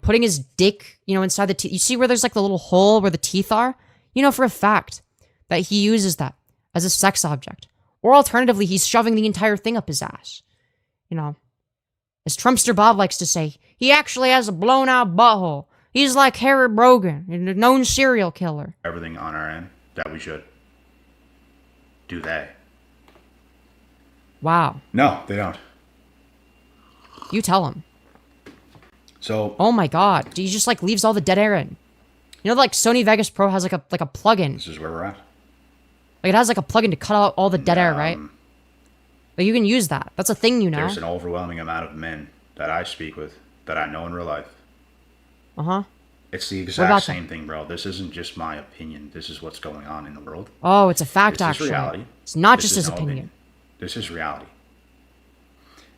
putting his dick, inside the teeth. You see where there's like the little hole where the teeth are? You know for a fact that he uses that as a sex object. Or alternatively, he's shoving the entire thing up his ass. As Trumpster Bob likes to say, he actually has a blown out butthole. He's like Harry Brogan, a known serial killer. Everything on our end that we should. Do they? Wow. No, they don't. You tell him. So. Oh my god. He just like leaves all the dead air in. Like Sony Vegas Pro has like a plugin. This is where we're at. Like it has like a plugin to cut out all the dead air, right? Like you can use that. That's a thing, There's an overwhelming amount of men that I speak with that I know in real life. Uh-huh. It's the exact same thing, bro. This isn't just my opinion. This is what's going on in the world. Oh, it's a fact, this actually. Is reality. It's not just his opinion. This is reality.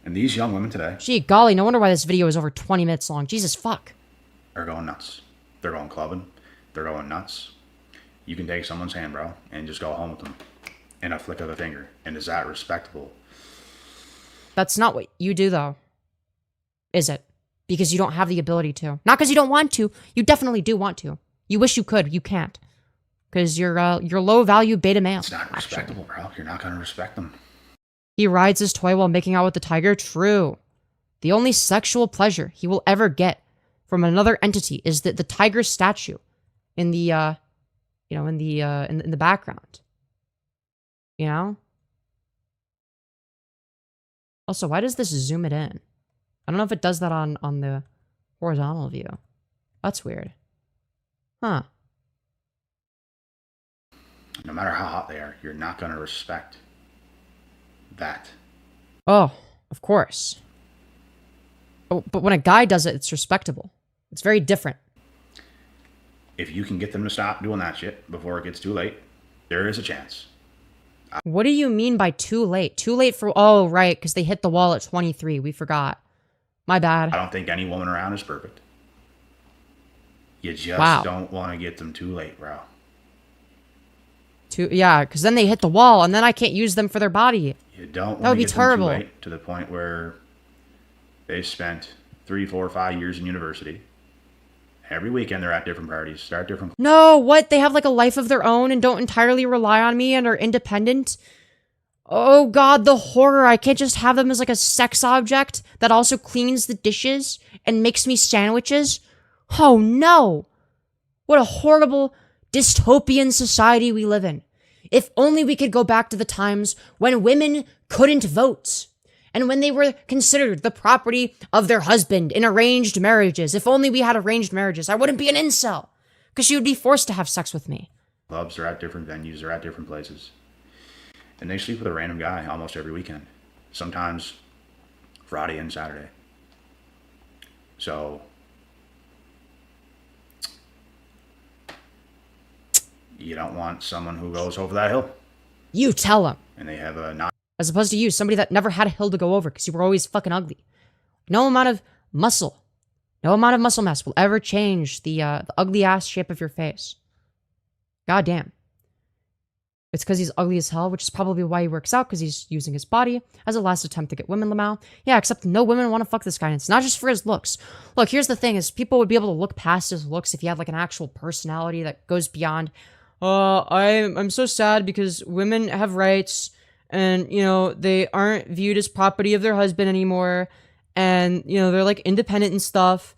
And these young women today... Gee, golly, no wonder why this video is over 20 minutes long. Jesus, fuck. Are going nuts. They're going clubbing. They're going nuts. You can take someone's hand, bro, and just go home with them in a flick of a finger. And is that respectable? That's not what you do, though. Is it? Because you don't have the ability to. Not because you don't want to. You definitely do want to. You wish you could. You can't. Because you're low-value beta male. It's not respectable, bro. You're not going to respect them. He rides his toy while making out with the tiger. True. The only sexual pleasure he will ever get from another entity is the tiger statue in the in the background. Also, why does this zoom it in? I don't know if it does that on the horizontal view. That's weird. Huh. No matter how hot they are, you're not going to respect that. Oh, of course. Oh, but when a guy does it, it's respectable. It's very different. If you can get them to stop doing that shit before it gets too late, there is a chance. What do you mean by too late? Too late for... Oh, right, because they hit the wall at 23. We forgot. My bad. I don't think any woman around is perfect. You just don't want to get them too late, bro. Yeah, because then they hit the wall, and then I can't use them for their body. You don't want to get them too late to the point where they've spent 3, 4, 5 years in university. Every weekend they're at different parties, start different... No, what? They have like a life of their own and don't entirely rely on me and are independent? Oh god, the horror. I can't just have them as like a sex object that also cleans the dishes and makes me sandwiches. Oh no. What a horrible dystopian society we live in. If only we could go back to the times when women couldn't vote and when they were considered the property of their husband in arranged marriages. If only we had arranged marriages, I wouldn't be an incel because she would be forced to have sex with me. Clubs are at different venues, they're at different places. And they sleep with a random guy almost every weekend. Sometimes Friday and Saturday. So you don't want someone who goes over that hill. You tell them. And they have a not... As opposed to you, somebody that never had a hill to go over because you were always fucking ugly. No amount of muscle No amount of muscle mass will ever change the ugly ass shape of your face. God damn. It's because he's ugly as hell, which is probably why he works out, because he's using his body as a last attempt to get women, Lamau. Yeah, except no women want to fuck this guy, and it's not just for his looks. Look, here's the thing, is people would be able to look past his looks if he had, like, an actual personality that goes beyond, I'm so sad because women have rights, and, you know, they aren't viewed as property of their husband anymore, and, you know, they're, like, independent and stuff,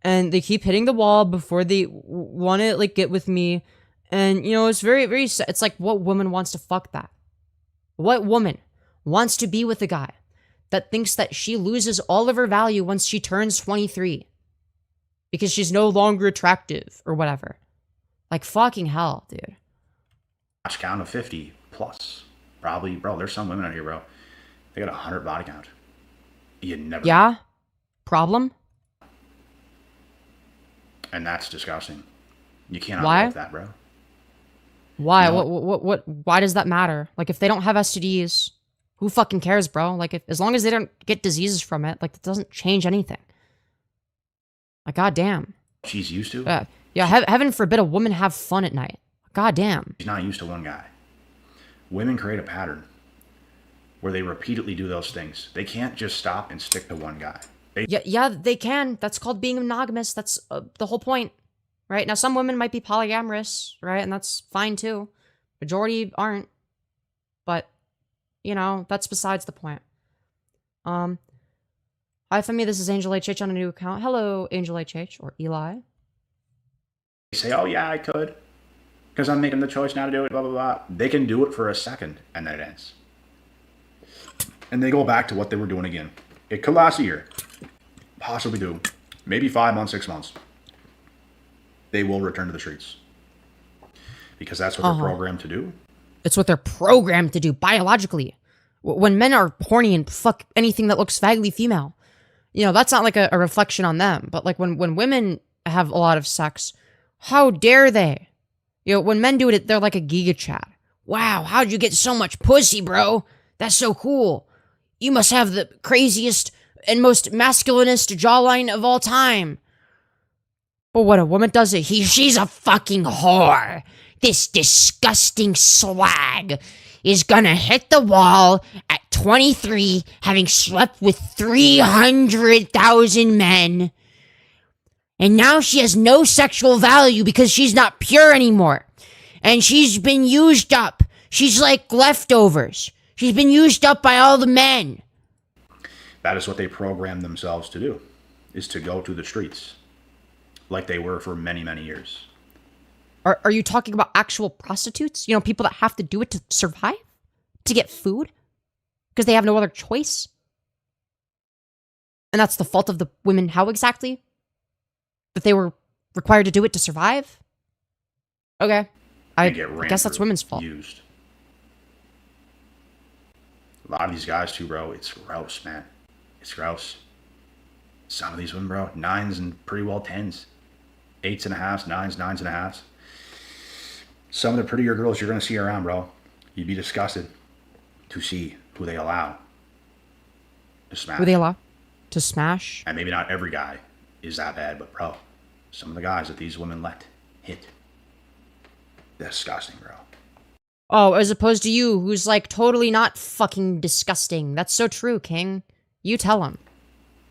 and they keep hitting the wall before they want to, like, get with me. And, you know, it's very, very, it's like, what woman wants to fuck that? What woman wants to be with a guy that thinks that she loses all of her value once she turns 23 because she's no longer attractive or whatever? Like, fucking hell, dude. Watch count of 50 plus. Probably, bro, there's some women out here, bro. They got 100 body count. You never. Yeah? Problem? And that's disgusting. You cannot Why? that, bro. Why? You know, why does that matter? Like, if they don't have STDs, who fucking cares, bro? Like, as long as they don't get diseases from it, like, it doesn't change anything. Like, goddamn. She's used to. Yeah, heaven forbid a woman have fun at night. Goddamn. She's not used to one guy. Women create a pattern where they repeatedly do those things. They can't just stop and stick to one guy. Yeah, they can. That's called being monogamous. That's the whole point. Right? Now, some women might be polyamorous, right? And that's fine, too. Majority aren't. But, you know, that's besides the point. Hi, Femi, this is Angel HH on a new account. Hello, Angel HH, or Eli. They say, oh, yeah, I could. Because I'm making the choice now to do it, blah, blah, blah. They can do it for a second, and then it ends. And they go back to what they were doing again. It could last a year. Possibly do. Maybe 5 months, 6 months. They will return to the streets. Because that's what they're programmed to do. It's what they're programmed to do biologically. When men are horny and fuck anything that looks vaguely female, you know, that's not like a reflection on them. But like when women have a lot of sex, how dare they? You know, when men do it, they're like a giga chat. Wow, how'd you get so much pussy, bro? That's so cool. You must have the craziest and most masculinist jawline of all time. But when a woman does it, she's a fucking whore. This disgusting slag is gonna hit the wall at 23, having slept with 300,000 men. And now she has no sexual value because she's not pure anymore. And she's been used up. She's like leftovers. She's been used up by all the men. That is what they programmed themselves to do, is to go to the streets. Like they were for many, many years. Are you talking about actual prostitutes? You know, people that have to do it to survive? To get food? Because they have no other choice? And that's the fault of the women, how exactly? That they were required to do it to survive? Okay. I guess that's women's fault. Used. A lot of these guys too, bro, it's gross, man. It's gross. Some of these women, bro, 9s and pretty well 10s. 8s and a halves, 9s, 9s and a halves. Some of the prettier girls you're going to see around, bro, you'd be disgusted to see who they allow to smash. Who they allow to smash? And maybe not every guy is that bad, but bro, some of the guys that these women let hit. Disgusting, bro. Oh, as opposed to you, who's like totally not fucking disgusting. That's so true, King. You tell them.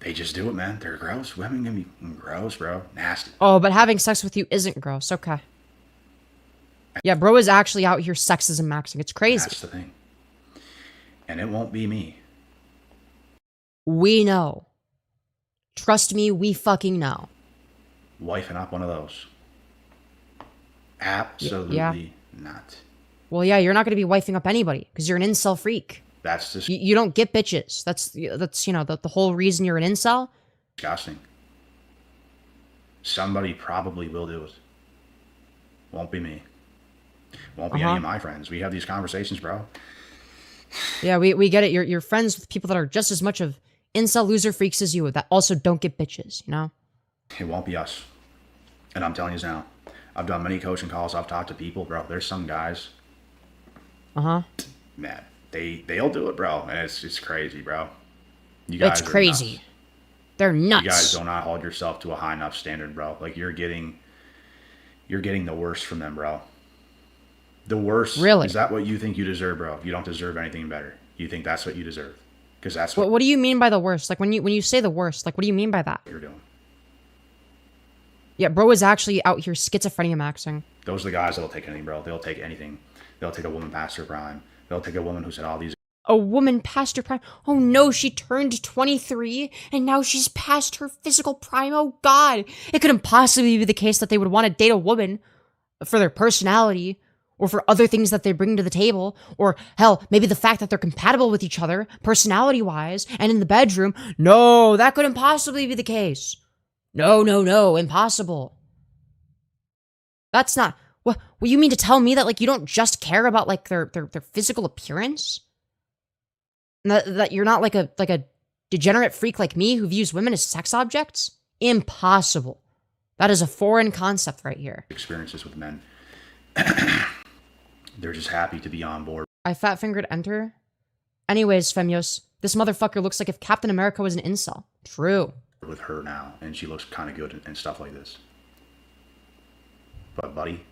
They just do it, man. They're gross. Women can be gross, bro. Nasty. Oh, but having sex with you isn't gross. Okay. Yeah, bro is actually out here sexism maxing. It's crazy. That's the thing. And it won't be me. We know. Trust me, we fucking know. Wifing up one of those. Absolutely not. Well, yeah, you're not going to be wifing up anybody because you're an incel freak. That's just... You don't get bitches. That's you know, the whole reason you're an incel. Disgusting. Somebody probably will do it. Won't be me. Won't be any of my friends. We have these conversations, bro. Yeah, we get it. You're friends with people that are just as much of incel loser freaks as you that also don't get bitches, you know? It won't be us. And I'm telling you now, I've done many coaching calls. I've talked to people, bro. There's some guys. Man, they'll do it, bro. And it's crazy, bro. You guys it's crazy. They're nuts. You guys do not hold yourself to a high enough standard, bro. Like, you're getting the worst from them, bro. The worst. Really? Is that what you think you deserve, bro? You don't deserve anything better. You think that's what you deserve? Because that's what do you mean by the worst? Like, when you say the worst, like, what do you mean by that? You're doing. Yeah, bro is actually out here schizophrenia maxing. Those are the guys that'll take anything, bro. They'll take anything. They'll take a woman past her prime. They'll take a woman who said all these. A woman past her prime? Oh no, she turned 23 and now she's past her physical prime. Oh god. It couldn't possibly be the case that they would want to date a woman for their personality or for other things that they bring to the table, or hell, maybe the fact that they're compatible with each other personality-wise and in the bedroom. No, that couldn't possibly be the case. No, impossible. That's not... What you mean to tell me that, like, you don't just care about, like, their physical appearance? That you're not like a degenerate freak like me who views women as sex objects? Impossible. That is a foreign concept right here. Experiences with men. They're just happy to be on board. I fat-fingered enter. Anyways, Femyoz, this motherfucker looks like if Captain America was an incel. True. With her now, and she looks kind of good and stuff like this. But, buddy.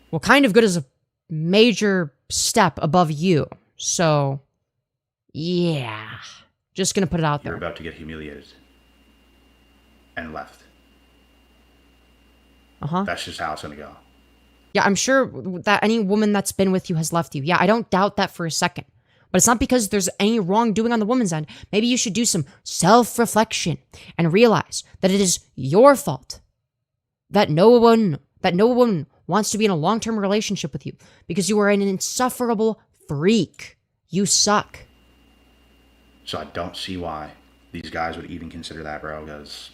Well, kind of good is a major step above you. So, yeah. Just gonna put it out there. You're about to get humiliated. And left. Uh-huh. That's just how it's gonna go. Yeah, I'm sure that any woman that's been with you has left you. Yeah, I don't doubt that for a second. But it's not because there's any wrongdoing on the woman's end. Maybe you should do some self-reflection and realize that it is your fault that no one wants to be in a long-term relationship with you because you are an insufferable freak. You suck. So I don't see why these guys would even consider that, bro, because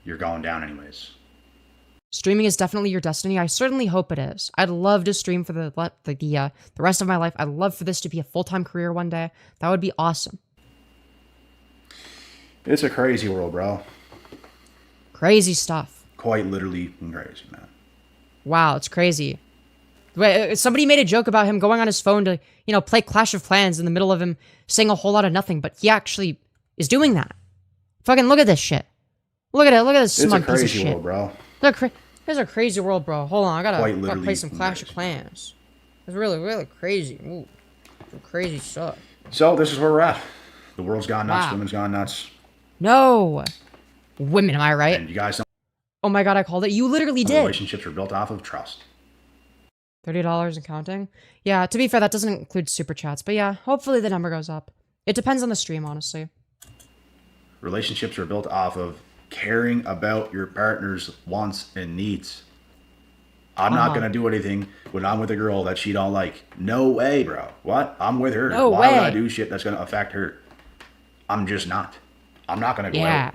you're going down anyways. Streaming is definitely your destiny. I certainly hope it is. I'd love to stream for the rest of my life. I'd love for this to be a full-time career one day. That would be awesome. It's a crazy world, bro. Crazy stuff. Quite literally crazy, man. Wow, it's crazy. Wait, somebody made a joke about him going on his phone to, play Clash of Clans in the middle of him saying a whole lot of nothing, but he actually is doing that. Fucking look at this shit. Look at it. Look at this smug piece of shit. It's a crazy world, bro. It's a crazy world, bro. Hold on, I gotta play some Clash of crazy. Clans. It's really, really crazy. Ooh, some crazy stuff. So this is where we're at. The world's gone nuts. Wow. Women's gone nuts. No, women, am I right? And you guys don't. Oh my god, I called it. You literally did. Relationships are built off of trust. $30 and counting. Yeah, to be fair, that doesn't include super chats, but yeah, hopefully the number goes up. It depends on the stream, honestly. Relationships are built off of caring about your partner's wants and needs. I'm not gonna do anything when I'm with a girl that she don't like. No way, bro. What? I'm with her. No Why way. would I do shit that's gonna affect her? I'm just not. I'm not gonna go out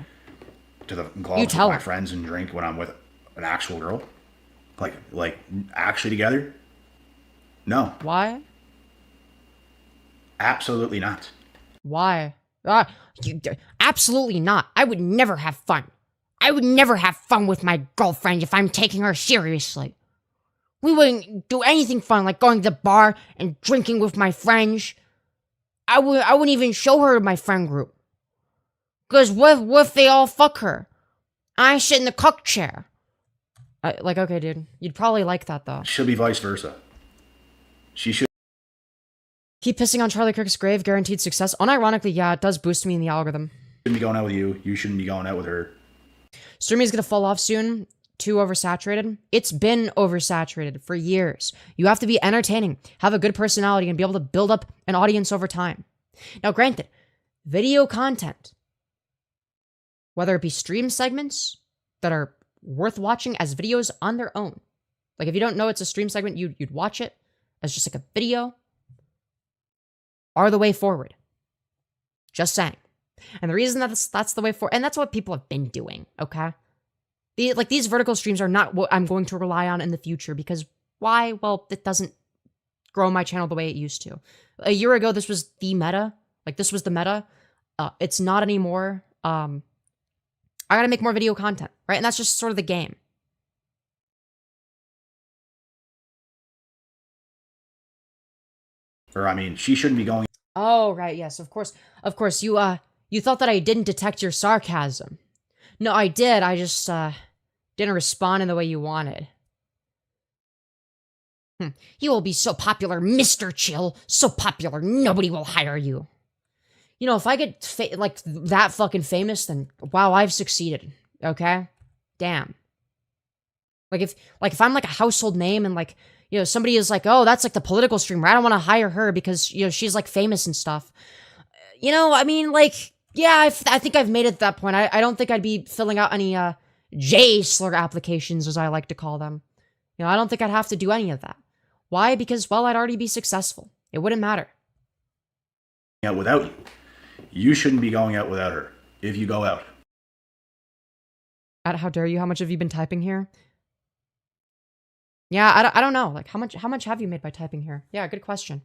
to the clubs with my friends and drink when I'm with an actual girl. Like actually together? No. Why? Absolutely not. Why? Absolutely not. I would never have fun. I would never have fun with my girlfriend if I'm taking her seriously. We wouldn't do anything fun like going to the bar and drinking with my friends. I wouldn't even show her my friend group. Cause what if they all fuck her? I sit in the cuck chair. Okay, dude. You'd probably like that, though. Should be vice versa. She should. Keep pissing on Charlie Kirk's grave, guaranteed success. Unironically, yeah, it does boost me in the algorithm. Shouldn't be going out with you. You shouldn't be going out with her. Streaming's gonna fall off soon. Too oversaturated. It's been oversaturated for years. You have to be entertaining, have a good personality, and be able to build up an audience over time. Now, granted, video content, whether it be stream segments that are worth watching as videos on their own. Like, if you don't know it's a stream segment, you'd watch it as just like a video, are the way forward. Just saying. And the reason that's the way forward, and that's what people have been doing, okay? These vertical streams are not what I'm going to rely on in the future, because why? Well, it doesn't grow my channel the way it used to. A year ago, this was the meta. Like, this was the meta. It's not anymore. I gotta make more video content, right? And that's just sort of the game. Or, I mean, she shouldn't be going. Oh, right, yes, of course. Of course, you You thought that I didn't detect your sarcasm. No, I did. I just, didn't respond in the way you wanted. You will be so popular, Mr. Chill. So popular, nobody will hire you. You know, if I get, like, that fucking famous, then, wow, I've succeeded. Okay? Damn. Like, if I'm, like, a household name and, like, you know, somebody is like, oh, that's, like, the political streamer. I don't want to hire her because, you know, she's, like, famous and stuff. You know, I mean, like, yeah, I think I've made it to that point. I don't think I'd be filling out any, J-slur applications, as I like to call them. You know, I don't think I'd have to do any of that. Why? Because, well, I'd already be successful. It wouldn't matter. Out without you. You shouldn't be going out without her. If you go out. How dare you? How much have you been typing here? Yeah, I don't know. Like, how much have you made by typing here? Yeah, good question.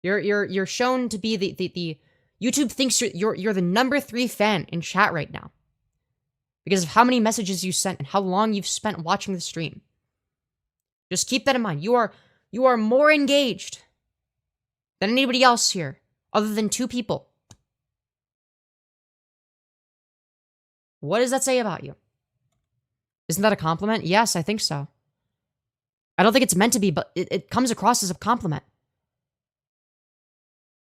You're shown to be the YouTube thinks you're the number 3 fan in chat right now. Because of how many messages you sent and how long you've spent watching the stream. Just keep that in mind. You are more engaged than anybody else here, other than 2 people. What does that say about you? Isn't that a compliment? Yes, I think so. I don't think it's meant to be, but it comes across as a compliment.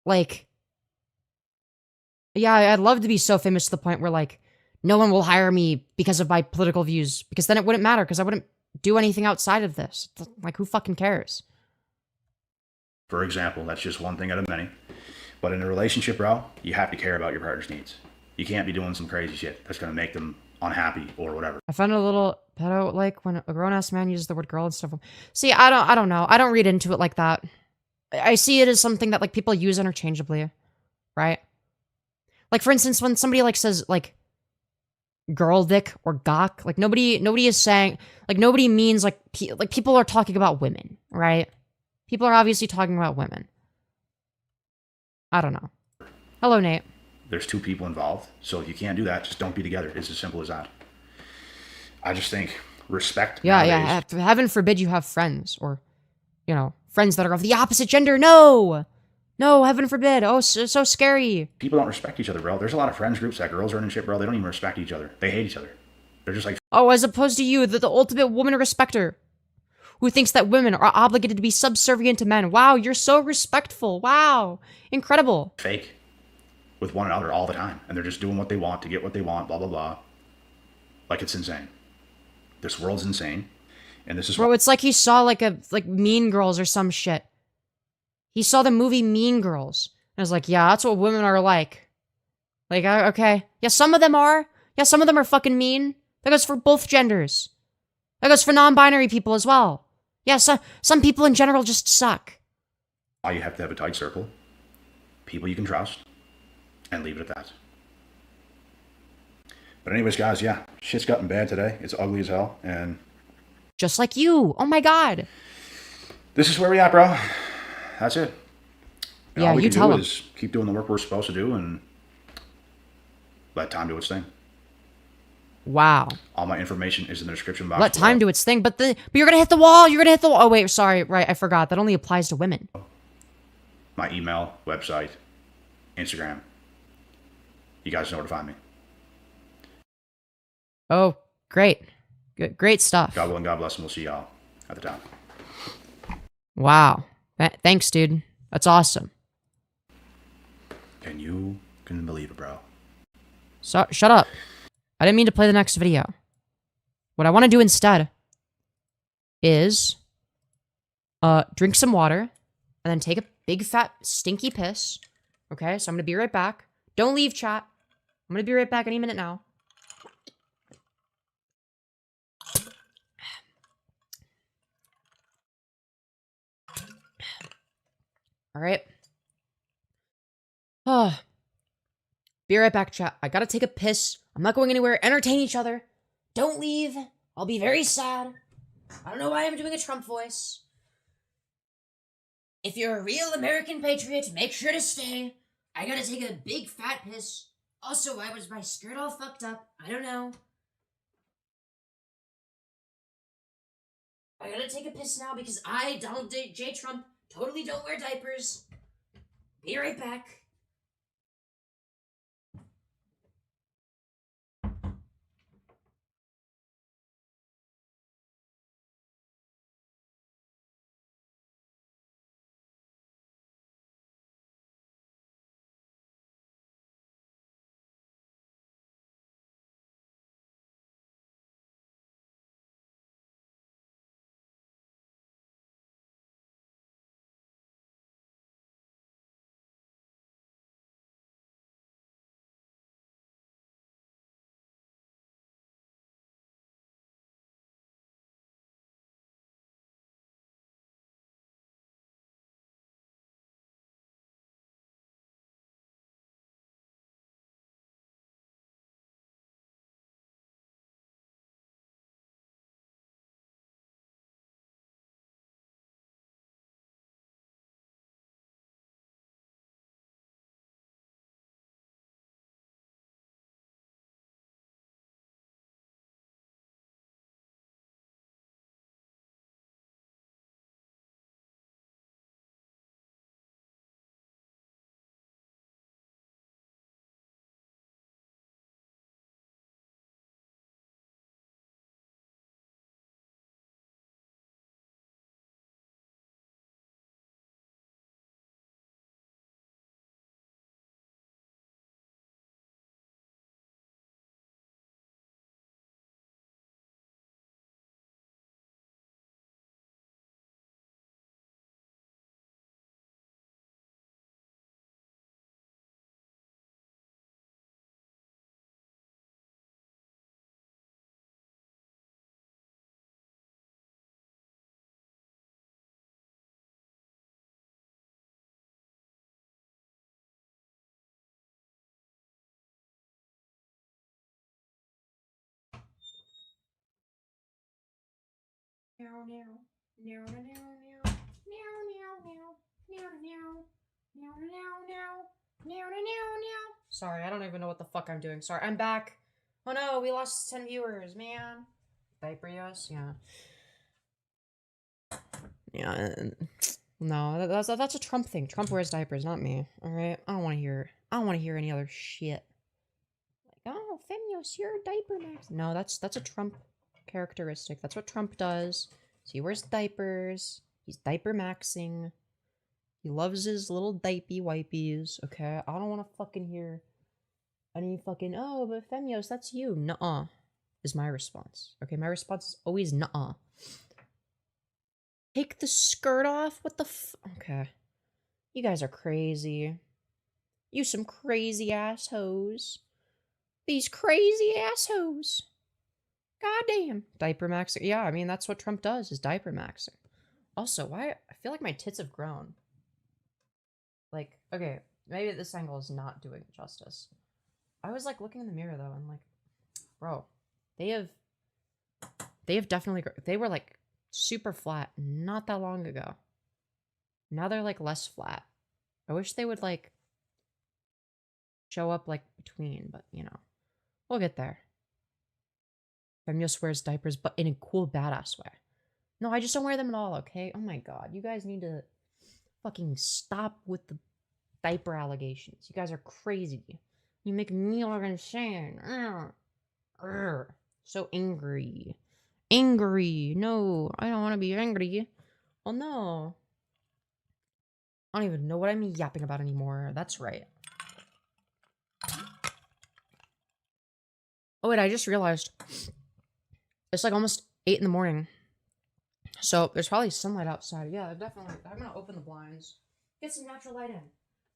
Like, yeah, I'd love to be so famous to the point where, like, no one will hire me because of my political views, because then it wouldn't matter, because I wouldn't do anything outside of this. Like, who fucking cares? For example, that's just one thing out of many. But in a relationship, bro, you have to care about your partner's needs. You can't be doing some crazy shit that's going to make them unhappy or whatever. I found it a little pedo, like, when a grown-ass man uses the word girl and stuff. See, I don't know. I don't read into it like that. I see it as something that, like, people use interchangeably, right? Like, for instance, when somebody, like, says, like, girl dick or gawk, like, nobody is saying, like, nobody means, like, people are talking about women, right? People are obviously talking about women. I don't know. Hello, Nate. There's 2 people involved, so if you can't do that, just don't be together. It's as simple as that. I just think respect. Yeah. Heaven forbid you have friends, or, you know, friends that are of the opposite gender. No, heaven forbid. Oh, so scary. People don't respect each other, bro. There's a lot of friends groups that girls are in and shit, bro. They don't even respect each other. They hate each other. They're just like, oh, as opposed to you, the ultimate woman respecter, who thinks that women are obligated to be subservient to men. Wow, you're so respectful. Wow, incredible. Fake with one another all the time, and they're just doing what they want to get what they want, blah blah blah. Like, it's insane. This world's insane, and this is bro. It's like he saw like Mean Girls or some shit. He saw the movie Mean Girls, and I was like, yeah, that's what women are like. Like, okay, yeah, some of them are. Yeah, some of them are fucking mean. That goes for both genders. That goes for non-binary people as well. Yeah, some people in general just suck. Why you have to have a tight circle, people you can trust, and leave it at that. But anyways, guys, yeah, shit's gotten bad today. It's ugly as hell, and just like you. Oh my god. This is where we at, bro. That's it. And yeah, all we you can tell do him. Is keep doing the work we're supposed to do and let time do its thing. Wow. All my information is in the description box. Let time do its thing, but you're gonna hit the wall. You're gonna hit the wall. Oh wait, sorry. Right, I forgot. That only applies to women. My email, website, Instagram. You guys know where to find me. Oh, great. Great stuff. God willing, God bless, and we'll see y'all at the top. Wow. Thanks, dude. That's awesome. And you can believe it, bro. So, shut up. I didn't mean to play the next video. What I want to do instead is drink some water and then take a big fat stinky piss. Okay, so I'm going to be right back. Don't leave, chat. I'm going to be right back any minute now. All right. Oh. Be right back, chat. I gotta take a piss. I'm not going anywhere. Entertain each other. Don't leave. I'll be very sad. I don't know why I'm doing a Trump voice. If you're a real American patriot, make sure to stay. I gotta take a big fat piss. Also, why was my skirt all fucked up? I don't know. I gotta take a piss now because I, Donald J. Trump, totally don't wear diapers. Be right back. Sorry, I don't even know what the fuck I'm doing. Sorry, I'm back. Oh no, we lost 10 viewers, man. Diaperios, yeah. Yeah, no, that's a Trump thing. Trump wears diapers, not me. All right, I don't want to hear any other shit. Like, oh, Femyoz, you're a diaper max. No, that's a Trump characteristic. That's what Trump does. So he wears diapers. He's diaper maxing. He loves his little diaper wipies. Okay, I don't want to fucking hear any fucking, oh, but Femyoz, that's you. Nuh-uh, is my response. Okay, my response is always nuh-uh. Take the skirt off? What the okay. You guys are crazy. You some crazy assholes. These crazy assholes. Goddamn. Diaper maxing. Yeah, I mean, that's what Trump does, is diaper maxing. Also, why? I feel like my tits have grown. Like, okay, maybe this angle is not doing it justice. I was, like, looking in the mirror, though, and, like, bro, they have definitely, they were, like, super flat not that long ago. Now they're, like, less flat. I wish they would, like, show up, like, between, but, you know, we'll get there. Femyoz wears diapers, but in a cool, badass way. No, I just don't wear them at all, okay? Oh my god, you guys need to fucking stop with the diaper allegations. You guys are crazy. You make me look insane. So angry. Angry. No, I don't want to be angry. Oh no. I don't even know what I'm yapping about anymore. That's right. Oh wait, I just realized. It's like almost 8 in the morning. So there's probably sunlight outside. Yeah, definitely. I'm gonna open the blinds. Get some natural light in.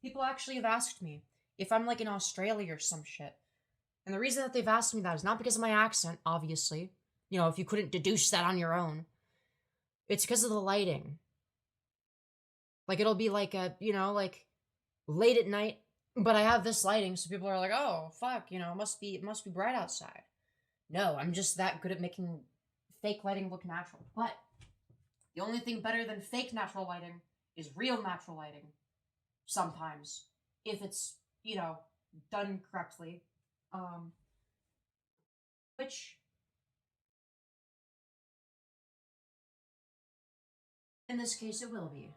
People actually have asked me if I'm like in Australia or some shit. And the reason that they've asked me that is not because of my accent, obviously. You know, if you couldn't deduce that on your own. It's because of the lighting. Like, it'll be like a, you know, like, late at night, but I have this lighting, so people are like, oh, fuck, you know, it must be bright outside. No, I'm just that good at making fake lighting look natural. But the only thing better than fake natural lighting is real natural lighting. Sometimes. If it's, you know, done correctly. Which, in this case, it will be.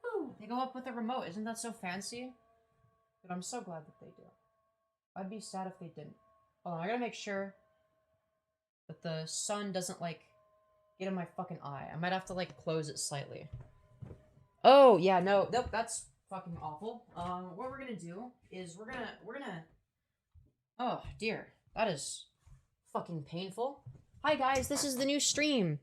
Ooh, they go up with a remote. Isn't that so fancy? But I'm so glad that they do. I'd be sad if they didn't. Hold on, I gotta make sure that the sun doesn't, like, get in my fucking eye. I might have to, like, close it slightly. Oh, yeah, no, nope, that's fucking awful. What we're gonna do is we're gonna... Oh, dear. That is fucking painful. Hi, guys, this is the new stream.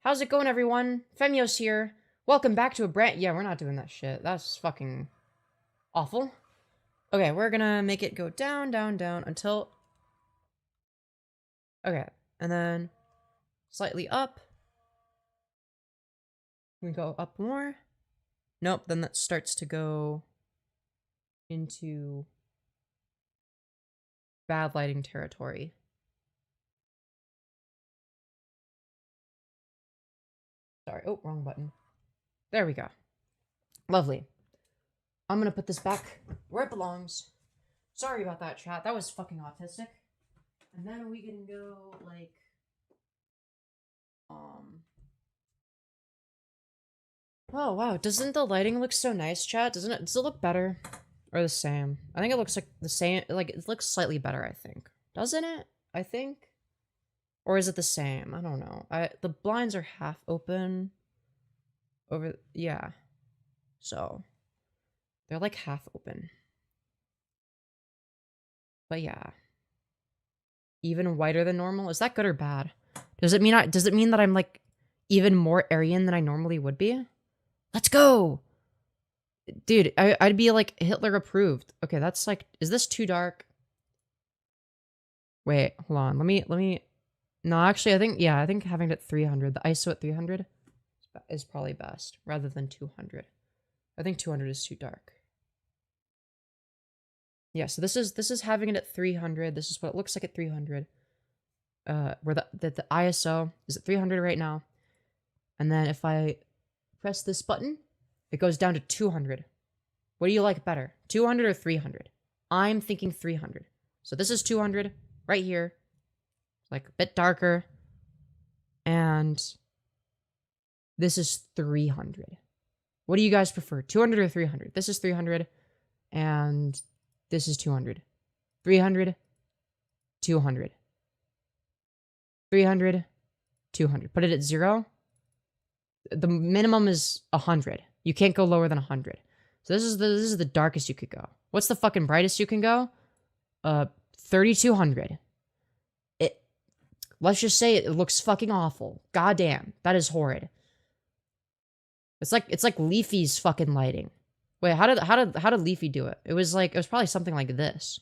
How's it going, everyone? Femyoz here. Welcome back to a brand... Yeah, we're not doing that shit. That's fucking awful. Okay, we're gonna make it go down, down, down until... Okay, and then slightly up. We go up more. Nope, then that starts to go into bad lighting territory. Sorry, oh, wrong button. There we go. Lovely. I'm gonna put this back where it belongs. Sorry about that, chat. That was fucking autistic. And then we can go, like, oh, wow. Doesn't the lighting look so nice, chat? Does it look better? Or the same? I think it looks like the same, like, it looks slightly better, I think. Doesn't it? I think? Or is it the same? I don't know. The blinds are half open. Yeah. So, they're, like, half open. But yeah. Even whiter than normal? Is that good or bad? Does it mean that I'm, like, even more Aryan than I normally would be? Let's go! Dude, I'd be, like, Hitler approved. Okay, that's, like... Is this too dark? Wait, hold on. Let me... No, actually, I think having it at 300, the ISO at 300 is probably best, rather than 200. I think 200 is too dark. Yeah, so this is having it at 300. This is what it looks like at 300. Where the ISO is at 300 right now. And then if I press this button, it goes down to 200. What do you like better, 200 or 300? I'm thinking 300. So this is 200 right here. It's like a bit darker. And this is 300. What do you guys prefer, 200 or 300? This is 300. And this is 200. 300, 200. 300, 200. Put it at 0. The minimum is 100. You can't go lower than 100. So this is the darkest you could go. What's the fucking brightest you can go? 3200. Let's just say it looks fucking awful. Goddamn, that is horrid. It's like Leafy's fucking lighting. Wait, how did Leafy do it? It was probably something like this.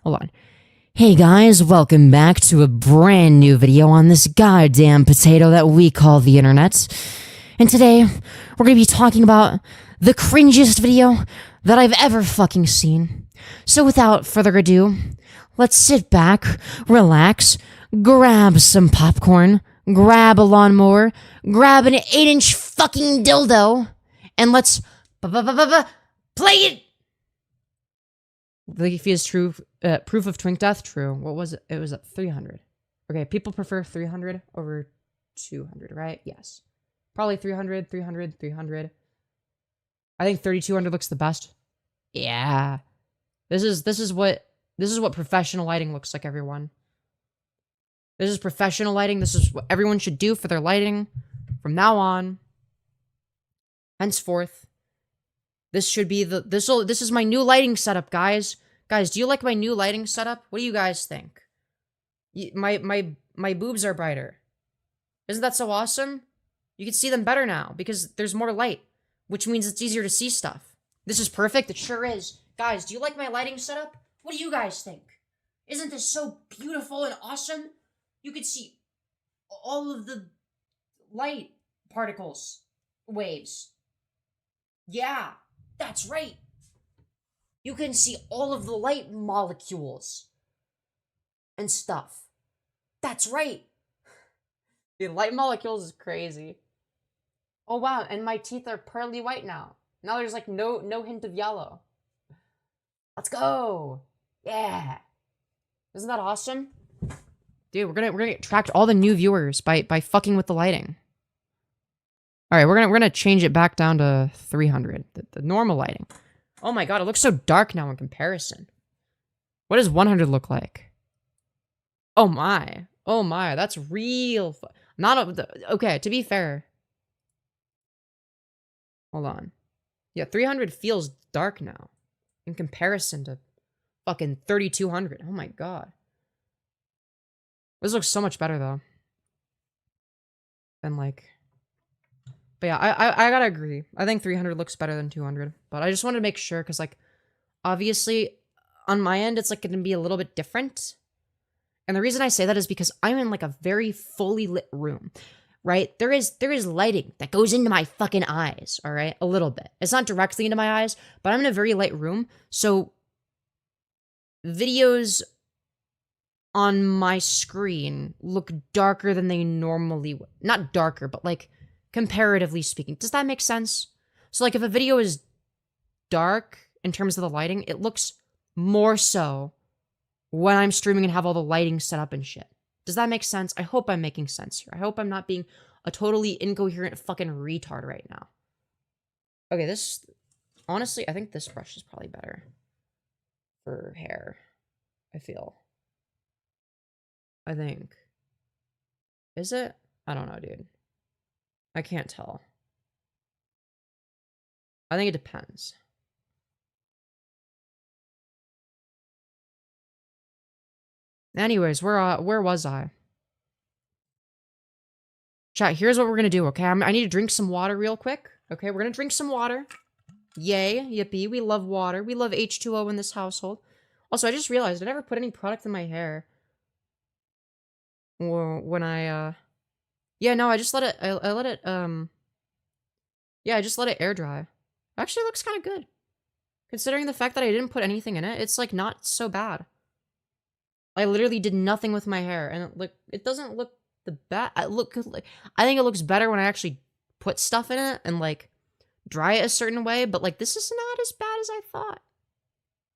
Hold on. Hey guys, welcome back to a brand new video on this goddamn potato that we call the internet. And today, we're gonna be talking about the cringiest video that I've ever fucking seen. So without further ado, let's sit back, relax, grab some popcorn, grab a lawnmower, grab an 8-inch fucking dildo, and let's play it! Leafy is true. Proof of twink death, true. What was it? It was at 300. Okay, people prefer 300 over 200, right? Yes. Probably 300, 300, 300. I think 3200 looks the best. Yeah. This is what professional lighting looks like, everyone. This is professional lighting. This is what everyone should do for their lighting from now on. Henceforth. This should be this is my new lighting setup, guys. Guys, do you like my new lighting setup? What do you guys think? My boobs are brighter. Isn't that so awesome? You can see them better now because there's more light, which means it's easier to see stuff. This is perfect. It sure is. Guys, do you like my lighting setup? What do you guys think? Isn't this so beautiful and awesome? You can see all of the light particles, waves. Yeah, that's right. You can see all of the light molecules and stuff. That's right. Dude, light molecules is crazy. Oh wow, and my teeth are pearly white now. Now there's like no hint of yellow. Let's go. Yeah. Isn't that awesome? Dude, we're gonna attract all the new viewers by fucking with the lighting. All right, we're gonna change it back down to 300, the normal lighting. Oh my god, it looks so dark now in comparison. What does 100 look like? Oh my, that's real. Okay. To be fair, hold on. Yeah, 300 feels dark now in comparison to fucking 3200. Oh my god, this looks so much better though. Than like. But yeah, I gotta agree. I think 300 looks better than 200. But I just wanted to make sure, because, like, obviously, on my end, it's, like, gonna be a little bit different. And the reason I say that is because I'm in, like, a very fully lit room, right? There is lighting that goes into my fucking eyes, all right? A little bit. It's not directly into my eyes, but I'm in a very light room. So, videos on my screen look darker than they normally would. Not darker, but, like, comparatively speaking. Does that make sense? So, like, if a video is dark in terms of the lighting, it looks more so when I'm streaming and have all the lighting set up and shit. Does that make sense? I hope I'm making sense here. I hope I'm not being a totally incoherent fucking retard right now. Okay, this... Honestly, I think this brush is probably better for hair, I feel. I think. Is it? I don't know, dude. I can't tell. I think it depends. Anyways, where was I? Chat, here's what we're gonna do, okay? I need to drink some water real quick. Okay, we're gonna drink some water. Yay, yippee, we love water. We love H2O in this household. Also, I just realized I never put any product in my hair. When I, yeah, no, I just let it, I let it, yeah, I just let it air dry. Actually, it looks kind of good. Considering the fact that I didn't put anything in it, it's, like, not so bad. I literally did nothing with my hair, and, like, it doesn't look the best. I think it looks better when I actually put stuff in it and like dry it a certain way, but like this is not as bad as I thought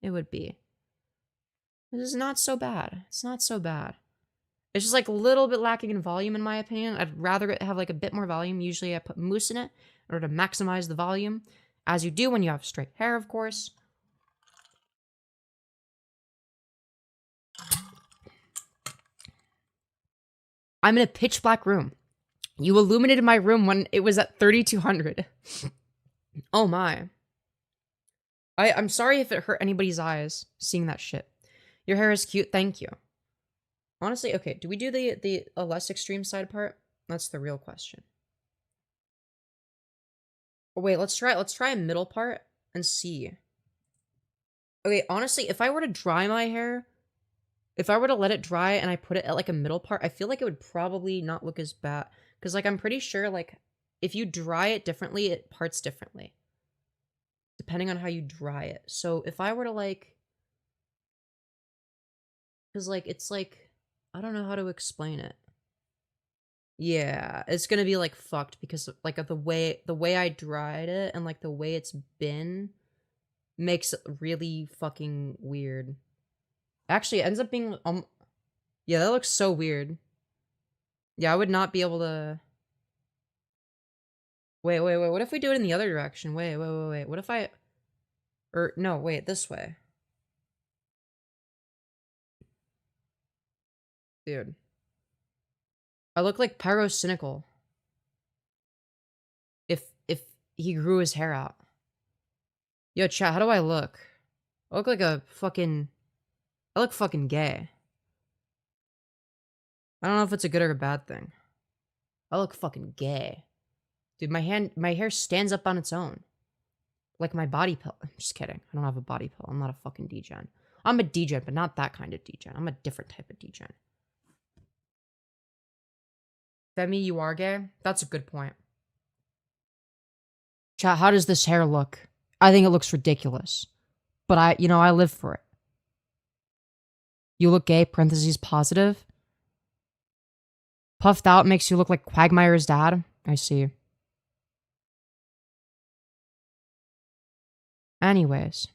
it would be. This is not so bad. It's not so bad. It's just like a little bit lacking in volume in my opinion. I'd rather it have like a bit more volume. Usually I put mousse in it in order to maximize the volume, as you do when you have straight hair, of course. I'm in a pitch black room. You illuminated my room when it was at 3200. Oh my. I'm sorry if it hurt anybody's eyes seeing that shit. Your hair is cute, thank you. Honestly, okay, do we do the less extreme side part? That's the real question. Oh, wait, let's try a middle part and see. Okay, honestly, if I were to dry my hair, if I were to let it dry and I put it at like a middle part, I feel like it would probably not look as bad. Because like I'm pretty sure like if you dry it differently, it parts differently. Depending on how you dry it. So if I were to like, because like it's like, I don't know how to explain it. Yeah, it's gonna be like fucked because like of the way I dried it and like the way it's been makes it really fucking weird. Actually, it ends up being yeah, that looks so weird. Yeah, I would not be able to. Wait, what if we do it in the other direction? Wait. What if I no, wait, this way. Dude. I look like pyrocynical. If he grew his hair out. Yo, chat, how do I look? I look like a fucking... I look fucking gay. I don't know if it's a good or a bad thing. I look fucking gay. Dude, my hair stands up on its own. Like my body pill. I'm just kidding. I don't have a body pill. I'm not a fucking degen. I'm a degen, but not that kind of degen. I'm a different type of degen. Femi, you are gay? That's a good point. Chat, how does this hair look? I think it looks ridiculous. But I live for it. You look gay, parentheses positive. Puffed out makes you look like Quagmire's dad. I see. Anyways.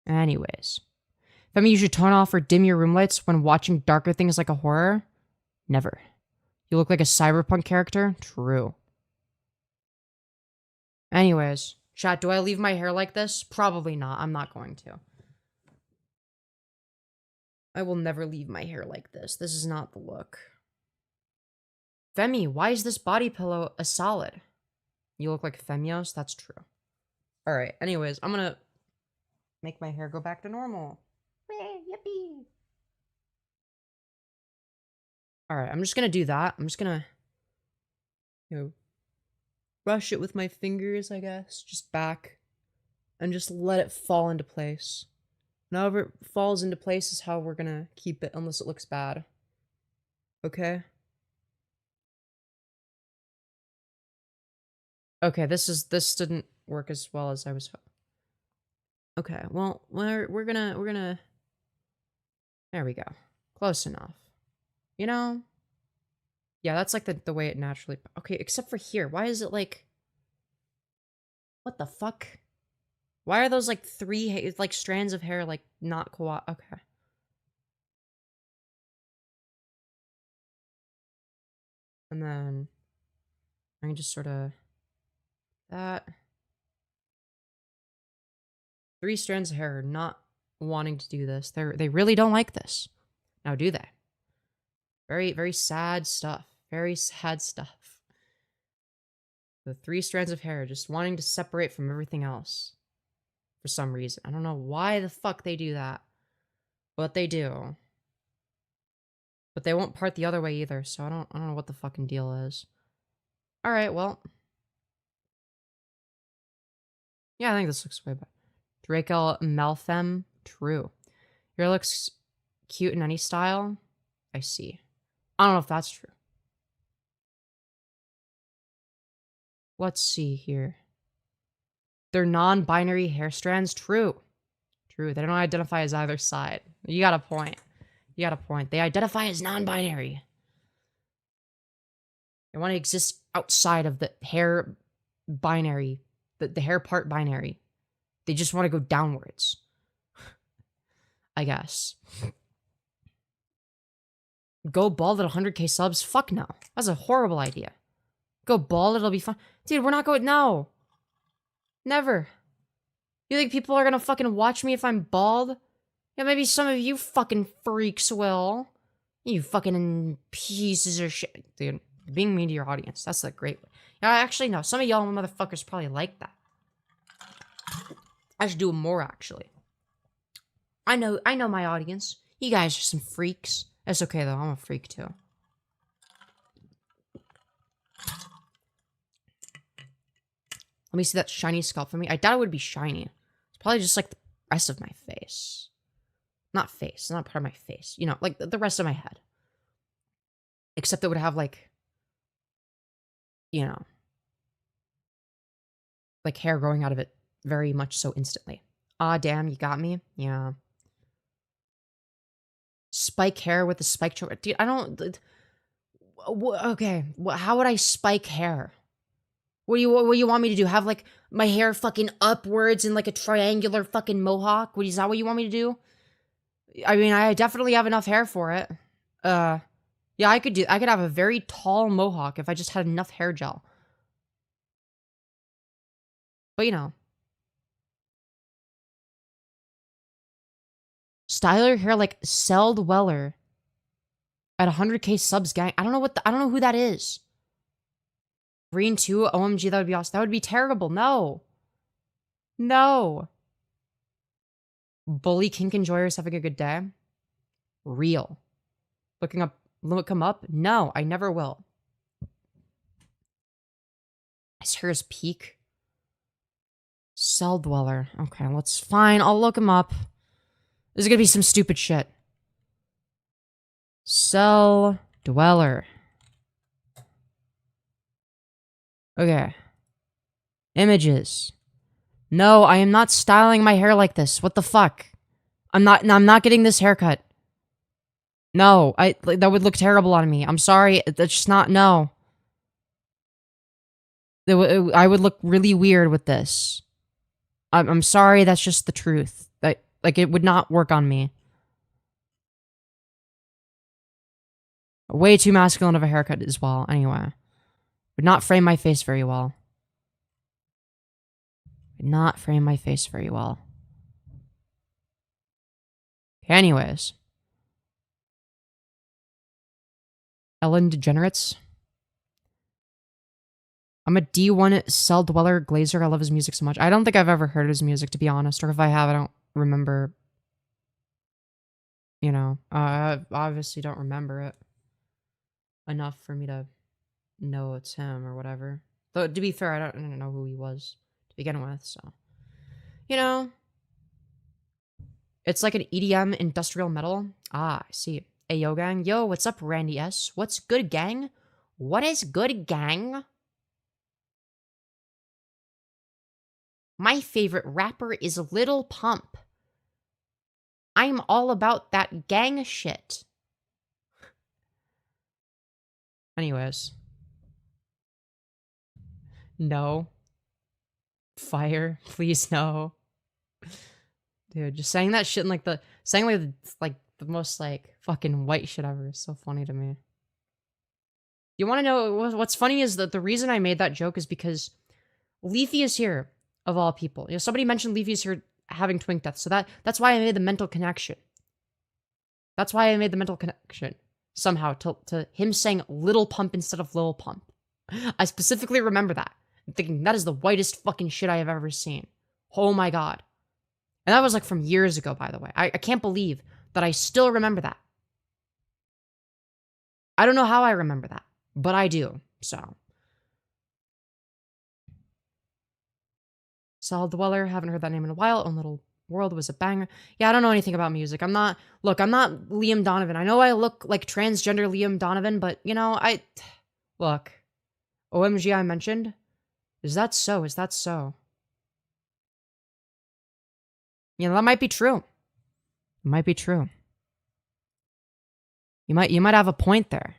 Femi, you should turn off or dim your room lights when watching darker things like a horror? Never. You look like a cyberpunk character? True. Anyways, chat, do I leave my hair like this? Probably not. I'm not going to. I will never leave my hair like this. This is not the look. Femi, why is this body pillow a solid? You look like Femyoz? That's true. Alright, anyways, I'm gonna make my hair go back to normal. Yippee! Alright, I'm just gonna do that. I'm just gonna, brush it with my fingers, I guess. Just back. And just let it fall into place. And however it falls into place is how we're gonna keep it, unless it looks bad. Okay? Okay, this didn't work as well as I was hoping. Okay, well, we're gonna... There we go. Close enough. You know? Yeah, that's like the way it naturally... Okay, except for here. Why is it like... What the fuck? Why are those like three like strands of hair like not okay. And then I can just sort of that. 3 strands of hair are not wanting to do this. They really don't like this. Now do they? Very, very sad stuff. Very sad stuff. The 3 strands of hair just wanting to separate from everything else. For some reason. I don't know why the fuck they do that. But they do. But they won't part the other way either, so I don't know what the fucking deal is. Alright, well. Yeah, I think this looks way better. Draco Malfem, true. Your hair looks cute in any style. I see. I don't know if that's true. Let's see here. They're non-binary hair strands. True. True. They don't identify as either side. You got a point. You got a point. They identify as non-binary. They want to exist outside of the hair binary, the hair part binary. They just want to go downwards. I guess. Go bald at 100k subs? Fuck no. That's a horrible idea. Go bald, it'll be fun. Dude, we're not going... No. Never. You think people are gonna fucking watch me if I'm bald? Yeah, maybe some of you fucking freaks will. You fucking pieces of shit. Dude, being mean to your audience. That's a great way. Yeah, actually, no. Some of y'all motherfuckers probably like that. I should do more, actually. I know my audience. You guys are some freaks. That's okay, though. I'm a freak, too. Let me see that shiny scalp for me. I doubt it would be shiny. It's probably just like the rest of my face. Not face. Not part of my face. You know, like the rest of my head. Except it would have like, you know, like hair growing out of it very much so instantly. Ah, damn, you got me? Yeah. Spike hair with a spike choker. Dude, I don't... Okay, how would I spike hair? What do you want me to do? Have, like, my hair fucking upwards in, like, a triangular fucking mohawk? Is that what you want me to do? I mean, I definitely have enough hair for it. Yeah, I could have a very tall mohawk if I just had enough hair gel. But, you know. Style your hair like Seld Weller at 100k subs, gang. I don't know who that is. Green 2, OMG, that would be awesome. That would be terrible. No. No. Bully kink enjoyers having a good day. Real. Look him up? No, I never will. His hair is peak. Cell Dweller. Okay, let's fine. I'll look him up. There's gonna be some stupid shit. Cell Dweller. Okay. Images. No, I am not styling my hair like this. What the fuck? I'm not getting this haircut. No, that would look terrible on me. I'm sorry. That's just not, no. I would look really weird with this. I'm sorry, that's just the truth. Like, it would not work on me. Way too masculine of a haircut as well, anyway. Would not frame my face very well. Would not frame my face very well. Anyways. Ellen Degenerates. I'm a D1 Cell Dweller Glazer. I love his music so much. I don't think I've ever heard his music, to be honest. Or if I have, I don't remember. You know, I obviously don't remember it enough for me to know it's him or whatever. Though, to be fair, I don't know who he was to begin with, so. You know. It's like an EDM industrial metal. Ah, I see. Hey, yo, gang. Yo, what's up, Randy S? What's good, gang? What is good, gang? My favorite rapper is Lil Pump. I'm all about that gang shit. Anyways. No. Fire. Please, no. Dude, just saying that shit in like the... Saying like the most like fucking white shit ever is so funny to me. You want to know what's funny is that the reason I made that joke is because Leafy is here, of all people. You know, somebody mentioned Leafy is here having twink death, so that's why I made the mental connection. That's why I made the mental connection somehow to him saying Little Pump instead of Lil Pump. I specifically remember that. I'm thinking that is the whitest fucking shit I have ever seen. Oh my god. And that was like from years ago, by the way. I can't believe that I still remember that. I don't know how I remember that, but I do, so. Cell Dweller, haven't heard that name in a while. Own Little World was a banger. Yeah, I don't know anything about music. I'm not Liam Donovan. I know I look like transgender Liam Donovan, but, you know, look. OMG I mentioned? Is that so? Is that so? You know, that might be true. It might be true. You might have a point there.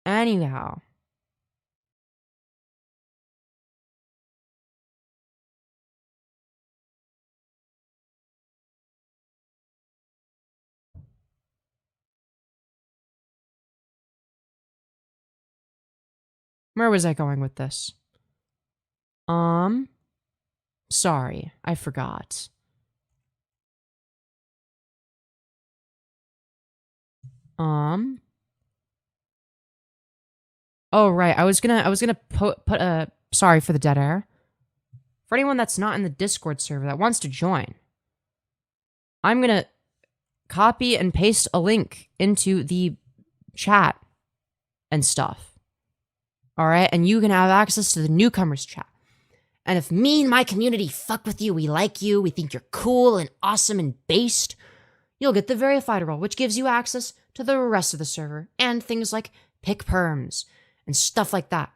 Anyhow. Where was I going with this? Sorry, I forgot. Oh, right. I was gonna put a sorry for the dead air. For anyone that's not in the Discord server that wants to join, I'm gonna copy and paste a link into the chat and stuff. All right, and you can have access to the newcomers chat. And if me and my community fuck with you, we like you, we think you're cool and awesome and based, you'll get the verified role, which gives you access to the rest of the server and things like pick perms and stuff like that.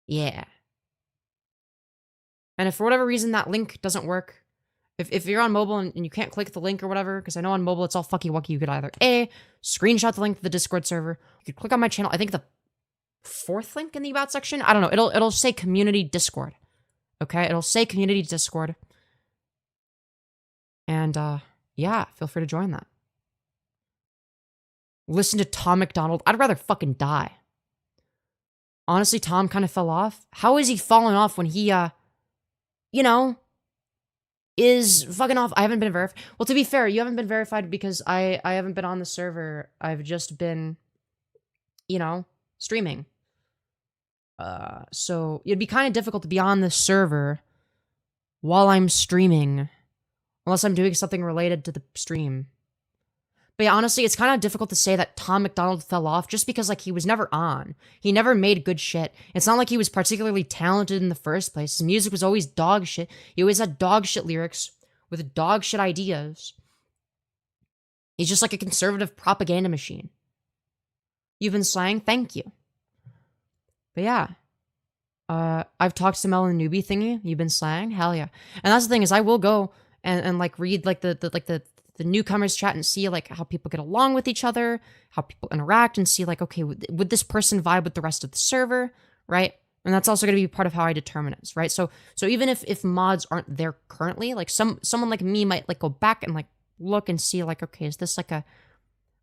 Yeah. And if for whatever reason that link doesn't work, if you're on mobile and you can't click the link or whatever, because I know on mobile it's all fucky wucky, you could either A, screenshot the link to the Discord server, you could click on my channel, I think the 4th link in the about section, I don't know, it'll say community Discord. Okay, it'll say community Discord. And yeah, feel free to join that. Listen to Tom McDonald. I'd rather fucking die. Honestly, Tom kind of fell off. How is he falling off when he, you know, is fucking off? I haven't been verified. Well, to be fair, you haven't been verified because I haven't been on the server. I've just been, you know, streaming. So it'd be kind of difficult to be on the server while I'm streaming, unless I'm doing something related to the stream. But yeah, honestly, it's kind of difficult to say that Tom McDonald fell off just because, like, he was never on. He never made good shit. It's not like he was particularly talented in the first place. His music was always dog shit. He always had dog shit lyrics with dog shit ideas. He's just like a conservative propaganda machine. You've been slang? Thank you. But yeah. I've talked to Mel and Newbie thingy. You've been slang? Hell yeah. And that's the thing is I will go and like read like the newcomers chat and see like how people get along with each other, how people interact, and see like, okay, would this person vibe with the rest of the server, right? And that's also going to be part of how I determine it, right? So even if mods aren't there currently, like someone like me might like go back and like look and see like, okay, is this like a,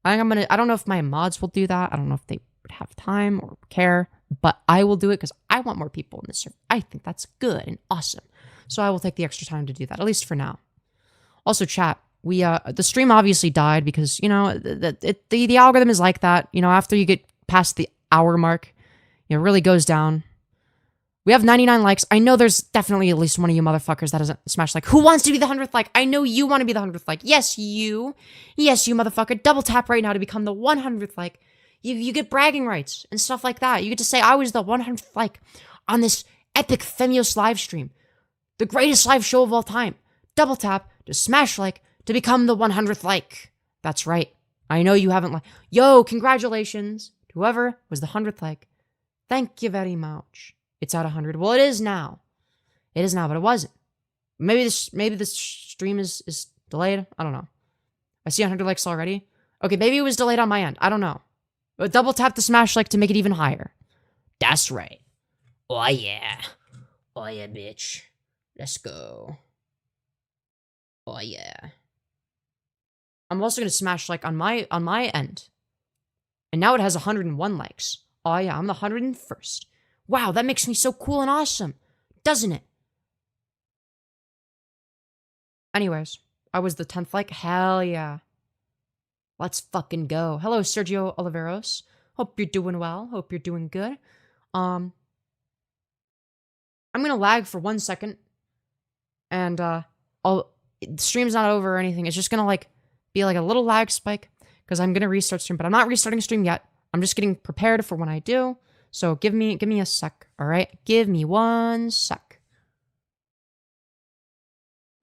I don't know if my mods will do that. I don't know if they would have time or care, but I will do it because I want more people in this server. I think that's good and awesome. So I will take the extra time to do that, at least for now. Also, chat. The stream obviously died because, you know, the algorithm is like that. You know, after you get past the hour mark, it really goes down. We have 99 likes. I know there's definitely at least one of you motherfuckers that doesn't smash like. Who wants to be the 100th like? I know you want to be the 100th like. Yes, you. Yes, you motherfucker. Double tap right now to become the 100th like. You get bragging rights and stuff like that. You get to say, I was the 100th like on this epic Femyoz live stream. The greatest live show of all time. Double tap to smash like to become the 100th like. That's right. I know you haven't like. Yo, congratulations to whoever was the 100th like. Thank you very much. It's at 100. Well, it is now. It is now, but it wasn't. Maybe this stream is delayed. I don't know. I see 100 likes already. Okay, maybe it was delayed on my end. I don't know. But double tap the smash like to make it even higher. That's right. Oh yeah. Oh yeah, bitch. Let's go. Oh yeah. I'm also gonna smash like on my end. And now it has 101 likes. Oh yeah, I'm the 101st. Wow, that makes me so cool and awesome, doesn't it? Anyways, I was the 10th like. Hell yeah. Let's fucking go. Hello, Sergio Oliveros. Hope you're doing well. Hope you're doing good. I'm gonna lag for 1 second. And the stream's not over or anything. It's just gonna like be like a little lag spike because I'm gonna restart stream, but I'm not restarting stream yet. I'm just getting prepared for when I do. So give me a sec, all right? Give me 1 sec.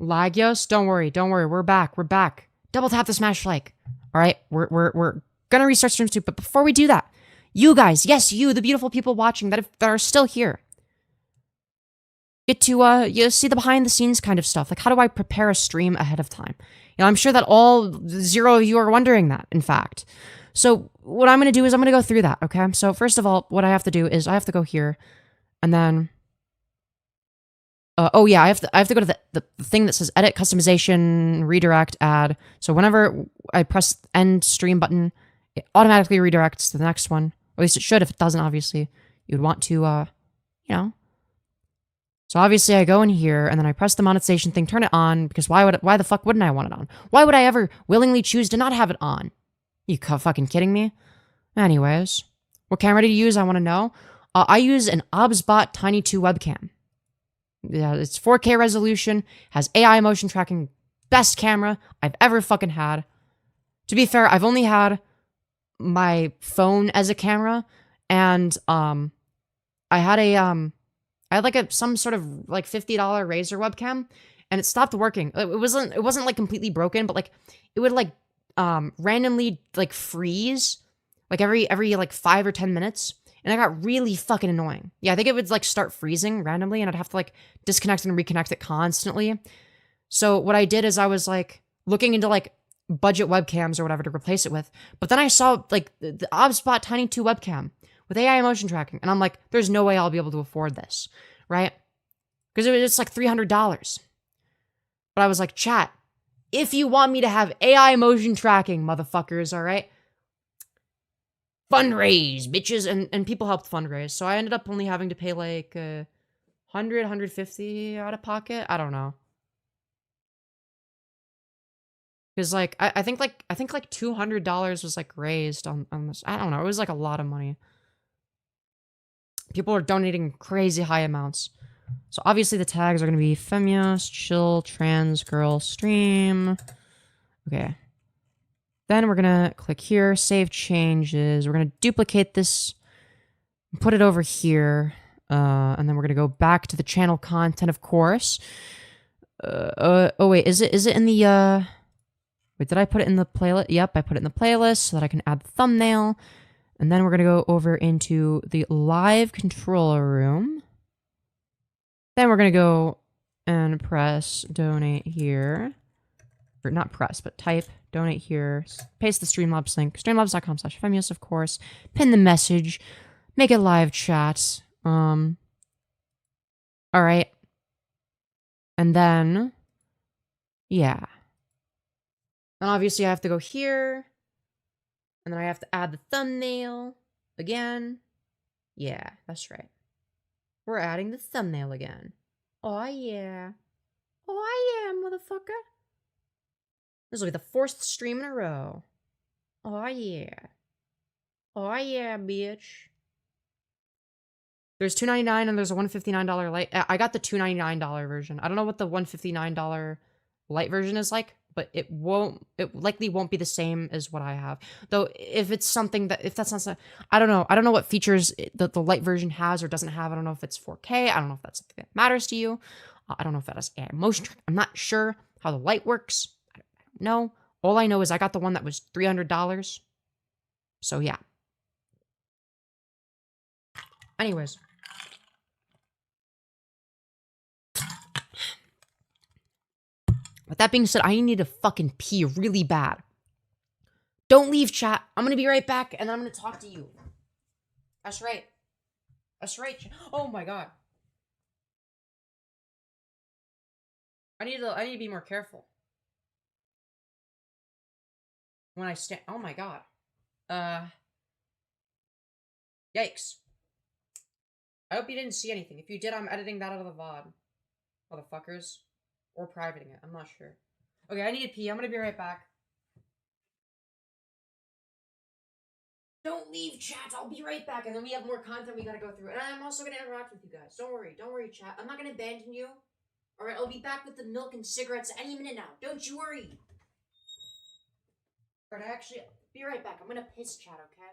Lagios, don't worry. We're back. Double tap the smash like. All right, we're gonna restart streams too, but before we do that, you guys, yes, you, the beautiful people watching that are still here, get to you see the behind the scenes kind of stuff. Like, how do I prepare a stream ahead of time? You know, I'm sure that all 0 of you are wondering that, in fact. So what I'm going to do is I'm going to go through that, okay? So first of all, what I have to do is I have to go here, and then oh yeah, I have to go to the thing that says edit, customization, redirect, add. So whenever I press end stream button, it automatically redirects to the next one. Or at least it should. If it doesn't, obviously, you would want to, you know. So obviously I go in here and then I press the monetization thing, turn it on, because why the fuck wouldn't I want it on? Why would I ever willingly choose to not have it on? You fucking kidding me? Anyways, what camera to use, I want to know. I use an OBSBot Tiny 2 webcam. Yeah, it's 4K resolution, has AI motion tracking, best camera I've ever fucking had. To be fair, I've only had my phone as a camera, and I had like some sort of like $50 Razer webcam, and it stopped working. It wasn't like completely broken, but like it would like randomly like freeze like every like 5 or 10 minutes. And it got really fucking annoying. Yeah, I think it would like start freezing randomly and I'd have to like disconnect and reconnect it constantly. So what I did is I was like looking into like budget webcams or whatever to replace it with. But then I saw like the OBSBot Tiny 2 webcam with AI motion tracking. And I'm like, there's no way I'll be able to afford this, right? Because it's like $300. But I was like, chat, if you want me to have AI motion tracking, motherfuckers, all right? Fundraise, bitches, and people helped fundraise. So I ended up only having to pay like 100, 150 out of pocket. I don't know. Because like I think like $200 was like raised on this. I don't know. It was like a lot of money. People are donating crazy high amounts. So obviously the tags are gonna be Femyoz, chill, trans girl stream. Okay. Then we're gonna click here, save changes. We're gonna duplicate this, put it over here, and then we're gonna go back to the channel content, of course. Oh wait, is it in the wait, did I put it in the playlist? Yep, I put it in the playlist so that I can add the thumbnail. And then we're gonna go over into the live control room. Then we're gonna go and press donate here. Or not press, but type donate here, paste the Streamlabs link, streamlabs.com/Femyoz, of course, pin the message, make it live chat. All right. And then, yeah. And obviously I have to go here, and then I have to add the thumbnail again. Yeah, that's right. We're adding the thumbnail again. Oh yeah. Oh yeah, motherfucker. This will be the 4th stream in a row. Oh yeah. Oh yeah, bitch. There's $2.99 and there's a $159 light. I got the $2.99 version. I don't know what the $159 light version is like, but it likely won't be the same as what I have. Though if it's something that, if that's not, I don't know. I don't know what features the light version has or doesn't have. I don't know if it's 4K. I don't know if that's something that matters to you. I don't know if that has AI motion track. I'm not sure how the light works. I don't know. All I know is I got the one that was $300. So yeah. Anyways. With that being said, I need to fucking pee really bad. Don't leave, chat. I'm gonna be right back, and I'm gonna talk to you. That's right. That's right. Oh my god. I need to be more careful when I stand. Oh my god. Yikes. I hope you didn't see anything. If you did, I'm editing that out of the VOD. Motherfuckers. Or privating it. I'm not sure. Okay, I need to pee. I'm gonna be right back. Don't leave, chat. I'll be right back. And then we have more content we gotta go through. And I'm also gonna interact with you guys. Don't worry. Don't worry, chat. I'm not gonna abandon you. Alright, I'll be back with the milk and cigarettes any minute now. Don't you worry. Alright, actually, be right back. I'm gonna piss, chat, okay?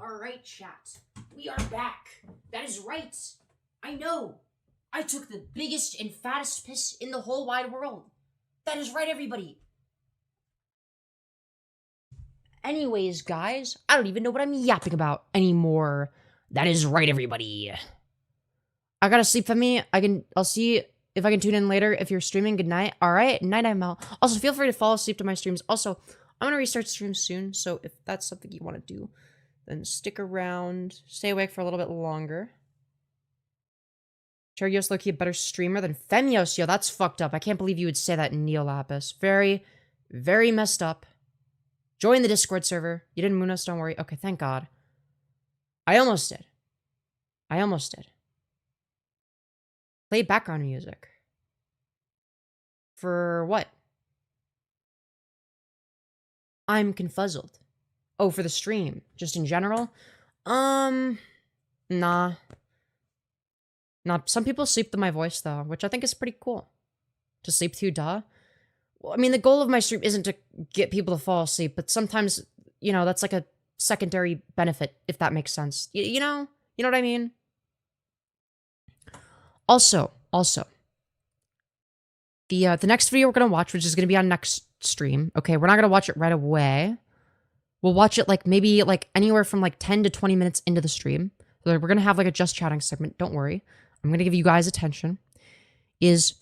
Alright, chat. We are back. That is right. I know. I took the biggest and fattest piss in the whole wide world. That is right, everybody. Anyways, guys, I don't even know what I'm yapping about anymore. That is right, everybody. I gotta sleep, Femi. I'll see if I can tune in later if you're streaming. Good night. Alright, night, Mel. Also, feel free to fall asleep to my streams. Also, I'm gonna restart streams soon, so if that's something you want to do, then stick around. Stay awake for a little bit longer. Cherryos low-key a better streamer than Femyoz. Yo, that's fucked up. I can't believe you would say that, Neolapis. Very, very messed up. Join the Discord server. You didn't moon us, don't worry. Okay, thank God. I almost did. Play background music. For what? I'm confuzzled. Oh, for the stream. Just in general? Nah. Some people sleep to my voice, though, which I think is pretty cool. To sleep to, duh. Well, I mean, the goal of my stream isn't to get people to fall asleep, but sometimes, you know, that's like a secondary benefit, if that makes sense. You know what I mean? Also, the next video we're gonna watch, which is gonna be on next stream, okay, we're not gonna watch it right away. We'll watch it like maybe like anywhere from like 10 to 20 minutes into the stream. So we're gonna have like a just chatting segment, don't worry. I'm gonna give you guys attention. Is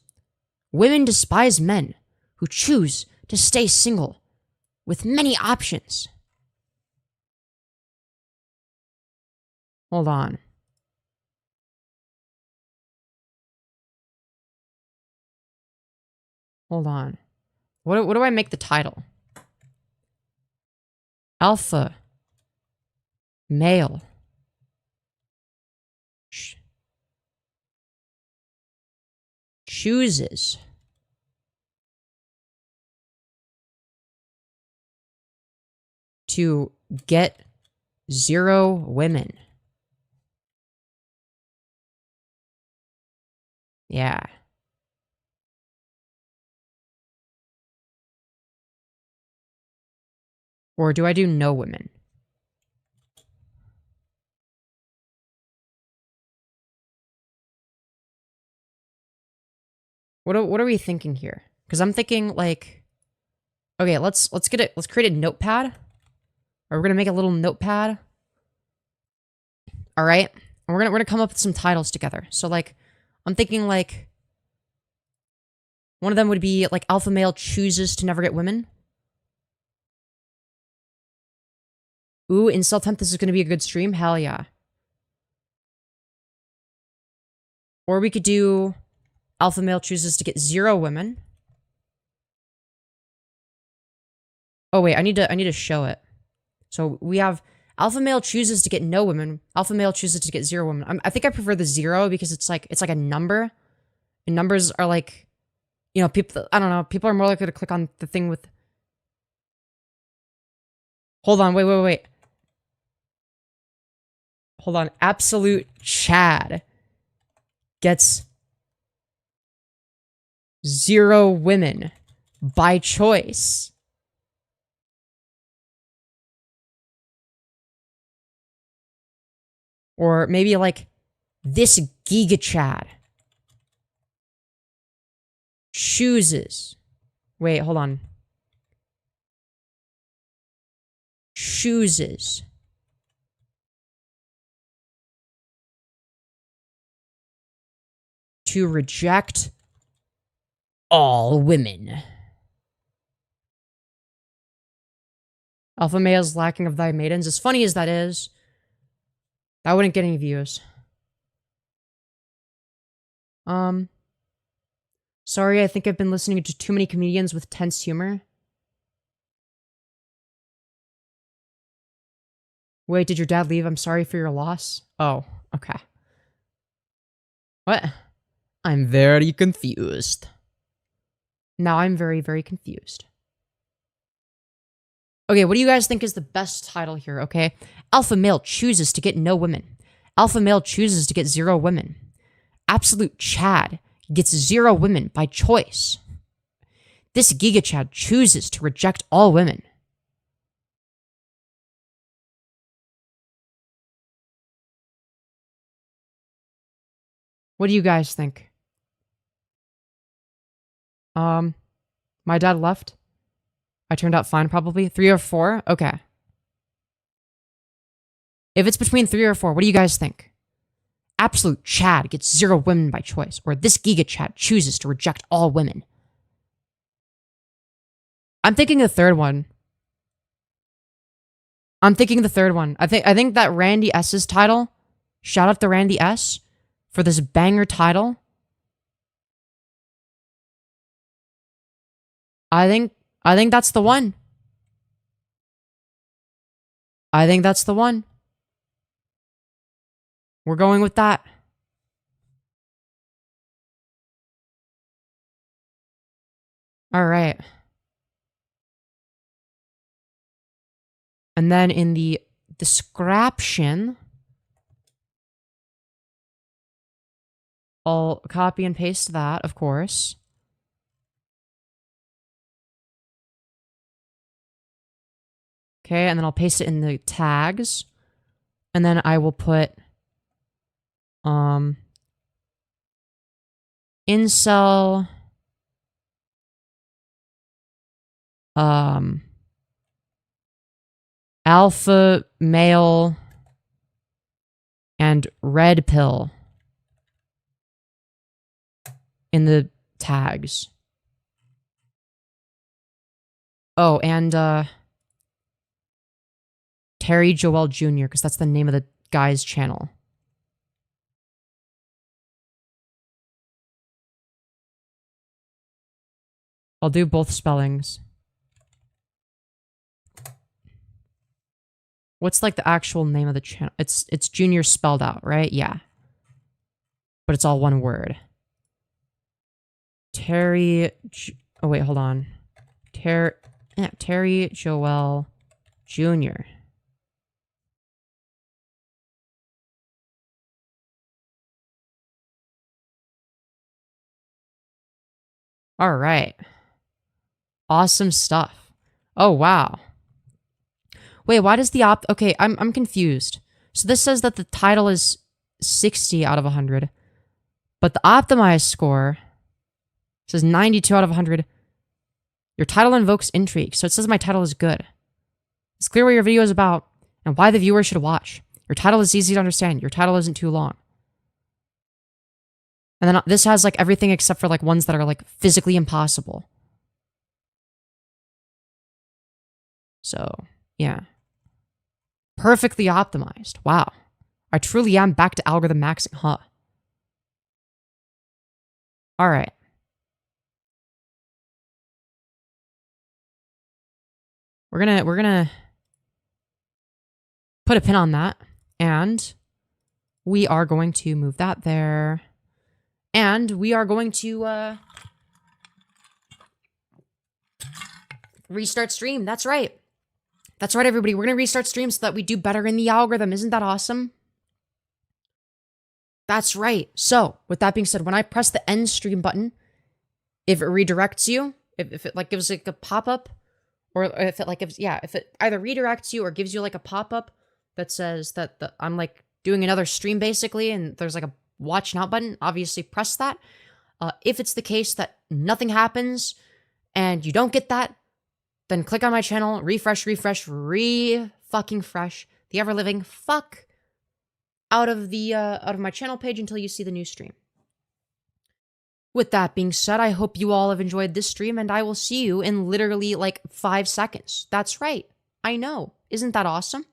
women despise men who choose to stay single with many options. Hold on. What do I make the title? Alpha male chooses to get 0 women. Yeah. Or do I do no women? What are we thinking here? Because I'm thinking like, okay, let's create a notepad. Or we're gonna make a little notepad. All right, and we're gonna come up with some titles together. So like, I'm thinking like, one of them would be like alpha male chooses to never get women. Ooh, Incel 10th, this is gonna be a good stream. Hell yeah. Or we could do alpha male chooses to get 0 women. Oh wait, I need to show it. So we have alpha male chooses to get no women. Alpha male chooses to get 0 women. I think I prefer the 0 because it's like a number. And numbers are like, you know, people, I don't know, people are more likely to click on the thing with. Hold on, wait. Hold on, absolute Chad gets 0 women by choice. Or maybe like this Giga Chad chooses. Wait, hold on. Chooses to reject all women. Alpha males lacking of thy maidens. As funny as that is, that wouldn't get any views. Sorry, I think I've been listening to too many comedians with tense humor. Wait, did your dad leave? I'm sorry for your loss. Oh, okay. What? I'm very confused. Now I'm very, very confused. Okay, what do you guys think is the best title here, okay? Alpha male chooses to get no women. Alpha male chooses to get 0 women. Absolute Chad gets 0 women by choice. This Giga Chad chooses to reject all women. What do you guys think? My dad left. I turned out fine, probably. 3 or 4? Okay. If it's between 3 or 4, what do you guys think? Absolute Chad gets 0 women by choice, or this Giga Chad chooses to reject all women. I'm thinking the third one. I think that Randy S's title, shout out to Randy S for this banger title. I think that's the one. I think that's the one. We're going with that. All right. And then in the description, I'll copy and paste that, of course. Okay, and then I'll paste it in the tags. And then I will put incel alpha male and red pill in the tags. Oh, and Terry Joel Jr., because that's the name of the guy's channel. I'll do both spellings. What's like the actual name of the channel? It's Junior spelled out, right? Yeah. But it's all one word. Terry... Oh, wait, hold on. Terry Joel Jr. All right. Awesome stuff. Oh, wow. Wait, why does the okay, I'm confused. So this says that the title is 60 out of 100, but the optimized score says 92 out of 100. Your title invokes intrigue, so it says my title is good. It's clear what your video is about and why the viewer should watch. Your title is easy to understand. Your title isn't too long. And then this has like everything except for like ones that are like physically impossible. So, yeah. Perfectly optimized. Wow. I truly am back to algorithm maxing, huh? All right. We're gonna put a pin on that, and we are going to move that there, and we are going to restart stream. That's right. That's right, everybody. We're gonna restart stream so that we do better in the algorithm. Isn't that awesome? That's right. So, with that being said, when I press the end stream button, if it redirects you, if it like gives like a pop-up, or if it like gives, yeah, if it either redirects you or gives you like a pop-up that says that I'm like doing another stream basically, and there's like a watch now button, obviously press that. If it's the case that nothing happens and you don't get that, then click on my channel, refresh, fucking fresh the ever-living fuck out of my channel page until you see the new stream. With that being said, I hope you all have enjoyed this stream, and I will see you in literally like 5 seconds. That's right. I know. Isn't that awesome?